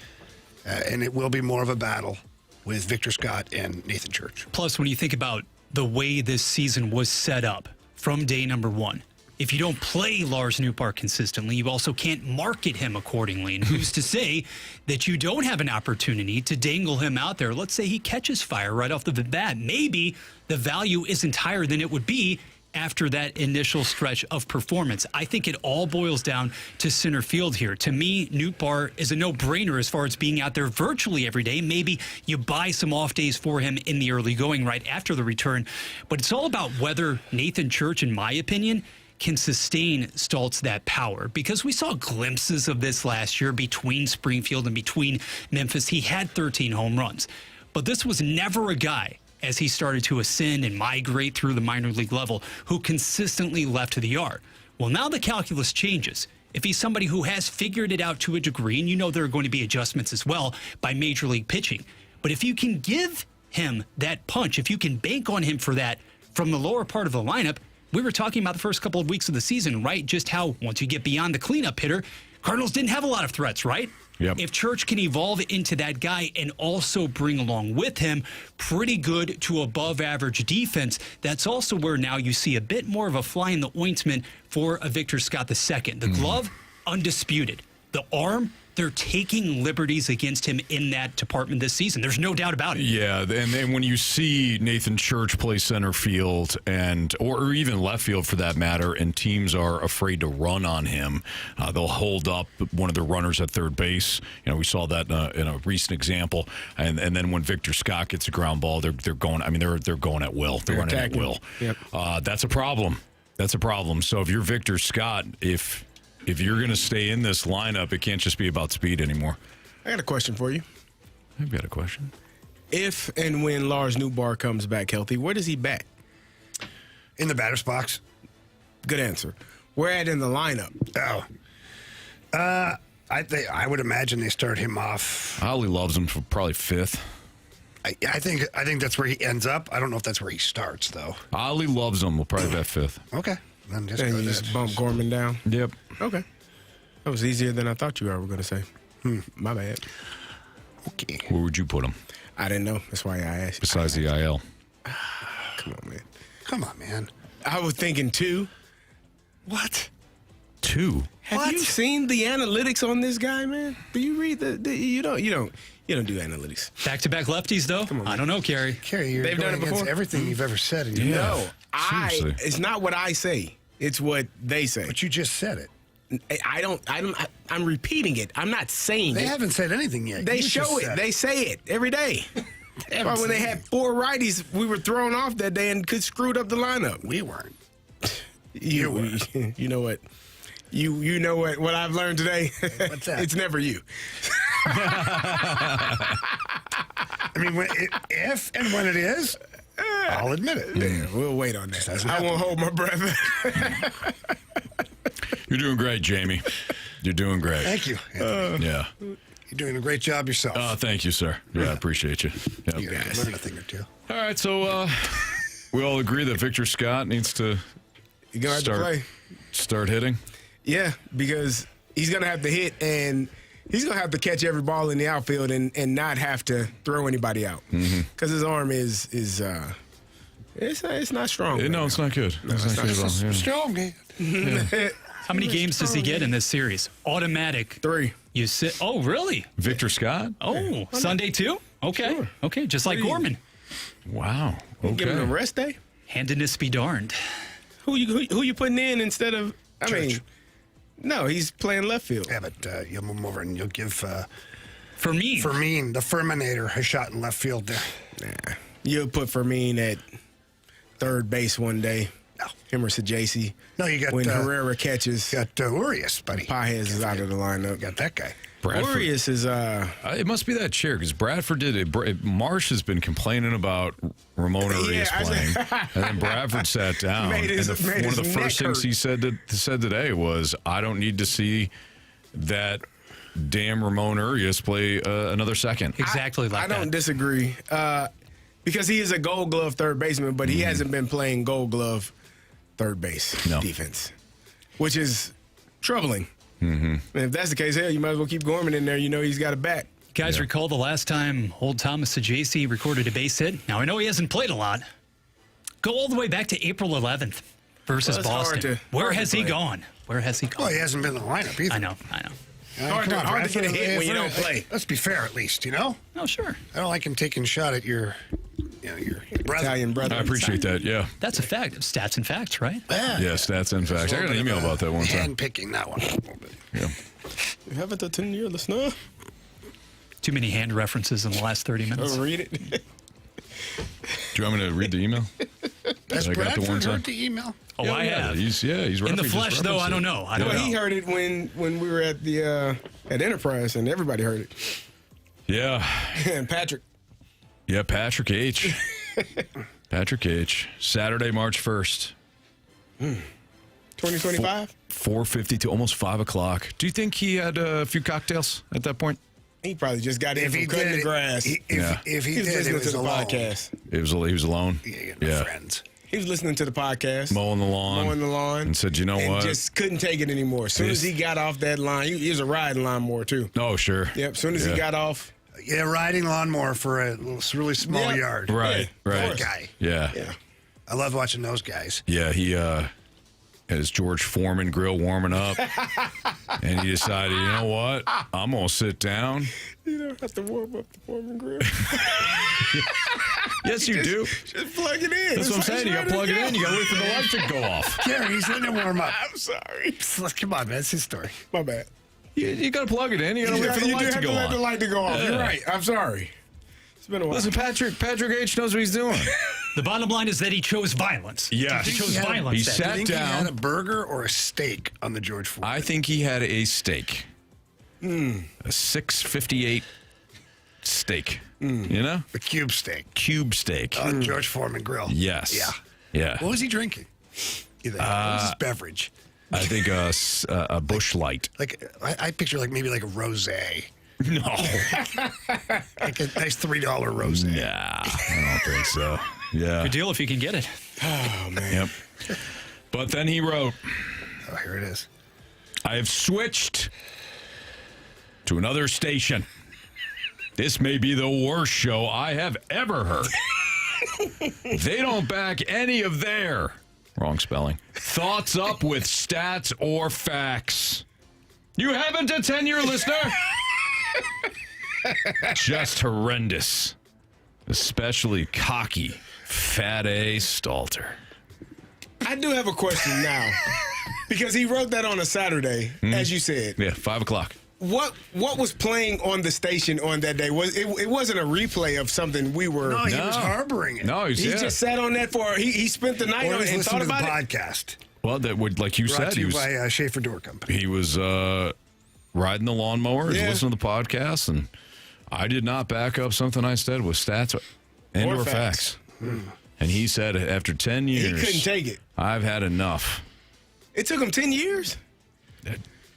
and it will be more of a battle with Victor Scott and Nathan Church. Plus, when you think about the way this season was set up from day number one, if you don't play Lars Nootbaar consistently, you also can't market him accordingly. And who's to say that you don't have an opportunity to dangle him out there? Let's say he catches fire right off the bat. Maybe the value isn't higher than it would be after that initial stretch of performance. I think it all boils down to center field here. To me, Nootbaar is a no-brainer as far as being out there virtually every day. Maybe you buy some off days for him in the early going right after the return. But it's all about whether Nathan Church, in my opinion, can sustain Stoltz that power, because we saw glimpses of this last year between Springfield and between Memphis. He had 13 home runs, but this was never a guy, as he started to ascend and migrate through the minor league level, who consistently left to the yard. Well, now the calculus changes. If he's somebody who has figured it out to a degree, and you know there are going to be adjustments as well by major league pitching, but if you can give him that punch, if you can bank on him for that from the lower part of the lineup, we were talking about the first couple of weeks of the season, right? Just how once you get beyond the cleanup hitter, Cardinals didn't have a lot of threats, right? Yep. If Church can evolve into that guy and also bring along with him pretty good to above average defense, that's also where now you see a bit more of a fly in the ointment for a Victor Scott II. The glove, undisputed. The arm, they're taking liberties against him in that department this season. There's no doubt about it. Yeah, and then when you see Nathan Church play center field or even left field for that matter, and teams are afraid to run on him, they'll hold up one of their runners at third base. You know, we saw that in a recent example. And then when Victor Scott gets a ground ball, they're going. I mean, they're going at will. They're running at will. Yep. That's a problem. That's a problem. So if you're Victor Scott, if you're going to stay in this lineup, it can't just be about speed anymore. I got a question for you. I've got a question. If and when Lars Nootbaar comes back healthy, where does he bat? In the batter's box. Good answer. Where at in the lineup? I would imagine they start him off. Ollie loves him for probably fifth. I think that's where he ends up. I don't know if that's where he starts, though. Ollie loves him. We'll probably bet fifth. Okay. Then you just bump Gorman down? Yep. Okay. That was easier than I thought you were going to say. My bad. Okay. Where would you put him? I didn't know. That's why I asked. Besides the IL. Come on, man. I was thinking 2. What? 2? Have you seen the analytics on this guy, man? Do you read you don't do analytics. Back-to-back lefties, though? Come on, I don't know, Carey. Carey, you're They've going done it against before? everything you've ever said in your life. No, it's not what I say. It's what they say. But you just said it. I'm repeating it. I'm not saying They it. haven't said anything yet. They You show just it. said They say it every day. That's why when they had 4 righties, we were thrown off that day and screwed up the lineup. We weren't. You know what? You know what I've learned today? What's that? It's never you. I mean, if and when it is, I'll admit it. Yeah, we'll wait on that. I won't hold my breath. You're doing great, Jamie. You're doing great. Thank you, Anthony. Yeah. You're doing a great job yourself. Thank you, sir. Yeah, I appreciate you. Yep. You guys learn a thing or two. All right, so we all agree that Victor Scott needs to start hitting? Yeah, because he's going to have to hit, and he's going to have to catch every ball in the outfield and not have to throw anybody out. Because his arm is it's not strong. No, it's not good. No, it's not good at all. Yeah. Strong, man. Yeah. How many games does he get in this series? Automatic. 3. You sit. Oh, really? Victor Scott? Oh, Sunday too? Okay. Sure. Okay, just like Gorman. Wow. Okay. Give him a rest day? Handedness be darned. Who you putting in instead of, no, he's playing left field. Yeah, but you'll move him over and you'll give Fermin, the Ferminator, a shot in left field there. Nah. You'll put Fermin at third base one day. No. Him or Sajasi. No, you got when Herrera catches. You got Urias, buddy. Pages is out of the lineup. You got that guy. Bradford. Urias is it must be that chair because Bradford did it. Marsh has been complaining about Ramon Urias playing, and then Bradford sat down. One of the first things he said today was, "I don't need to see that damn Ramon Urias play another second." Exactly I don't disagree because he is a Gold Glove third baseman, but he hasn't been playing Gold Glove third base defense, which is troubling. And if that's the case, hell, you might as well keep Gorman in there. You know he's got a bat. You guys recall the last time old Thomas Sajasi recorded a base hit? Now, I know he hasn't played a lot. Go all the way back to April 11th versus Boston. Where has he gone? Where has he gone? Well, he hasn't been in the lineup either. I know. Hard to get a hit when you don't play. Let's be fair, at least, you know? Oh, sure. I don't like him taking a shot at your brother. Italian brother. I appreciate that, yeah. That's a fact. Stats and facts, right? Yeah, stats and facts. I got an email about that one time. Hand-picking that one a little bit. Yeah. You have it to 10-year listener. Too many hand references in the last 30 minutes. Oh, read it. Do you want me to read the email? Has Bradford heard the email? Oh, I have. He's in the flesh, though, I don't know. He heard it when we were at the at Enterprise, and everybody heard it. Yeah. And Patrick. Yeah, Patrick H. Patrick H. Saturday, March 1st. 2025? 4:50 to almost 5 o'clock. Do you think he had a few cocktails at that point? He probably just got in from cutting the grass. If he was did, listening it was to the alone. podcast. He was alone? Yeah, friends. He was listening to the podcast. Mowing the lawn. And said, you know what? Just couldn't take it anymore. As soon as he got off that line, he was a riding lawnmower, too. Oh, sure. Yep, as soon as he got off. Yeah, riding lawnmower for a really small yard. Right. That guy. Yeah. I love watching those guys. Yeah, he had his George Foreman grill warming up. And he decided, you know what? I'm going to sit down. You don't have to warm up the Foreman grill. Yes, you do. Just plug it in. That's what I'm saying. You got to plug it in. You got to wait for the light to go off. Carey, he's letting it warm up. I'm sorry. Come on, man. It's his story. My bad. You got to plug it in. You got to wait for the light to go on. You have to let the light to go off. You're right. I'm sorry. It's been a while. Listen, Patrick H knows what he's doing. The bottom line is that he chose violence. Yes. He chose violence. He sat down. He had a burger or a steak on the George Foreman? I think he had a steak. A 658 steak. You know? The cube steak. Cube steak. On George Foreman grill. Yes. Yeah. What was he drinking? What was his beverage? I think a Busch Light. Like I picture maybe like a rosé. No. Like a nice $3 rosé. Nah, I don't think so. Yeah. Good deal if you can get it. Oh, man. Yep. But then he wrote, oh, here it is. I have switched to another station. This may be the worst show I have ever heard. They don't back any of their, wrong spelling, thoughts up with stats or facts. You haven't a 10-year listener? Just horrendous. Especially cocky, fat A Stalter. I do have a question now. Because he wrote that on a Saturday, as you said. Yeah, 5 o'clock. What was playing on the station on that day? It wasn't a replay of something we were. No, he was harboring it. No, he just sat on that for. He spent the night on it and thought about the podcast. Well, that would, like you Brought said, to you by Schaefer Door Company. He was riding the lawnmower, listening to the podcast, and I did not back up something I said with stats and/or facts. And he said after 10 years, he couldn't take it. I've had enough. It took him 10 years?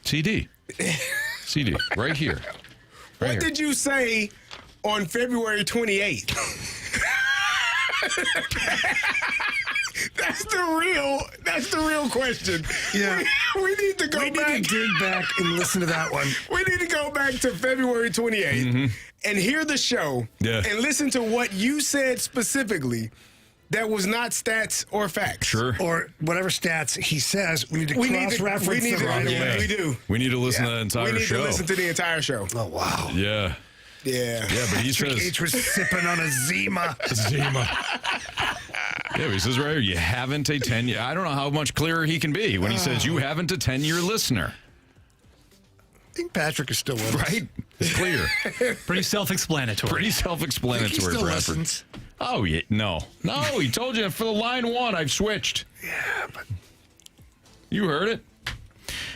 CD, right here. What did you say on February 28th? That's the real question. Yeah. We need to go back. We need to dig back and listen to that one. We need to go back to February 28th and hear the show and listen to what you said specifically that was not stats or facts. Sure. Or whatever stats he says. We need to cross-reference them right away. We do. We need to listen to that entire show. We need to listen to the entire show. Oh, wow. Yeah. Yeah. Yeah, but he says... H was sipping on a Zima. Yeah, but he says right here, you haven't a 10-year... I don't know how much clearer he can be when he says you haven't a 10-year listener. I think Patrick is still with us. Right? It's clear. Pretty self-explanatory. Pretty self-explanatory. He still Bradford. listens. Oh, yeah, no, he told you for the line one, I've switched. Yeah, but... You heard it.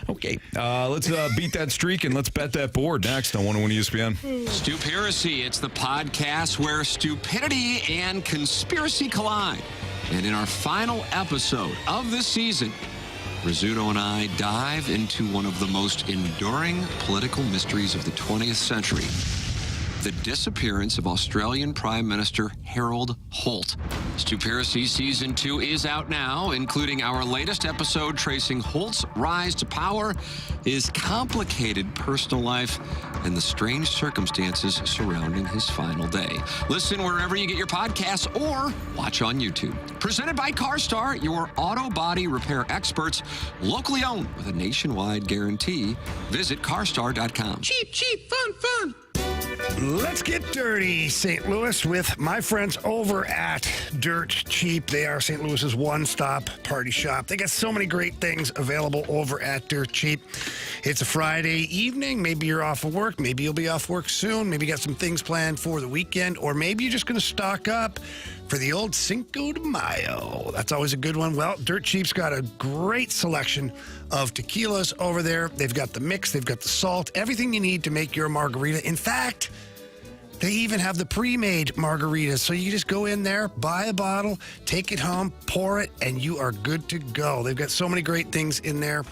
Okay, let's beat that streak and let's bet that board next on 101 ESPN. Stupiracy, it's the podcast where stupidity and conspiracy collide. And in our final episode of this season, Rizzuto and I dive into one of the most enduring political mysteries of the 20th century. The disappearance of Australian Prime Minister Harold Holt. Stupiracy Season 2 is out now, including our latest episode tracing Holt's rise to power, his complicated personal life, and the strange circumstances surrounding his final day. Listen wherever you get your podcasts or watch on YouTube. Presented by CarStar, your auto body repair experts, locally owned with a nationwide guarantee. Visit carstar.com. Cheap, cheap, fun, fun. Let's get dirty, St. Louis, with my friends over at Dirt Cheap. They are St. Louis's one-stop party shop. They got so many great things available over at Dirt Cheap. It's a Friday evening. Maybe you're off of work. Maybe you'll be off work soon. Maybe you got some things planned for the weekend. Or maybe you're just going to stock up for the old Cinco de Mayo. That's always a good one. Well, Dirt Cheap's got a great selection of tequilas over there. They've got the mix. They've got the salt. Everything you need to make your margarita. In fact, they even have the pre-made margaritas. So you just go in there, buy a bottle, take it home, pour it, and you are good to go. They've got so many great things in there.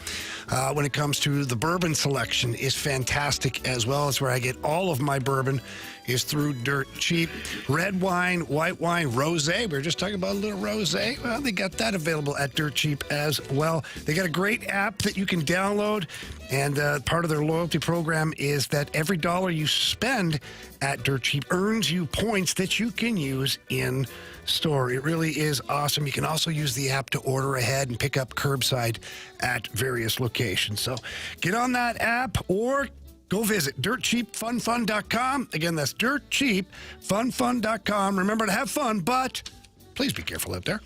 When it comes to the bourbon selection is fantastic as well. It's where I get all of my bourbon is through Dirt Cheap. Red wine, white wine, rosé. We were just talking about a little rosé. Well, they got that available at Dirt Cheap as well. They got a great app that you can download. And part of their loyalty program is that every dollar you spend at Dirt Cheap earns you points that you can use in store. It really is awesome. You can also use the app to order ahead and pick up curbside at various locations. So get on that app or go visit dirtcheapfunfun.com. Again, that's dirtcheapfunfun.com. Remember to have fun, but please be careful out there.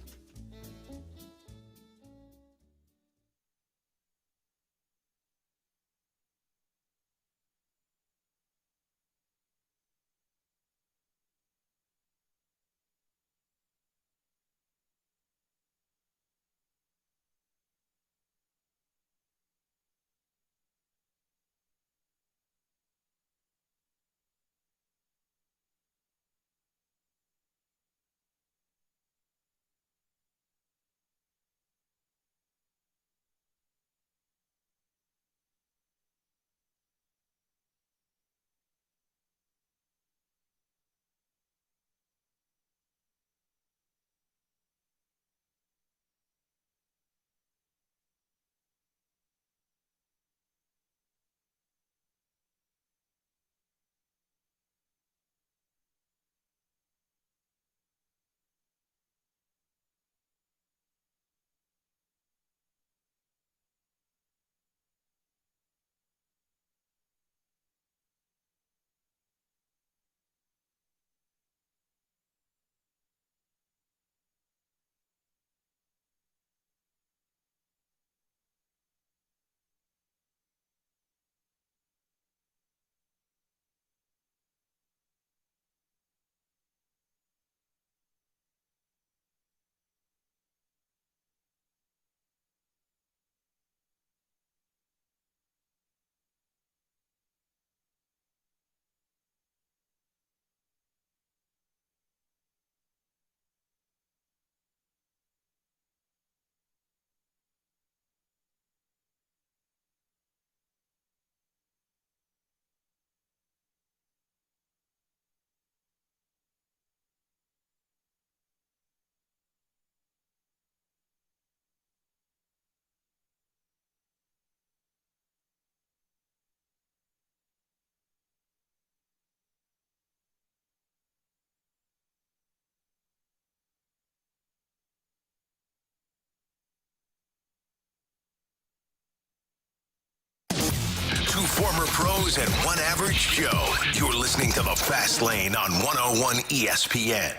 Two former pros and one average Joe. You're listening to The Fast Lane on 101 ESPN.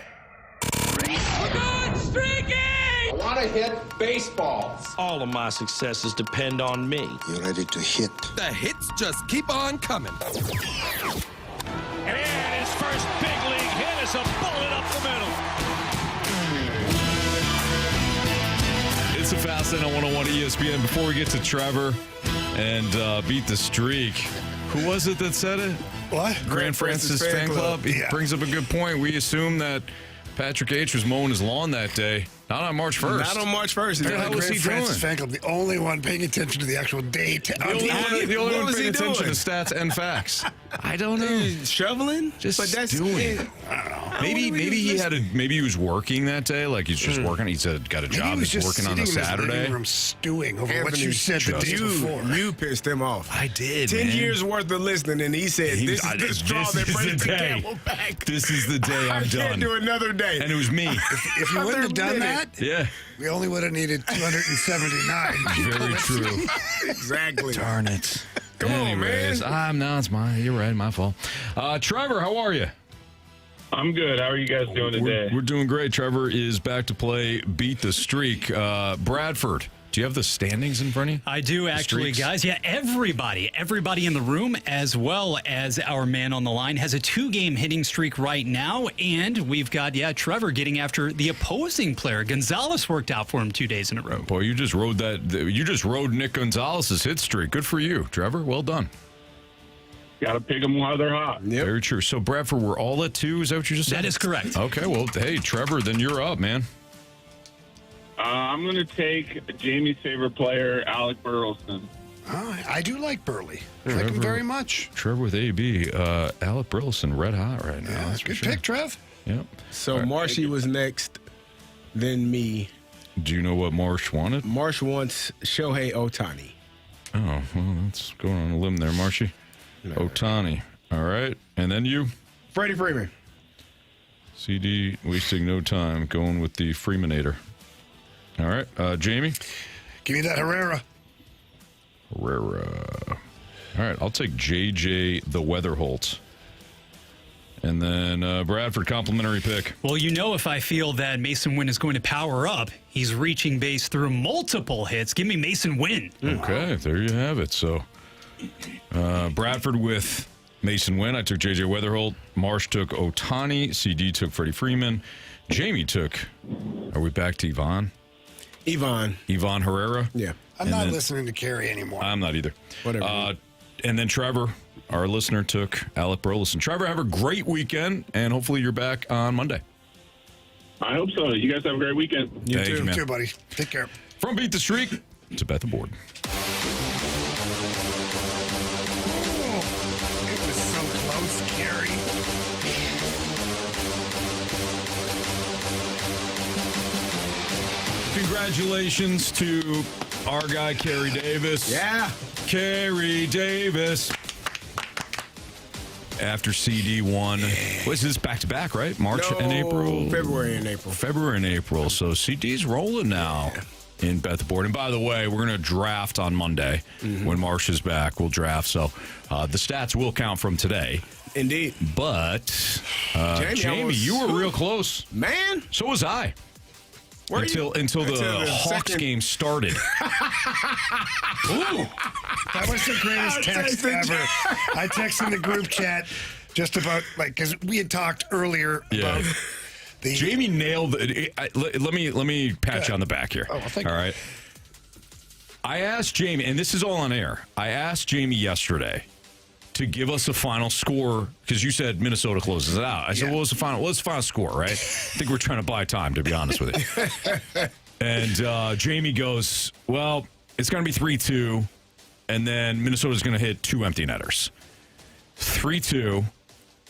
We're good, streaking! I want to hit baseballs. All of my successes depend on me. You're ready to hit. The hits just keep on coming. And his first big league hit is a bullet up the middle. It's a Fast Lane on 101 ESPN. Before we get to Trevor and beat the streak, who was it that said it? What? Grand Francis Fan Club. He brings up a good point. We assume that Patrick H. was mowing his lawn that day. Not on March 1st. Not on March 1st. What the hell was he doing? Francis Fan Club, the only one paying attention to the actual date. The only one paying attention to stats and facts. I don't know. Shoveling? Just but that's doing. I don't know. Maybe he was working that day. Like he's just working. He said got a job. He's He's working on a Saturday. In his living room stewing over what you said the day before. You pissed him off. I did. 10 years worth of listening, and he said, "This is the straw that breaks the camel back." This is the day I'm done. I can't do another day. And it was me. If you wouldn't have done that, yeah, we only would have needed 279. Very true. Exactly. Darn it. Come on, man. You're right. My fault. Trevor, how are you? I'm good. How are you guys doing today? We're doing great. Trevor is back to play Beat the Streak. Bradford, do you have the standings in front of you? I do, actually, guys. Yeah, everybody in the room, as well as our man on the line, has a 2-game hitting streak right now. And we've got, Trevor getting after the opposing player. Gonzalez worked out for him 2 days in a row. Boy, you just rode Nick Gonzalez's hit streak. Good for you, Trevor. Well done. Got to pick them while they're hot. Yep. Very true. So, Bradford, we're all at 2. Is that what you just said? That is correct. Okay, well, hey, Trevor, then you're up, man. I'm going to take Jamie's favorite player, Alec Burleson. I do like Burley. I like him very much. Trevor with AB. Alec Burleson, red hot right now. Yeah, that's good pick, Trev. Yep. So Marshy was next, then me. Do you know what Marsh wanted? Marsh wants Shohei Ohtani. Oh, well, that's going on a limb there, Marshy. Ohtani. All right. And then you? Freddie Freeman. CD, wasting no time, going with the Freeminator. All right. Jamie? Give me that Herrera. All right. I'll take JJ the Weatherholt. And then Bradford, complimentary pick. Well, if I feel that Mason Wynn is going to power up, he's reaching base through multiple hits. Give me Mason Wynn. Okay, there you have it. So Bradford with Mason Wynn. I took JJ Weatherholt. Marsh took Ohtani. CD took Freddie Freeman. Jamie took, are we back to Ivan Herrera? Yeah. I'm not listening to Carey anymore. I'm not either. Whatever. And then Trevor, our listener, took Alec Burleson. Trevor, have a great weekend, and hopefully you're back on Monday. I hope so. You guys have a great weekend. You too, buddy. Take care. From Beat the Streak to Bet the Board. It was so close, Carey. Congratulations to our guy, Carey Davis. Yeah. Carey Davis. After CD won. Was this back-to-back, right? March and April? February and April. February and April. So CD's rolling now in Bet the Board. And by the way, we're going to draft on Monday. When Marsh is back, we'll draft. So the stats will count from today. Indeed. But, Jamie, you were real close. Man. So was I. Until the Hawks game started. Ooh, that was the greatest text ever. I texted the group chat just about, because we had talked earlier about the... Jamie nailed it. Let me pat you on the back here. Oh, thank you. All right. I asked Jamie, and this is all on air. I asked Jamie yesterday to give us a final score, because you said Minnesota closes it out. I said, what was the final score, right? I think we're trying to buy time, to be honest with you. And Jamie goes, well, it's going to be 3-2, and then Minnesota's going to hit 2 empty netters. 3-2,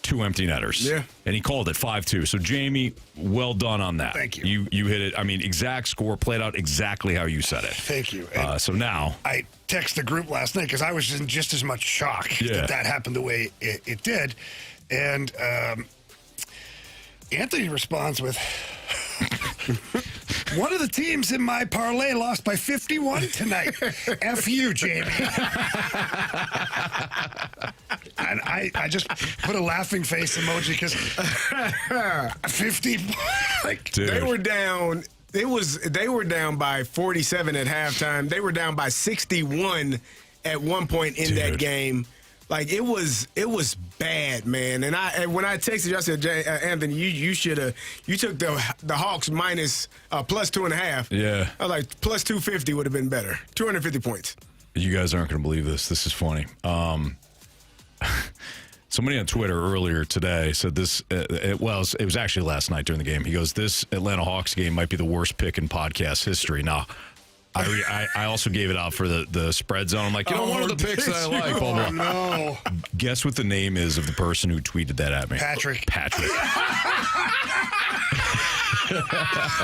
2 empty netters. Yeah. And he called it 5-2. So, Jamie, well done on that. Thank you. You hit it. I mean, exact score, played out exactly how you said it. Thank you. So now... I texted the group last night because I was in just as much shock that happened the way it did. And Anthony responds with... One of the teams in my parlay lost by 51 tonight. F you, Jamie. And I just put a laughing face emoji because 50. They were down. They were down by 47 at halftime. They were down by 61 at one point in that game. Like it was bad, man. And when I texted you, I said, Anthony, you should have. You took the Hawks minus plus 2.5. Yeah. I was like plus 250 would have been better. 250 points. You guys aren't going to believe this. This is funny. Somebody on Twitter earlier today said this. It was actually last night during the game. He goes, "This Atlanta Hawks game might be the worst pick in podcast history." Now, I also gave it out for the spread zone. I'm like, one of the picks that I like. Blah, blah. No. Guess what the name is of the person who tweeted that at me? Patrick.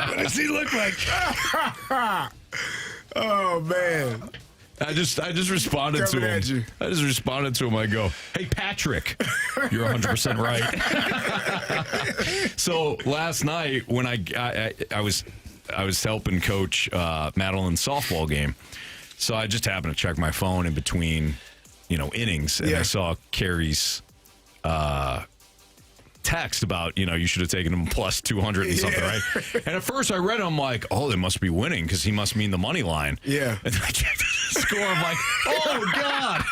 What does he look like? Oh man. I just responded to him. I just responded to him. I go, "Hey Patrick, you're 100% right." So last night when I was helping coach Madeline's softball game, so I just happened to check my phone in between, innings, and I saw Carey's text about, you should have taken him plus 200 and something, right? And at first I read it, I'm like, oh, they must be winning because he must mean the money line. Yeah. And then I checked the score. I'm like, oh, God.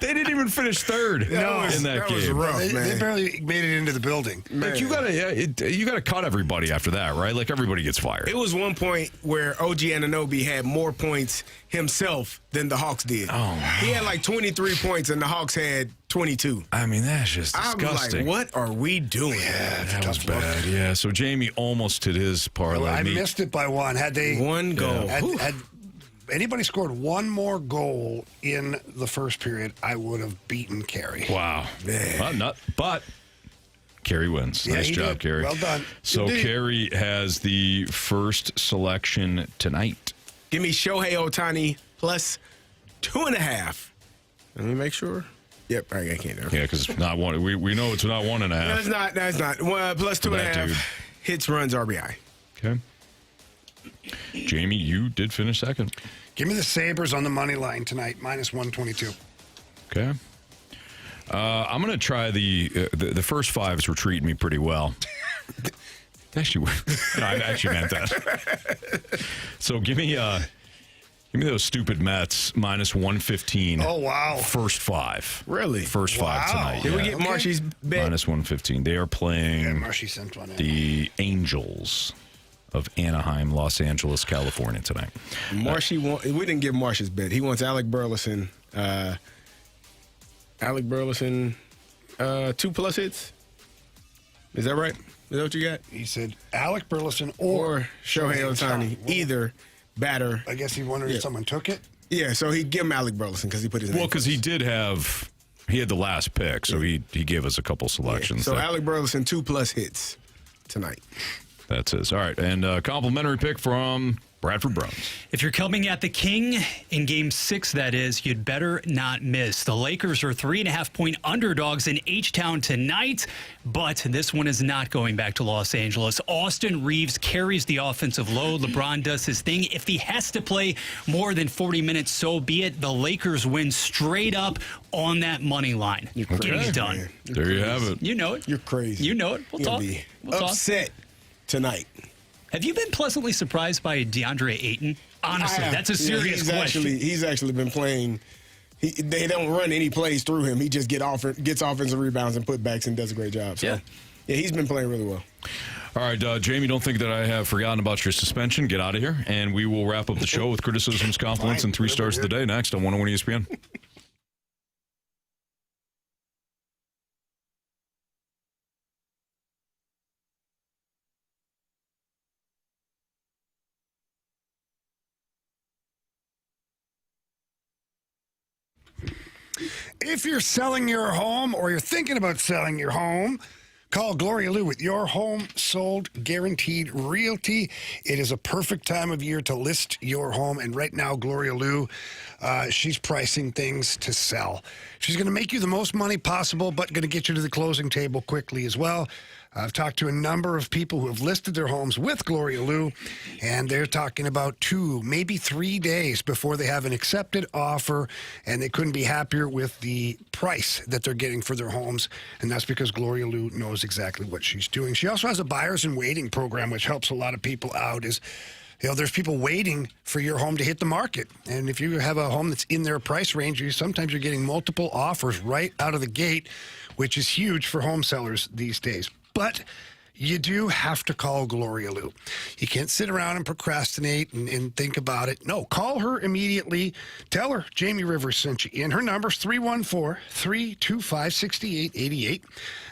They didn't even finish third in that game. Was rough, man. They barely made it into the building. Like you gotta cut everybody after that, right? Like everybody gets fired. It was one point where OG Anunoby had more points himself than the Hawks did. Oh, he had like 23 points and the Hawks had 22. I mean, that's just disgusting. I was like, what are we doing? Yeah, that was bad. Yeah, so Jamie almost hit his parlay. Well, I missed it by one. Had they one goal? Had anybody scored one more goal in the first period, I would have beaten Carey. Wow. But Carey wins. Yeah, nice job, Carey. Well done. So Carey has the first selection tonight. Give me Shohei Ohtani plus 2.5. Let me make sure. Yep, I can't. Yeah, because it's not one. We know it's not 1.5. That's not. Plus 2.5 hits, runs, RBI. Okay. Jamie, you did finish second. Give me the Sabres on the money line tonight, minus 122. Okay. I'm going to try the first fives were treating me pretty well. Actually, no, I actually meant that. So give me those stupid Mets minus 115. Oh wow! First five. Really? First five tonight. Did we get Marshy's bet? Minus 115. They are playing Marshy sent one in. The Angels of Anaheim, Los Angeles, California tonight. Marshy we didn't give Marshy's bet. He wants Alec Burleson. 2+ hits. Is that right? Is that what you got? He said Alec Burleson or Shohei Ohtani. Either batter. I guess he wondered if someone took it. Yeah, so he'd give him Alec Burleson because he put his name. Well, because he had the last pick, so he gave us a couple selections. Yeah. So Alec Burleson 2+ hits tonight. That's his. All right, and complimentary pick from Bradford Browns. If you're coming at the King in Game 6, that is, you'd better not miss. The Lakers are 3.5-point underdogs in H-Town tonight, but this one is not going back to Los Angeles. Austin Reeves carries the offensive load. LeBron does his thing. If he has to play more than 40 minutes, so be it. The Lakers win straight up on that money line. Getting done. Man. There you have it. You know it. You're crazy. You know it. We'll talk. We'll upset tonight. Have you been pleasantly surprised by DeAndre Ayton? Honestly, that's a serious question. He's actually been playing. They don't run any plays through him. He just gets offensive rebounds and putbacks and does a great job. So, yeah, he's been playing really well. All right, Jamie, don't think that I have forgotten about your suspension. Get out of here, and we will wrap up the show with criticisms, compliments, and 3 stars of the day next on 101 ESPN. If you're selling your home or you're thinking about selling your home, call Gloria Lou with Your Home Sold Guaranteed Realty. It is a perfect time of year to list your home. And right now, Gloria Lou, she's pricing things to sell. She's going to make you the most money possible, but going to get you to the closing table quickly as well. I've talked to a number of people who have listed their homes with Gloria Lou, and they're talking about 2, maybe 3 days before they have an accepted offer, and they couldn't be happier with the price that they're getting for their homes, and that's because Gloria Lou knows exactly what she's doing. She also has a buyers and waiting program, which helps a lot of people out. There's people waiting for your home to hit the market. And if you have a home that's in their price range, sometimes you're getting multiple offers right out of the gate, which is huge for home sellers these days. But you do have to call Gloria Lou. You can't sit around and procrastinate and think about it. No, call her immediately. Tell her Jamie Rivers sent you in. Her number's 314-325-6888.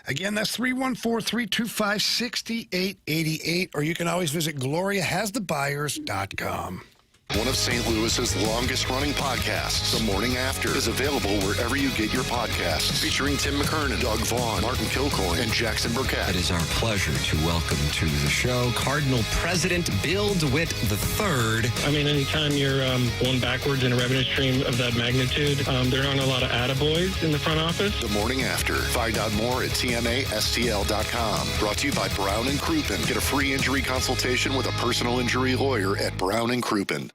Again, that's 314-325-6888. Or you can always visit GloriaHasTheBuyers.com. One of St. Louis's longest-running podcasts, The Morning After, is available wherever you get your podcasts. Featuring Tim McKernan, Doug Vaughn, Martin Kilcoyne, and Jackson Burkett. It is our pleasure to welcome to the show Cardinal President Bill DeWitt III. I mean, anytime you're going backwards in a revenue stream of that magnitude, there aren't a lot of attaboys in the front office. The Morning After. Find out more at TMASTL.com. Brought to you by Brown & Crouppen. Get a free injury consultation with a personal injury lawyer at Brown & Crouppen.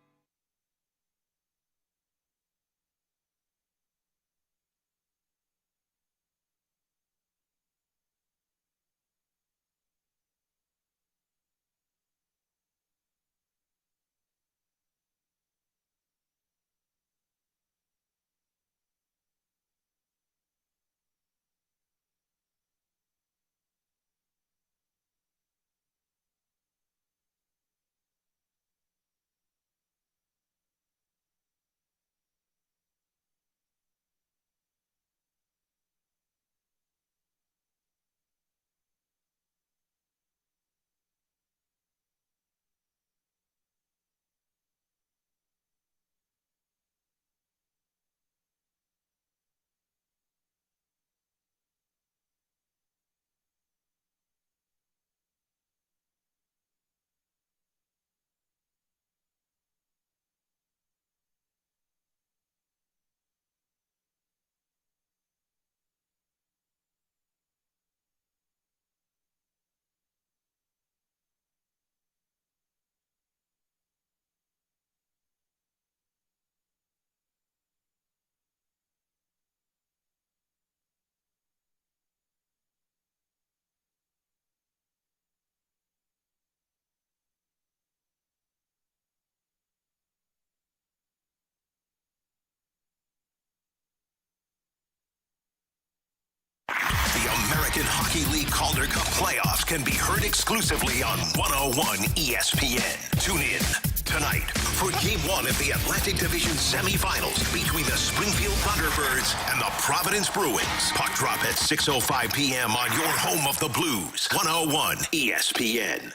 American Hockey League Calder Cup playoffs can be heard exclusively on 101 ESPN. Tune in tonight for Game 1 of the Atlantic Division semifinals between the Springfield Thunderbirds and the Providence Bruins. Puck drop at 6:05 p.m. on your home of the Blues. 101 ESPN.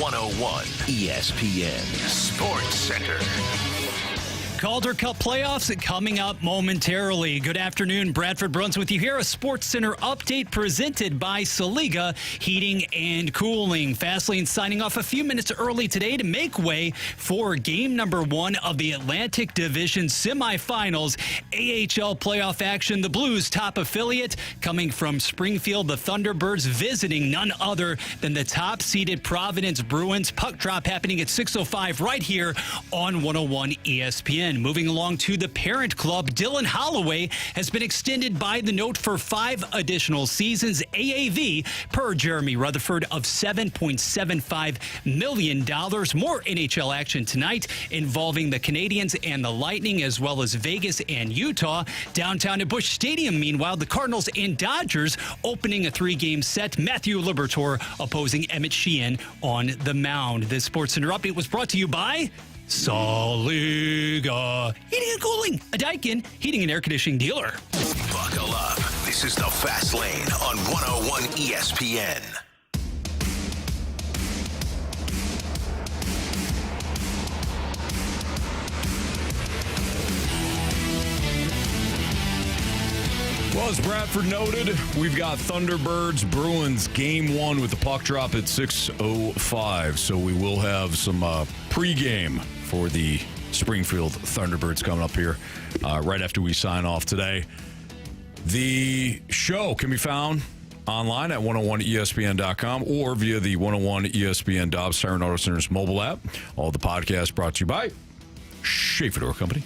101 ESPN Sports Center. Calder Cup playoffs coming up momentarily. Good afternoon. Bradford Bruns with you here. A Sports Center update presented by Saliga Heating and Cooling. Fastlane signing off a few minutes early today to make way for game number 1 of the Atlantic Division semifinals. AHL playoff action. The Blues top affiliate coming from Springfield. The Thunderbirds visiting none other than the top-seeded Providence Bruins. Puck drop happening at 6:05 right here on 101 ESPN. Moving along to the parent club, Dylan Holloway has been extended by the note for 5 additional seasons. AAV, per Jeremy Rutherford, of $7.75 million. More NHL action tonight involving the Canadiens and the Lightning, as well as Vegas and Utah. Downtown at Busch Stadium, meanwhile, the Cardinals and Dodgers opening a 3-game set. Matthew Liberatore opposing Emmett Sheehan on the mound. This SportsCenter update was brought to you by Saliga Heating and Cooling, a Daikin heating and air conditioning dealer. Buckle up. This is the Fast Lane on 101 ESPN. Well, as Bradford noted, we've got Thunderbirds Bruins game 1 with the puck drop at 6:05. So we will have some pregame for the Springfield Thunderbirds coming up here right after we sign off today. The show can be found online at 101ESPN.com or via the 101 ESPN Dobbs Siren Auto Center's mobile app. All the podcasts brought to you by Schaefer Door Company.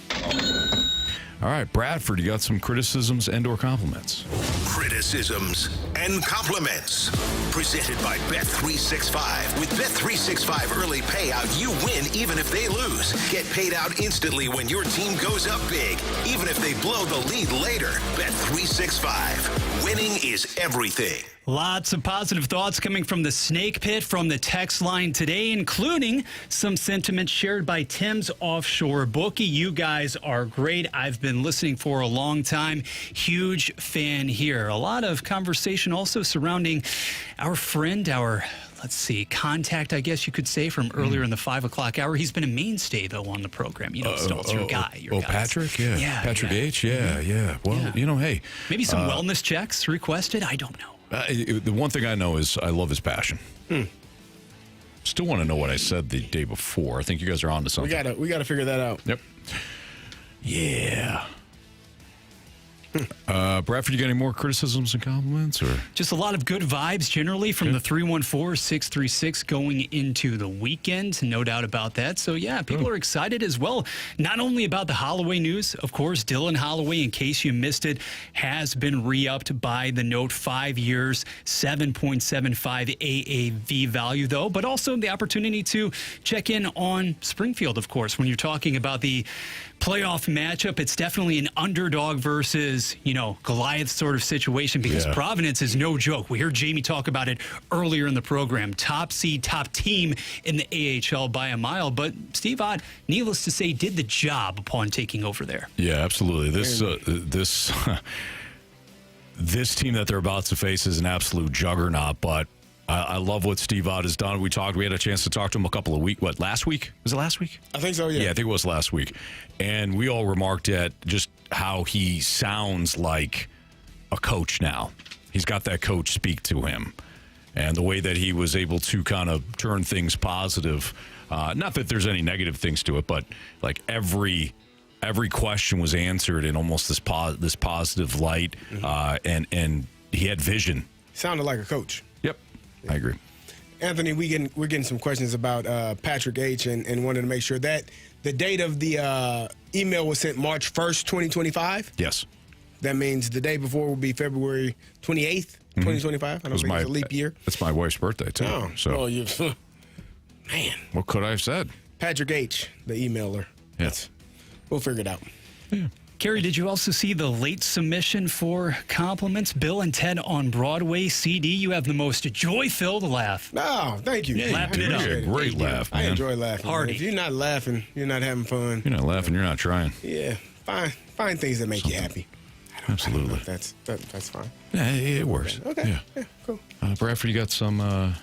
All right, Bradford, you got some criticisms and or compliments. Criticisms and compliments. Presented by Bet365. With Bet365 early payout, you win even if they lose. Get paid out instantly when your team goes up big, even if they blow the lead later. Bet365. Winning is everything. Lots of positive thoughts coming from the Snake Pit from the text line today, including some sentiments shared by Tim's Offshore Bookie. You guys are great. I've been listening for a long time. Huge fan here. A lot of conversation also surrounding our friend, contact, I guess you could say, from earlier in the 5 o'clock hour. He's been a mainstay, though, on the program. You know, Stalter, your guy. Patrick? Yeah. Patrick H? Yeah. Well, hey. Maybe some wellness checks requested? I don't know. The one thing I know is I love his passion. Still want to know what I said the day before. I think you guys are on to something. We gotta figure that out. Yep. Yeah. Bradford, you got any more criticisms and compliments? Or just a lot of good vibes generally from the 314-636 going into the weekend. No doubt about that. So, yeah, people are excited as well. Not only about the Holloway news, of course, Dylan Holloway, in case you missed it, has been re-upped by the note 5 years, 7.75 AAV value, though, but also the opportunity to check in on Springfield, of course. When you're talking about the playoff matchup, it's definitely an underdog versus, Goliath sort of situation because Providence is no joke. We heard Jamie talk about it earlier in the program. Top seed, top team in the AHL by a mile. But Steve Ott, needless to say, did the job upon taking over there. Yeah, absolutely. This team that they're about to face is an absolute juggernaut, but I love what Steve Ott has done. We had a chance to talk to him a couple of weeks. What, last week? Was it last week? I think so, yeah. Yeah, I think it was last week. And we all remarked at just how he sounds like a coach now. He's got that coach speak to him. And the way that he was able to kind of turn things positive. Not that there's any negative things to it, but like every question was answered in almost this positive light. And he had vision. Sounded like a coach. I agree. Anthony, we're getting some questions about Patrick H. and wanted to make sure that the date of the email was sent March 1st, 2025. Yes. That means the day before will be February 28th, 2025. I don't think it's a leap year. That's my wife's birthday, too. Oh, so. Man. What could I have said? Patrick H., the emailer. Yes. We'll figure it out. Yeah. Carey, did you also see the late submission for compliments? Bill and Ted on Broadway CD. You have the most joy-filled laugh. No, thank you. Yeah, Lapping it up. A great laugh, man. I enjoy laughing. Hardy. If you're not laughing, you're not having fun. You're not laughing, you're not trying. Yeah, find things that make you happy. Absolutely. That's fine. Yeah, it works. Okay. Yeah, cool. Bradford, you got some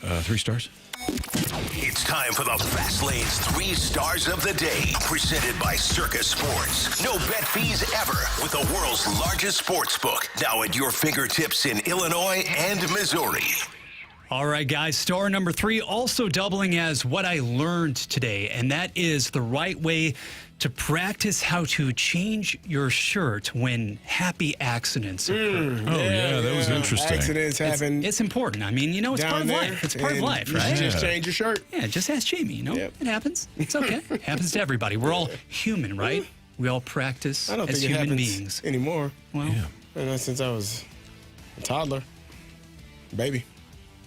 3 stars? It's time for the Fast Lane's 3 stars of the day, presented by Circus Sports. No bet fees ever with the world's largest sports book, now at your fingertips in Illinois and Missouri. All right, guys, star number 3 also doubling as what I learned today, and that is the right way to practice how to change your shirt when happy accidents occur. That was interesting. Accidents happen. It's important. I mean, it's part of life. It's part of life, right? You just change your shirt. Yeah, just ask Jamie, It happens. It's okay. It happens to everybody. We're all human, right? We all practice I don't as think it human happens beings. anymore. Well, since I was a toddler. Baby.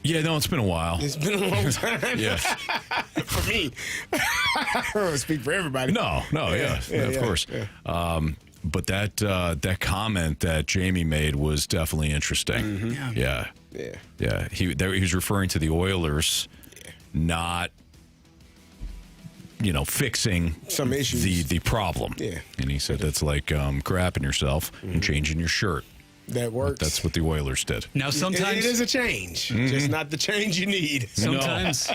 Yeah, no, it's been a while. It's been a long time. Yeah. For me. I don't speak for everybody. No, of course. Yeah. But that comment that Jamie made was definitely interesting. Mm-hmm. Yeah. He was referring to the Oilers not, fixing some issues, the problem. Yeah. And he said that's like crapping yourself and changing your shirt. That works. That's what the Oilers did. Now, sometimes it is a change, just not the change you need. Sometimes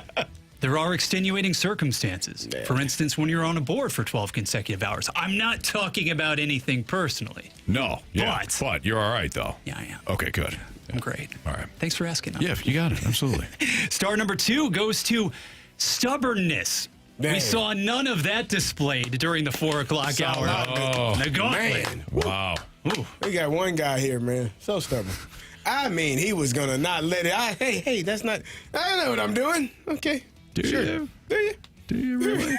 there are extenuating circumstances. Yeah. For instance, when you're on a board for 12 consecutive hours. I'm not talking about anything personally. No, yeah, but you're all right, though. Yeah, I am. Okay, good. I'm great. All right. Thanks for asking. Yeah, you got it. Absolutely. Star number 2 goes to stubbornness. Dang. We saw none of that displayed during the 4 o'clock hour. Oh, the Gauntlet. Man. Wow. Ooh. We got one guy here, man. So stubborn. I mean, he was going to not let it. Hey, that's not. I know what I'm doing. Okay. Do you? Do you? Do you really?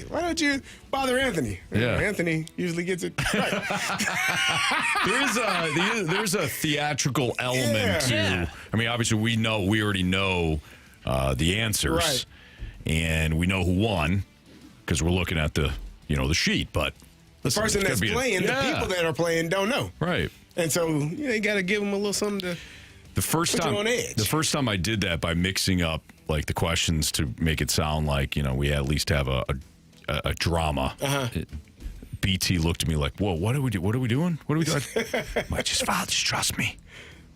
Why don't you bother Anthony? Yeah. Anthony usually gets it right. There's a theatrical element to. I mean, obviously, we already know the answers, right. and we know who won because we're looking at the sheet. But the person that's playing, the people that are playing, don't know. Right. And so you got to give them a little something to. The first time I did that by mixing up like the questions to make it sound like we at least have a drama. BT looked at me like, "Whoa, what do we do? What are we doing? What are we doing?" just trust me.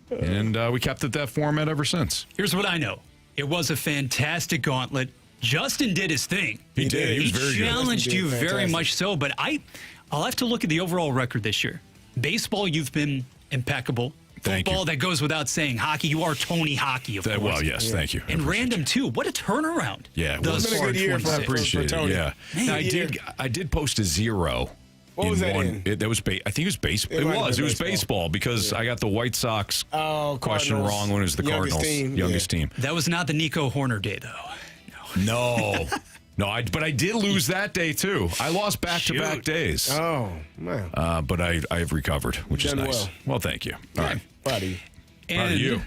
And we kept it that format ever since. Here's what I know: it was a fantastic gauntlet. Justin did his thing. He did. He was very good. He challenged you very much so. But I'll have to look at the overall record this year. Baseball, you've been impeccable. Football, that goes without saying. Hockey, you are Tony Hockey, of course. Well, yes, thank you. And random, too. What a turnaround. Yeah, it was been a good year for Tony. Yeah. Now, I did post a 0. What was that in? I think it was baseball. It was baseball because I got the White Sox question wrong when it was the Cardinals. Youngest team. That was not the Nico Horner day, though. No. But I did lose that day, too. I lost back-to-back days. Oh, man. But I've recovered, which is nice. Well, thank you. All right. Proud of you. Proud of you.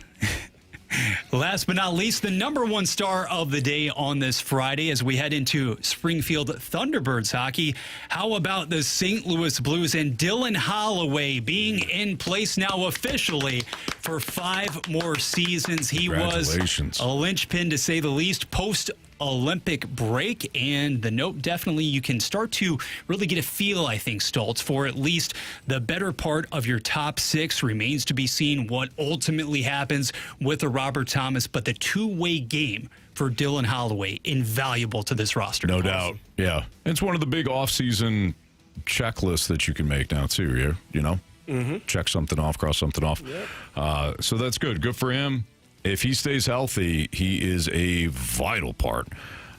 Last but not least, the number one star of the day on this Friday as we head into Springfield Thunderbirds hockey. How about the St. Louis Blues and Dylan Holloway being in place now officially for 5 more seasons? He was a linchpin, to say the least, post-Olympic break. And the note, definitely you can start to really get a feel, I think, Stoltz, for at least the better part of your top 6. Remains to be seen what ultimately happens with a Robert Thomas, but the two-way game for Dylan Holloway, invaluable to this roster. No doubt. Yeah. It's one of the big off-season checklists that you can make now, too, Check something off, cross something off. Yep. So that's good. Good for him. If he stays healthy, he is a vital part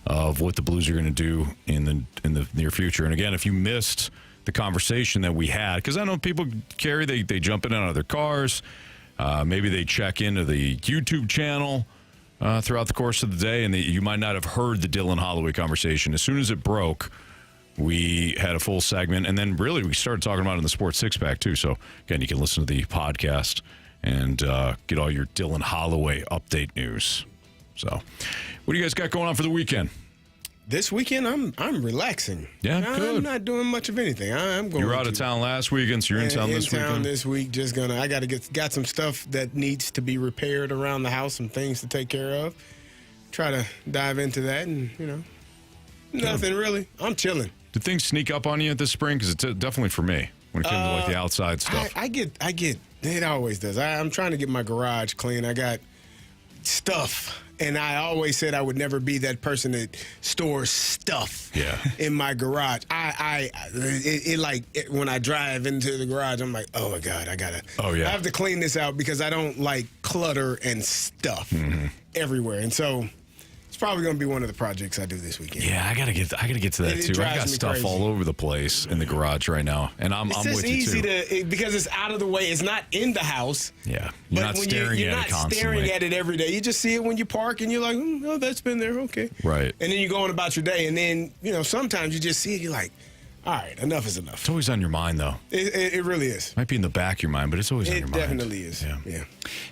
of what the Blues are going to do in the near future. And again, if you missed the conversation that we had, because I know people, Carey, they jump in and out of their cars. Maybe they check into the YouTube channel throughout the course of the day, and you might not have heard the Dylan Holloway conversation. As soon as it broke, we had a full segment, and then really we started talking about it in the Sports Six-Pack, too. So, again, you can listen to the podcast and get all your Dylan Holloway update news. So, what do you guys got going on for the weekend? This weekend, I'm relaxing. Yeah, good. I'm not doing much of anything. I'm going. You were out of town last weekend, so you're in town this weekend. In town this week. Just gonna. I got some stuff that needs to be repaired around the house. Some things to take care of. Try to dive into that, and nothing really. I'm chilling. Did things sneak up on you this spring? Because it's definitely for me when it came to like the outside stuff. I get. It always does. I'm trying to get my garage clean. I got stuff. And I always said I would never be that person that stores stuff in my garage. When I drive into the garage, I'm like, oh my God, I have to clean this out because I don't like clutter and stuff everywhere. And so it's probably going to be one of the projects I do this weekend. Yeah, I gotta get to that too. I got stuff crazy. All over the place in the garage right now, and I'm with you too. It's easy because it's out of the way. It's not in the house. Yeah, you're not staring at it constantly. Staring at it every day. You just see it when you park, and you're like, oh, that's been there, okay. Right. And then you go on about your day, and then sometimes you just see it. You're like, all right, enough is enough. It's always on your mind, though. It really is. Might be in the back of your mind, but it's always on your mind. It definitely is. Yeah.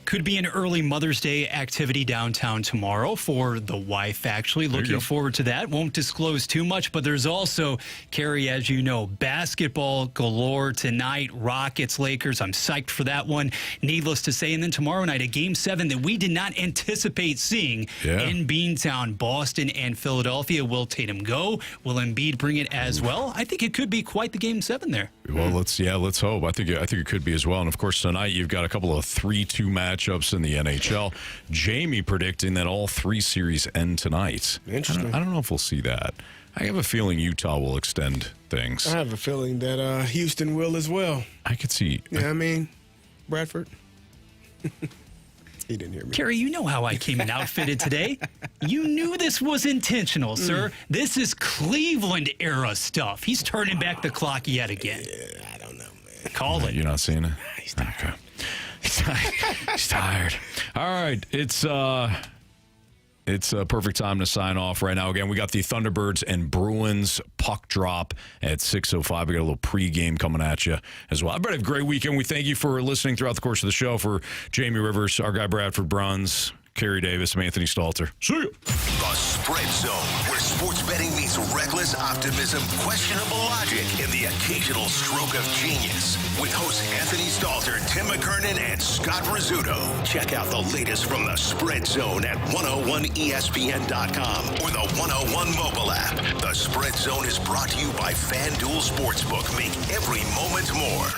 Could be an early Mother's Day activity downtown tomorrow for the wife, actually. Looking forward to that. Won't disclose too much, but there's also, Carey, as you know, basketball galore tonight. Rockets, Lakers. I'm psyched for that one. Needless to say. And then tomorrow night, a Game 7 that we did not anticipate seeing in Beantown, Boston and Philadelphia. Will Tatum go? Will Embiid bring it as well? I think it could be quite the Game 7 there. Well, let's hope. I think it could be as well. And of course, tonight you've got a couple of 3-2 matchups in the NHL. Jamie predicting that all 3 series end tonight. Interesting. I don't know if we'll see that. I have a feeling Utah will extend things. I have a feeling that Houston will as well. I could see. Yeah, Bradford. He didn't hear me. Carey, you know how I came in outfitted today. You knew this was intentional, sir. This is Cleveland-era stuff. He's turning back the clock yet again. I don't know, man. Call it. You're not seeing it? Okay. He's tired. All right, it's a perfect time to sign off right now. Again, we got the Thunderbirds and Bruins puck drop at 6:05. We got a little pregame coming at you as well. Everybody have a great weekend. We thank you for listening throughout the course of the show. For Jamie Rivers, our guy Bradford Bruns, Carey Davis, I'm Anthony Stalter. See you. The Spread Zone, where sports betting meets reckless optimism, questionable logic, and the occasional stroke of genius. With hosts Anthony Stalter, Tim McKernan, and Scott Rizzuto. Check out the latest from the Spread Zone at 101ESPN.com or the 101 mobile app. The Spread Zone is brought to you by FanDuel Sportsbook. Make every moment more.